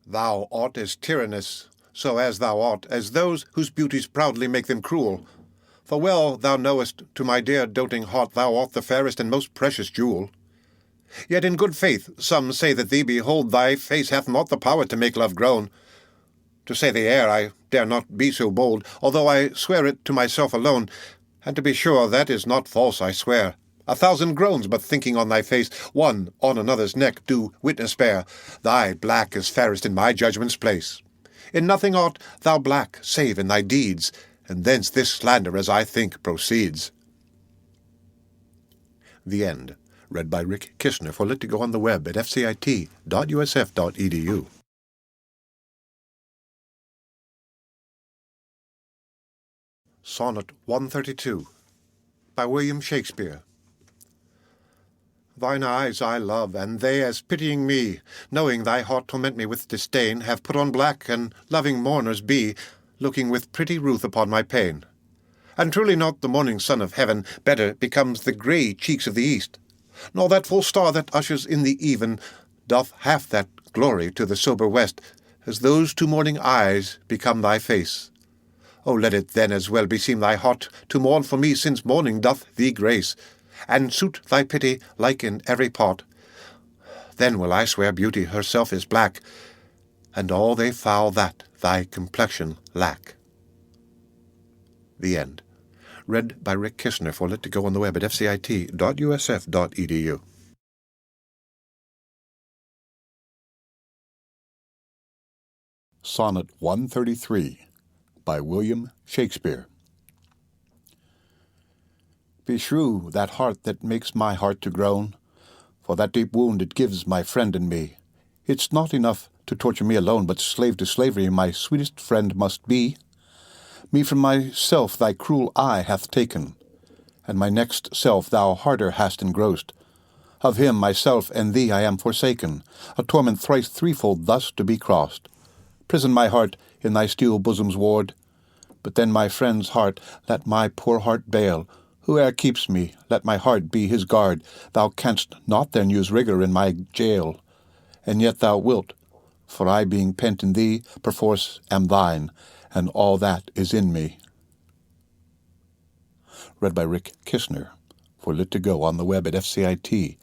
Thou art as tyrannous, so as thou art, as those whose beauties proudly make them cruel. For well thou knowest, to my dear doting heart, thou art the fairest and most precious jewel. Yet in good faith some say that thee behold, thy face hath not the power to make love groan. To say the air, I dare not be so bold, although I swear it to myself alone, and to be sure that is not false, I swear. 1,000 groans, but thinking on thy face, one on another's neck do witness bear. Thy black is fairest in my judgment's place. In nothing art thou black, save in thy deeds, and thence this slander, as I think, proceeds. The End. Read by Rick Kishner, for Lit to Go on the web at fcit.usf.edu. Sonnet 132 by William Shakespeare. Thine eyes I love, and they, as pitying me, knowing thy heart torment me with disdain, have put on black, and loving mourners be, looking with pretty ruth upon my pain. And truly not the morning sun of heaven better becomes the grey cheeks of the east, nor that full star that ushers in the even doth half that glory to the sober west, as those two morning eyes become thy face. O let it then as well beseem thy heart to mourn for me, since morning doth thee grace, and suit thy pity like in every part. Then will I swear beauty herself is black, and all they foul that thy complexion lack. The End. Read by Rick Kishner, for Lit to Go on the web at fcit.usf.edu. Sonnet 133 by William Shakespeare. Beshrew that heart that makes my heart to groan, for that deep wound it gives my friend and me. It's not enough to torture me alone, but slave to slavery my sweetest friend must be. Me from myself thy cruel eye hath taken, and my next self thou harder hast engrossed. Of him, myself, and thee I am forsaken, a torment thrice threefold thus to be crossed. Prison my heart in thy steel bosom's ward, but then my friend's heart let my poor heart bail. Whoe'er keeps me, let my heart be his guard. Thou canst not then use rigour in my jail, and yet thou wilt, for I being pent in thee, perforce am thine, and all that is in me. Read by Rick Kishner, for Lit to Go on the web at fcit.usf.edu.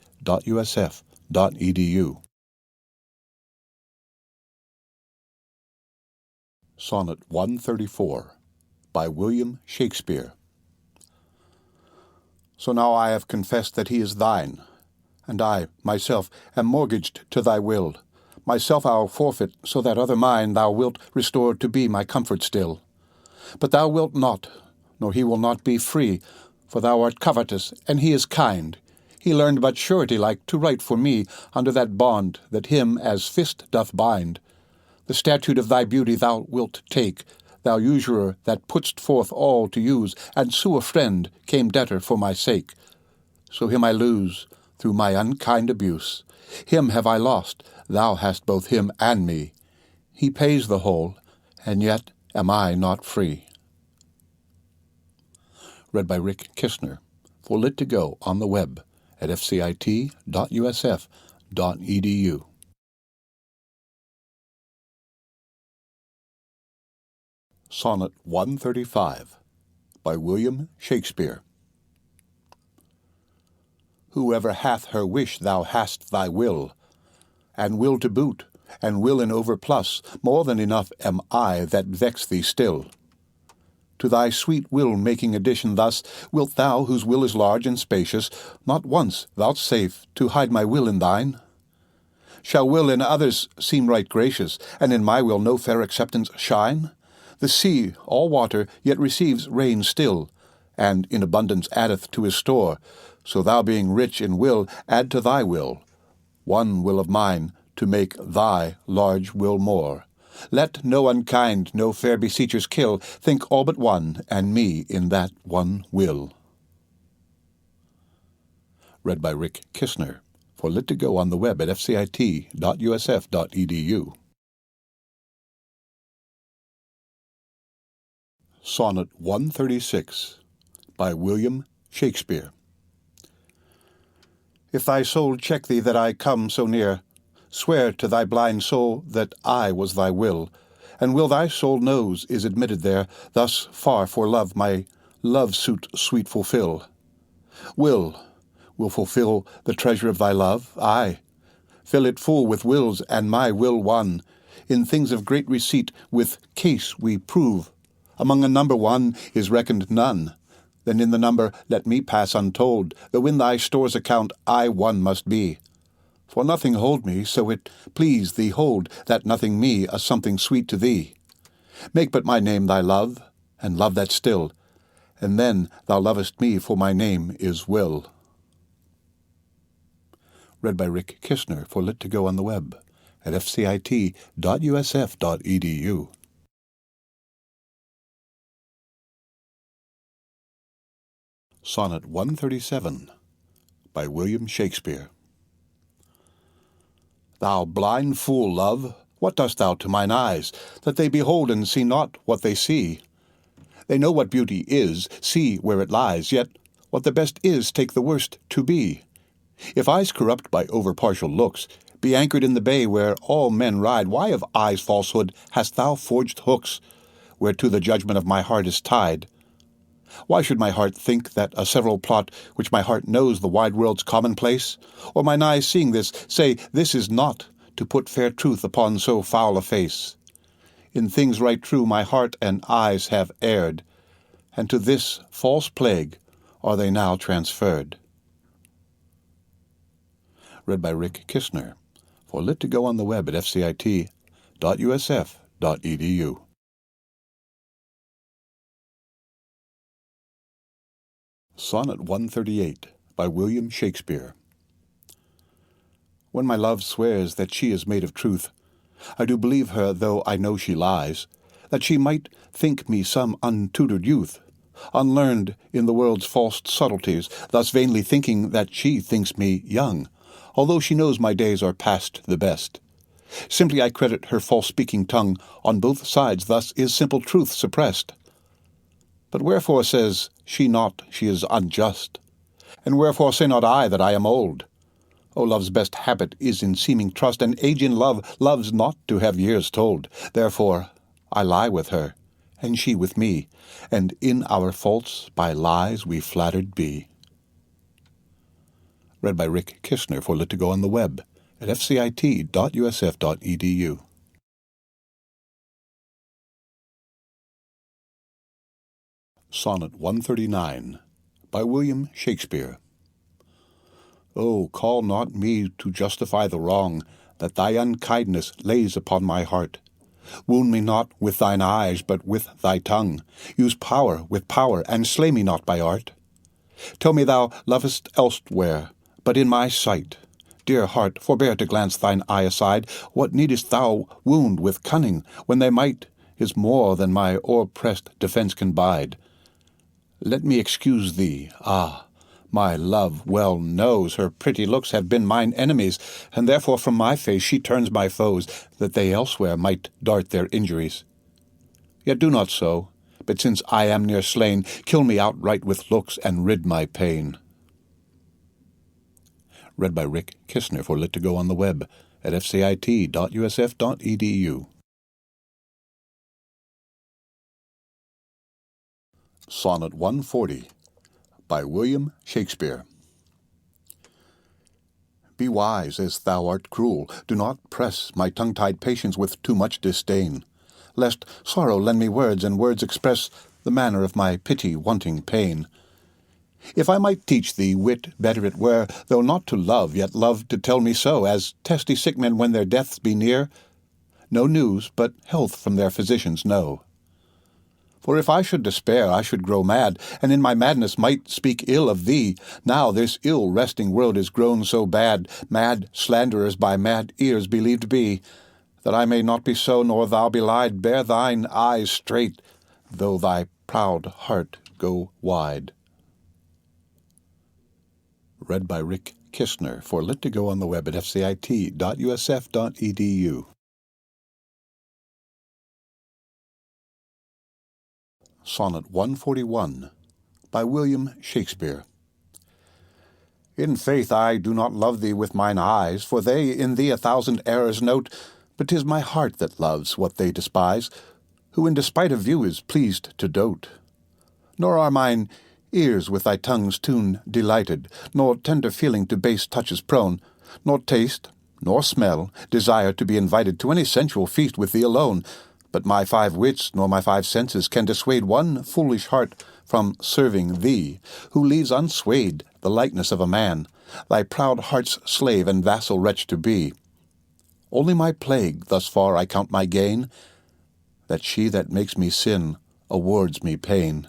Sonnet 134 by William Shakespeare. So now I have confessed that he is thine, and I, myself, am mortgaged to thy will. Myself I'll forfeit, so that other mine thou wilt restore to be my comfort still. But thou wilt not, nor he will not be free, for thou art covetous, and he is kind. He learned but surety-like to write for me under that bond that him as fist doth bind. The statute of thy beauty thou wilt take, thou usurer that put'st forth all to use, and sue a friend came debtor for my sake. So him I lose through my unkind abuse. Him have I lost, thou hast both him and me. He pays the whole, and yet am I not free. Read by Rick Kishner, for Lit to Go on the web at fcit.usf.edu. Sonnet 135 by William Shakespeare. Whoever hath her wish thou hast thy will, and will to boot, and will in overplus, more than enough am I that vex thee still. To thy sweet will making addition thus, wilt thou, whose will is large and spacious, not once vouchsafe to hide my will in thine? Shall will in others seem right gracious, and in my will no fair acceptance shine? The sea, all water, yet receives rain still, and in abundance addeth to his store. So thou being rich in will, add to thy will one will of mine, to make thy large will more. Let no unkind, no fair beseechers kill, think all but one, and me in that one will. Read by Rick Kishner, for lit to go on the web at fcit.usf.edu. Sonnet 136 by William Shakespeare. If thy soul check thee that I come so near, swear to thy blind soul that I was thy will, and will thy soul knows is admitted there, thus far for love my love suit sweet fulfill. Will fulfill the treasure of thy love, aye, fill it full with wills and my will one. In things of great receipt with case we prove. Among a number one is reckoned none. Then in the number let me pass untold, though in thy store's account I one must be. For nothing hold me, so it please thee hold, that nothing me a something sweet to thee. Make but my name thy love, and love that still, and then thou lovest me, for my name is Will. Read by Rick Kistner for lit to go on the web at fcit.usf.edu. Sonnet 137 by William Shakespeare. Thou blind fool, love, what dost thou to mine eyes, that they behold and see not what they see? They know what beauty is, see where it lies, yet what the best is take the worst to be. If eyes corrupt by over-partial looks be anchored in the bay where all men ride, why of eyes' falsehood hast thou forged hooks, whereto the judgment of my heart is tied? Why should my heart think that a several plot which my heart knows the wide world's commonplace? Or mine eyes seeing this, say this is not to put fair truth upon so foul a face? In things right true my heart and eyes have erred, and to this false plague are they now transferred. Read by Rick Kistner for lit to go on the web at fcit.usf.edu. Sonnet 138 by William Shakespeare. When my love swears that she is made of truth, I do believe her, though I know she lies, that she might think me some untutored youth, unlearned in the world's false subtleties, thus vainly thinking that she thinks me young, although she knows my days are past the best. Simply I credit her false-speaking tongue on both sides, thus is simple truth suppressed. But wherefore says she not she is unjust? And wherefore say not I that I am old? O love's best habit is in seeming trust, and age in love loves not to have years told. Therefore I lie with her, and she with me, and in our faults by lies we flattered be. Read by Rick Kistner for lit to go on the web at fcit.usf.edu. Sonnet 139 by William Shakespeare. Oh, call not me to justify the wrong that thy unkindness lays upon my heart. Wound me not with thine eyes, but with thy tongue. Use power with power, and slay me not by art. Tell me thou lovest elsewhere, but in my sight. Dear heart, forbear to glance thine eye aside. What needest thou wound with cunning, when thy might is more than my o'erpressed defence can bide? Let me excuse thee. Ah, my love well knows her pretty looks have been mine enemies, and therefore from my face she turns my foes, that they elsewhere might dart their injuries. Yet do not so, but since I am near slain, kill me outright with looks, and rid my pain. Read by Rick Kistner for lit to go on the web at fcit.usf.edu. Sonnet 140 by William Shakespeare. Be wise as thou art cruel. Do not press my tongue-tied patience with too much disdain, lest sorrow lend me words, and words express the manner of my pity-wanting pain. If I might teach thee wit, better it were, though not to love, yet love to tell me so, as testy sick men when their deaths be near, no news but health from their physicians know. For if I should despair, I should grow mad, and in my madness might speak ill of thee. Now this ill-resting world is grown so bad, mad slanderers by mad ears believed be. That I may not be so, nor thou belied, bear thine eyes straight, though thy proud heart go wide. Read by Rick Kistner, for Lit to Go on the web at fcit.usf.edu. Sonnet 141 by William Shakespeare. In faith I do not love thee with mine eyes, for they in thee a thousand errors note, but 'tis my heart that loves what they despise, who in despite of view is pleased to dote. Nor are mine ears with thy tongue's tune delighted, nor tender feeling to base touches prone, nor taste, nor smell, desire to be invited to any sensual feast with thee alone. But my 5 wits nor my 5 senses can dissuade one foolish heart from serving thee, who leaves unswayed the likeness of a man, thy proud heart's slave and vassal wretch to be. Only my plague thus far I count my gain, that she that makes me sin awards me pain.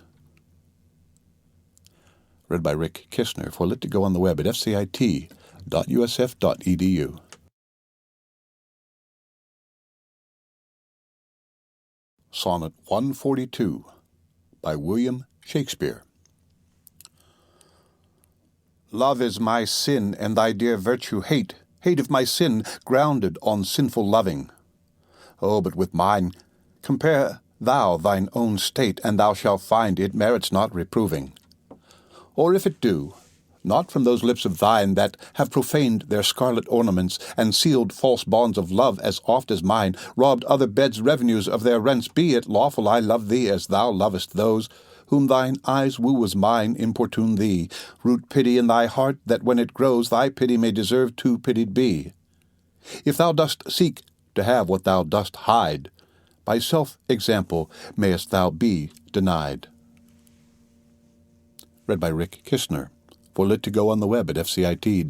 Read by Rick Kistner, for Lit to Go on the web at fcit.usf.edu. Sonnet 142 by William Shakespeare. Love is my sin, and thy dear virtue hate, hate of my sin, grounded on sinful loving. Oh, but with mine compare thou thine own state, and thou shalt find it merits not reproving. Or if it do, not from those lips of thine that have profaned their scarlet ornaments, and sealed false bonds of love as oft as mine, robbed other beds' revenues of their rents, be it lawful I love thee as thou lovest those whom thine eyes woo as mine importune thee. Root pity in thy heart, that when it grows thy pity may deserve to pitied be. If thou dost seek to have what thou dost hide, by self-example mayest thou be denied. Read by Rick Kistner, for Lit to Go on the web at fcit.usf.edu.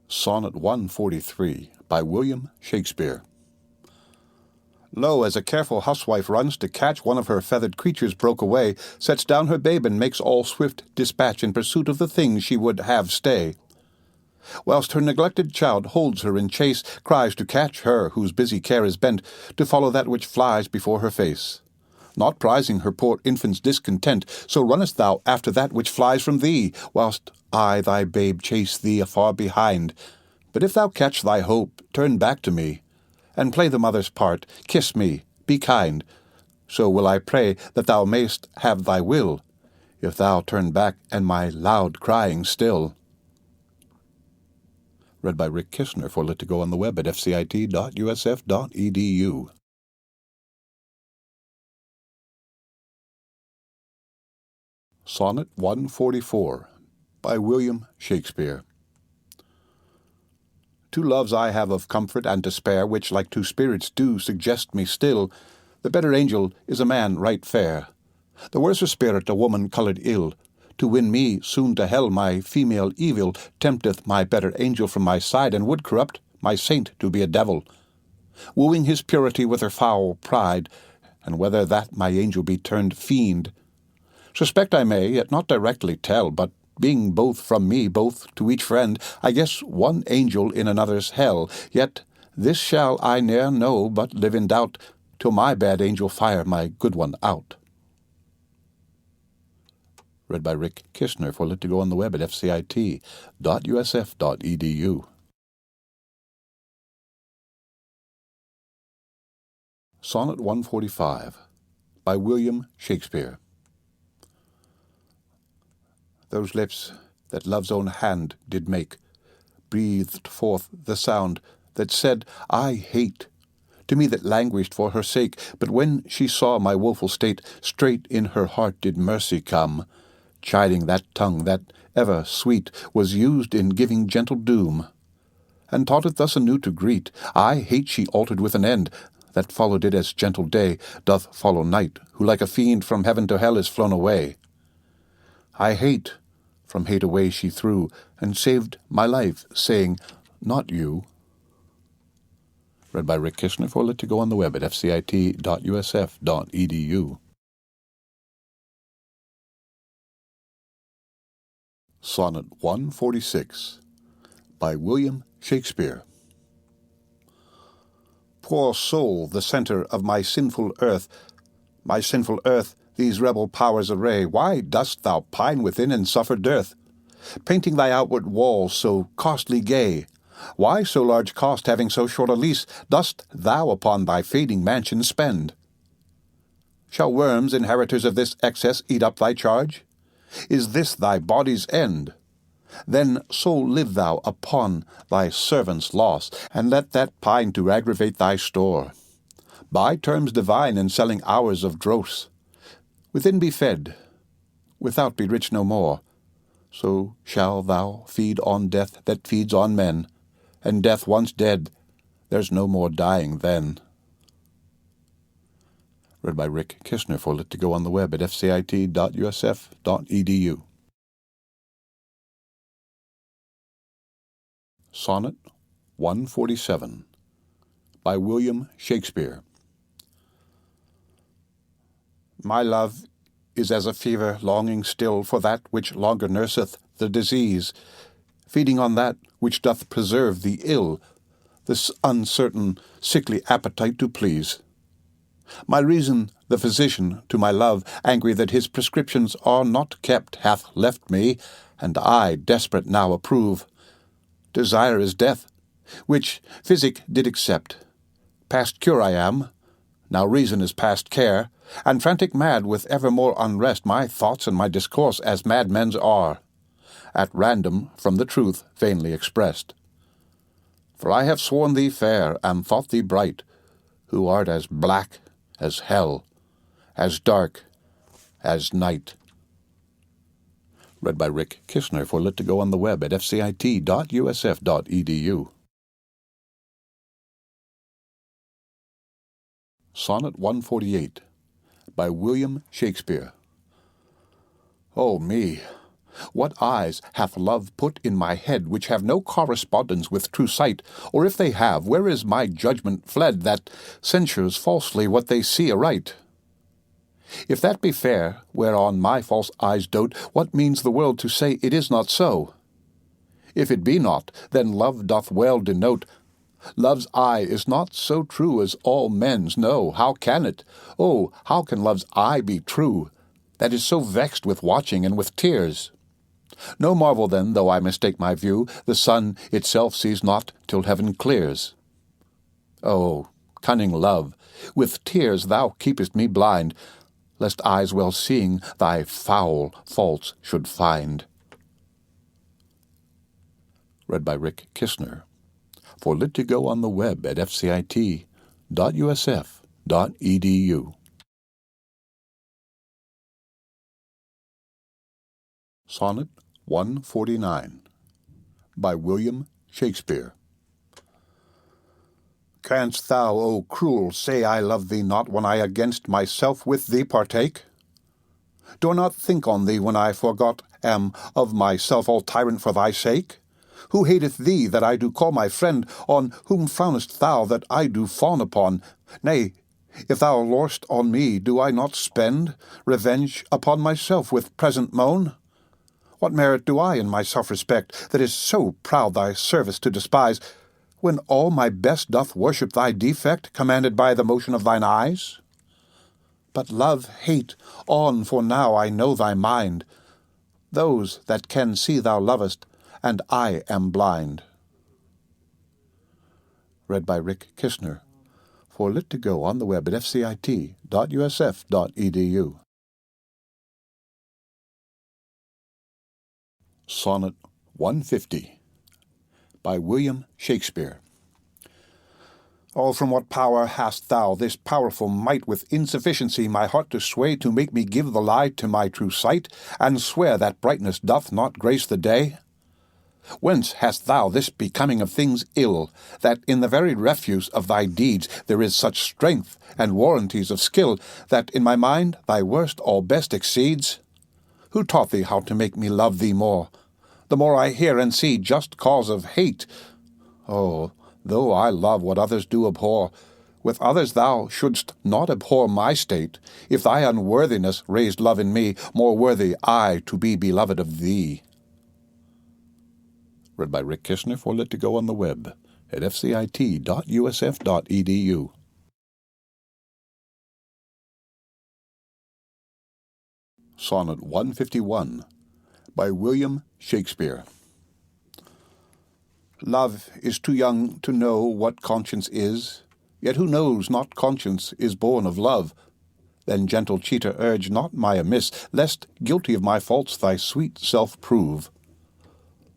Sonnet 143 by William Shakespeare. Lo, as a careful housewife runs to catch one of her feathered creatures broke away, sets down her babe and makes all swift dispatch in pursuit of the things she would have stay, whilst her neglected child holds her in chase, cries to catch her whose busy care is bent to follow that which flies before her face. Not prizing her poor infant's discontent, so runnest thou after that which flies from thee, whilst I, thy babe, chase thee afar behind. But if thou catch thy hope, turn back to me, and play the mother's part, kiss me, be kind. So will I pray that thou mayst have thy will, if thou turn back and my loud crying still. Read by Rick Kistner, for Lit to Go on the web at fcit.usf.edu. Sonnet 144 by William Shakespeare. 2 loves I have of comfort and to spare, which like 2 spirits do suggest me still. The better angel is a man right fair, the worser spirit a woman coloured ill. To win me soon to hell my female evil tempteth my better angel from my side, and would corrupt my saint to be a devil, wooing his purity with her foul pride, and whether that my angel be turned fiend, suspect I may, yet not directly tell, but being both from me, both to each friend, I guess one angel in another's hell. Yet this shall I ne'er know, but live in doubt, till my bad angel fire my good one out. Read by Rick Kistner, for Lit to Go on the web at fcit.usf.edu. Sonnet 145 by William Shakespeare. Those lips that love's own hand did make breathed forth the sound that said, I hate, to me that languished for her sake. But when she saw my woeful state, straight in her heart did mercy come, chiding that tongue that, ever sweet, was used in giving gentle doom, and taught it thus anew to greet. I hate she altered with an end, that followed it as gentle day doth follow night, who like a fiend from heaven to hell is flown away. I hate, from hate away she threw, and saved my life, saying, not you. Read by Rick Kistner, for Lit to Go on the web at fcit.usf.edu. Sonnet 146 by William Shakespeare. Poor soul, the centre of my sinful earth these rebel powers array, why dost thou pine within and suffer dearth? Painting thy outward walls so costly gay, why so large cost having so short a lease dost thou upon thy fading mansion spend? Shall worms, inheritors of this excess, eat up thy charge? Is this thy body's end? Then so live thou upon thy servant's loss, and let that pine to aggravate thy store. Buy terms divine in selling hours of dross. Within be fed, without be rich no more. So shall thou feed on death that feeds on men, and death once dead, there's no more dying then. Read by Rick Kishner for Lit to Go on the web at fcit.usf.edu. Sonnet 147 by William Shakespeare. My love is as a fever longing still for that which longer nurseth the disease, feeding on that which doth preserve the ill, this uncertain, sickly appetite to please. My reason, the physician, to my love, angry that his prescriptions are not kept, hath left me, and I, desperate, now approve. Desire is death, which physic did accept. Past cure I am, now reason is past care, and frantic mad with evermore unrest, my thoughts and my discourse as madmen's are, at random from the truth vainly expressed. For I have sworn thee fair, and thought thee bright, who art as black as hell, as dark as night. Read by Rick Kishner for Lit to Go on the web at fcit.usf.edu. Sonnet 148 by William Shakespeare. O me! What eyes hath love put in my head, which have no correspondence with true sight? Or if they have, where is my judgment fled, that censures falsely what they see aright? If that be fair, whereon my false eyes dote, what means the world to say it is not so? If it be not, then love doth well denote. Love's eye is not so true as all men's know. How can it? Oh, how can love's eye be true, that is so vexed with watching and with tears? No marvel then, though I mistake my view, the sun itself sees not till heaven clears. O cunning love, with tears thou keepest me blind, lest eyes well-seeing thy foul faults should find. Read by Rick Kishner for Lit to Go on the web at fcit.usf.edu. Sonnet 149 by William Shakespeare. Canst thou, O cruel, say I love thee not when I against myself with thee partake? Do I not think on thee when I forgot am of myself all tyrant for thy sake? Who hateth thee that I do call my friend? On whom frownest thou that I do fawn upon? Nay, if thou lorst on me, do I not spend revenge upon myself with present moan? What merit do I in my self-respect, that is so proud thy service to despise, when all my best doth worship thy defect, commanded by the motion of thine eyes? But love, hate on, for now I know thy mind. Those that can see thou lovest, and I am blind. Read by Rick Kishner for Lit to Go on the web at fcit.usf.edu. Sonnet 150 by William Shakespeare. Oh, from what power hast thou this powerful might with insufficiency my heart to sway, to make me give the lie to my true sight, and swear that brightness doth not grace the day? Whence hast thou this becoming of things ill, that in the very refuse of thy deeds there is such strength and warranties of skill, that in my mind thy worst all best exceeds? Who taught thee how to make me love thee more? The more I hear and see just cause of hate. Oh, though I love what others do abhor, with others thou shouldst not abhor my state. If thy unworthiness raised love in me, more worthy I to be beloved of thee. Read by Rick Kishner for Lit to Go on the web at fcit.usf.edu. Sonnet 151 by William Shakespeare. Love is too young to know what conscience is, yet who knows not conscience is born of love. Then, gentle cheater, urge not my amiss, lest, guilty of my faults, thy sweet self prove.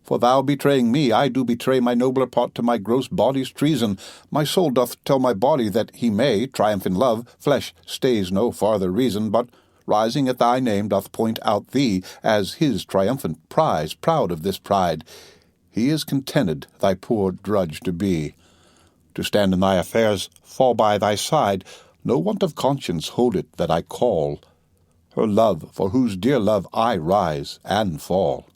For thou betraying me, I do betray my nobler part to my gross body's treason. My soul doth tell my body that he may triumph in love. Flesh stays no farther reason, but, rising at thy name, doth point out thee as his triumphant prize. Proud of this pride, he is contented thy poor drudge to be. To stand in thy affairs, fall by thy side. No want of conscience hold it that I call her love, for whose dear love I rise and fall.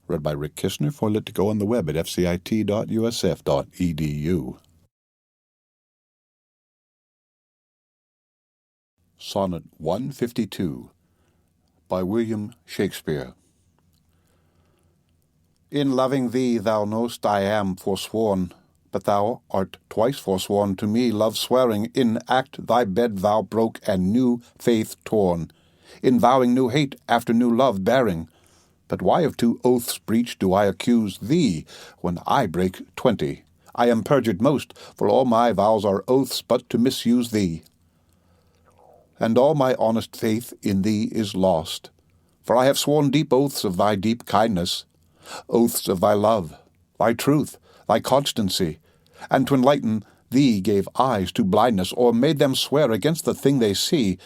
Read by Rick Kishner, for Lit to go on the web at fcit.usf.edu. Sonnet 152 by William Shakespeare. In loving thee, thou know'st I am forsworn, but thou art twice forsworn to me, love swearing. In act thy bed thou broke, and new faith torn. In vowing new hate, after new love bearing. But why of 2 oaths breach do I accuse thee, when I break 20? I am perjured most, for all my vows are oaths but to misuse thee. And all my honest faith in thee is lost, for I have sworn deep oaths of thy deep kindness, oaths of thy love, thy truth, thy constancy, and to enlighten thee gave eyes to blindness, or made them swear against the thing they see.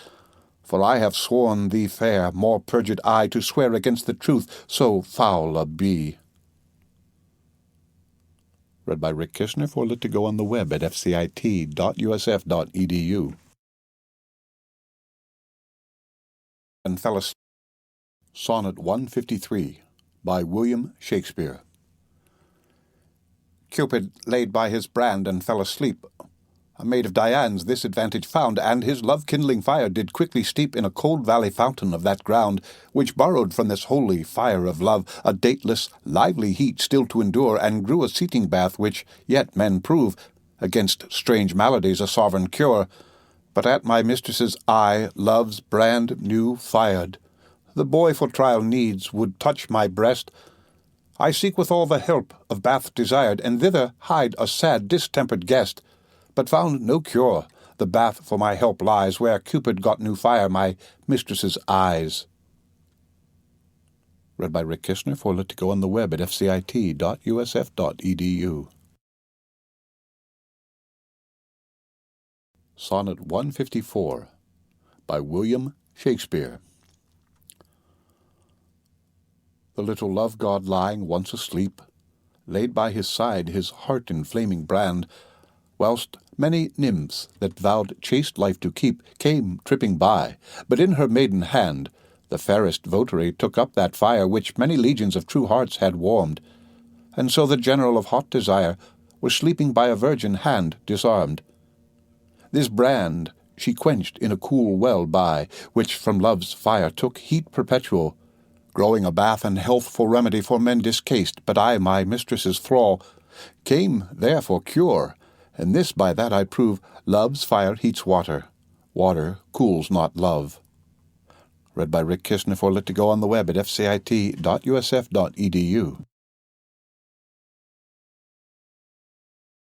For I have sworn thee fair, more perjured I, to swear against the truth, so foul a be. Read by Rick Kishner, for Lit to go on the web at fcit.usf.edu. And fell asleep. Sonnet 153 by William Shakespeare. Cupid laid by his brand and fell asleep. A maid of Dian's this advantage found, and his love-kindling fire did quickly steep in a cold valley fountain of that ground, which borrowed from this holy fire of love a dateless, lively heat still to endure, and grew a seating bath which yet men prove, against strange maladies a sovereign cure. But at my mistress's eye love's brand new fired. The boy for trial needs would touch my breast. I seek with all the help of bath desired, and thither hide a sad distempered guest. But found no cure. The bath for my help lies where Cupid got new fire, my mistress's eyes. Read by Rick Kishner, for Lit to go on the web at fcit.usf.edu. Sonnet 154 by William Shakespeare. The little love-god lying once asleep, laid by his side his heart-inflaming brand, whilst many nymphs that vowed chaste life to keep came tripping by, but in her maiden hand the fairest votary took up that fire which many legions of true hearts had warmed, and so the general of hot desire was sleeping by a virgin hand disarmed. This brand she quenched in a cool well by, which from love's fire took heat perpetual, growing a bath and healthful remedy for men discaste. But I, my mistress's thrall, came there for cure, and this by that I prove, love's fire heats water, water cools not love. Read by Rick Kishner, for Lit to go on the web at fcit.usf.edu.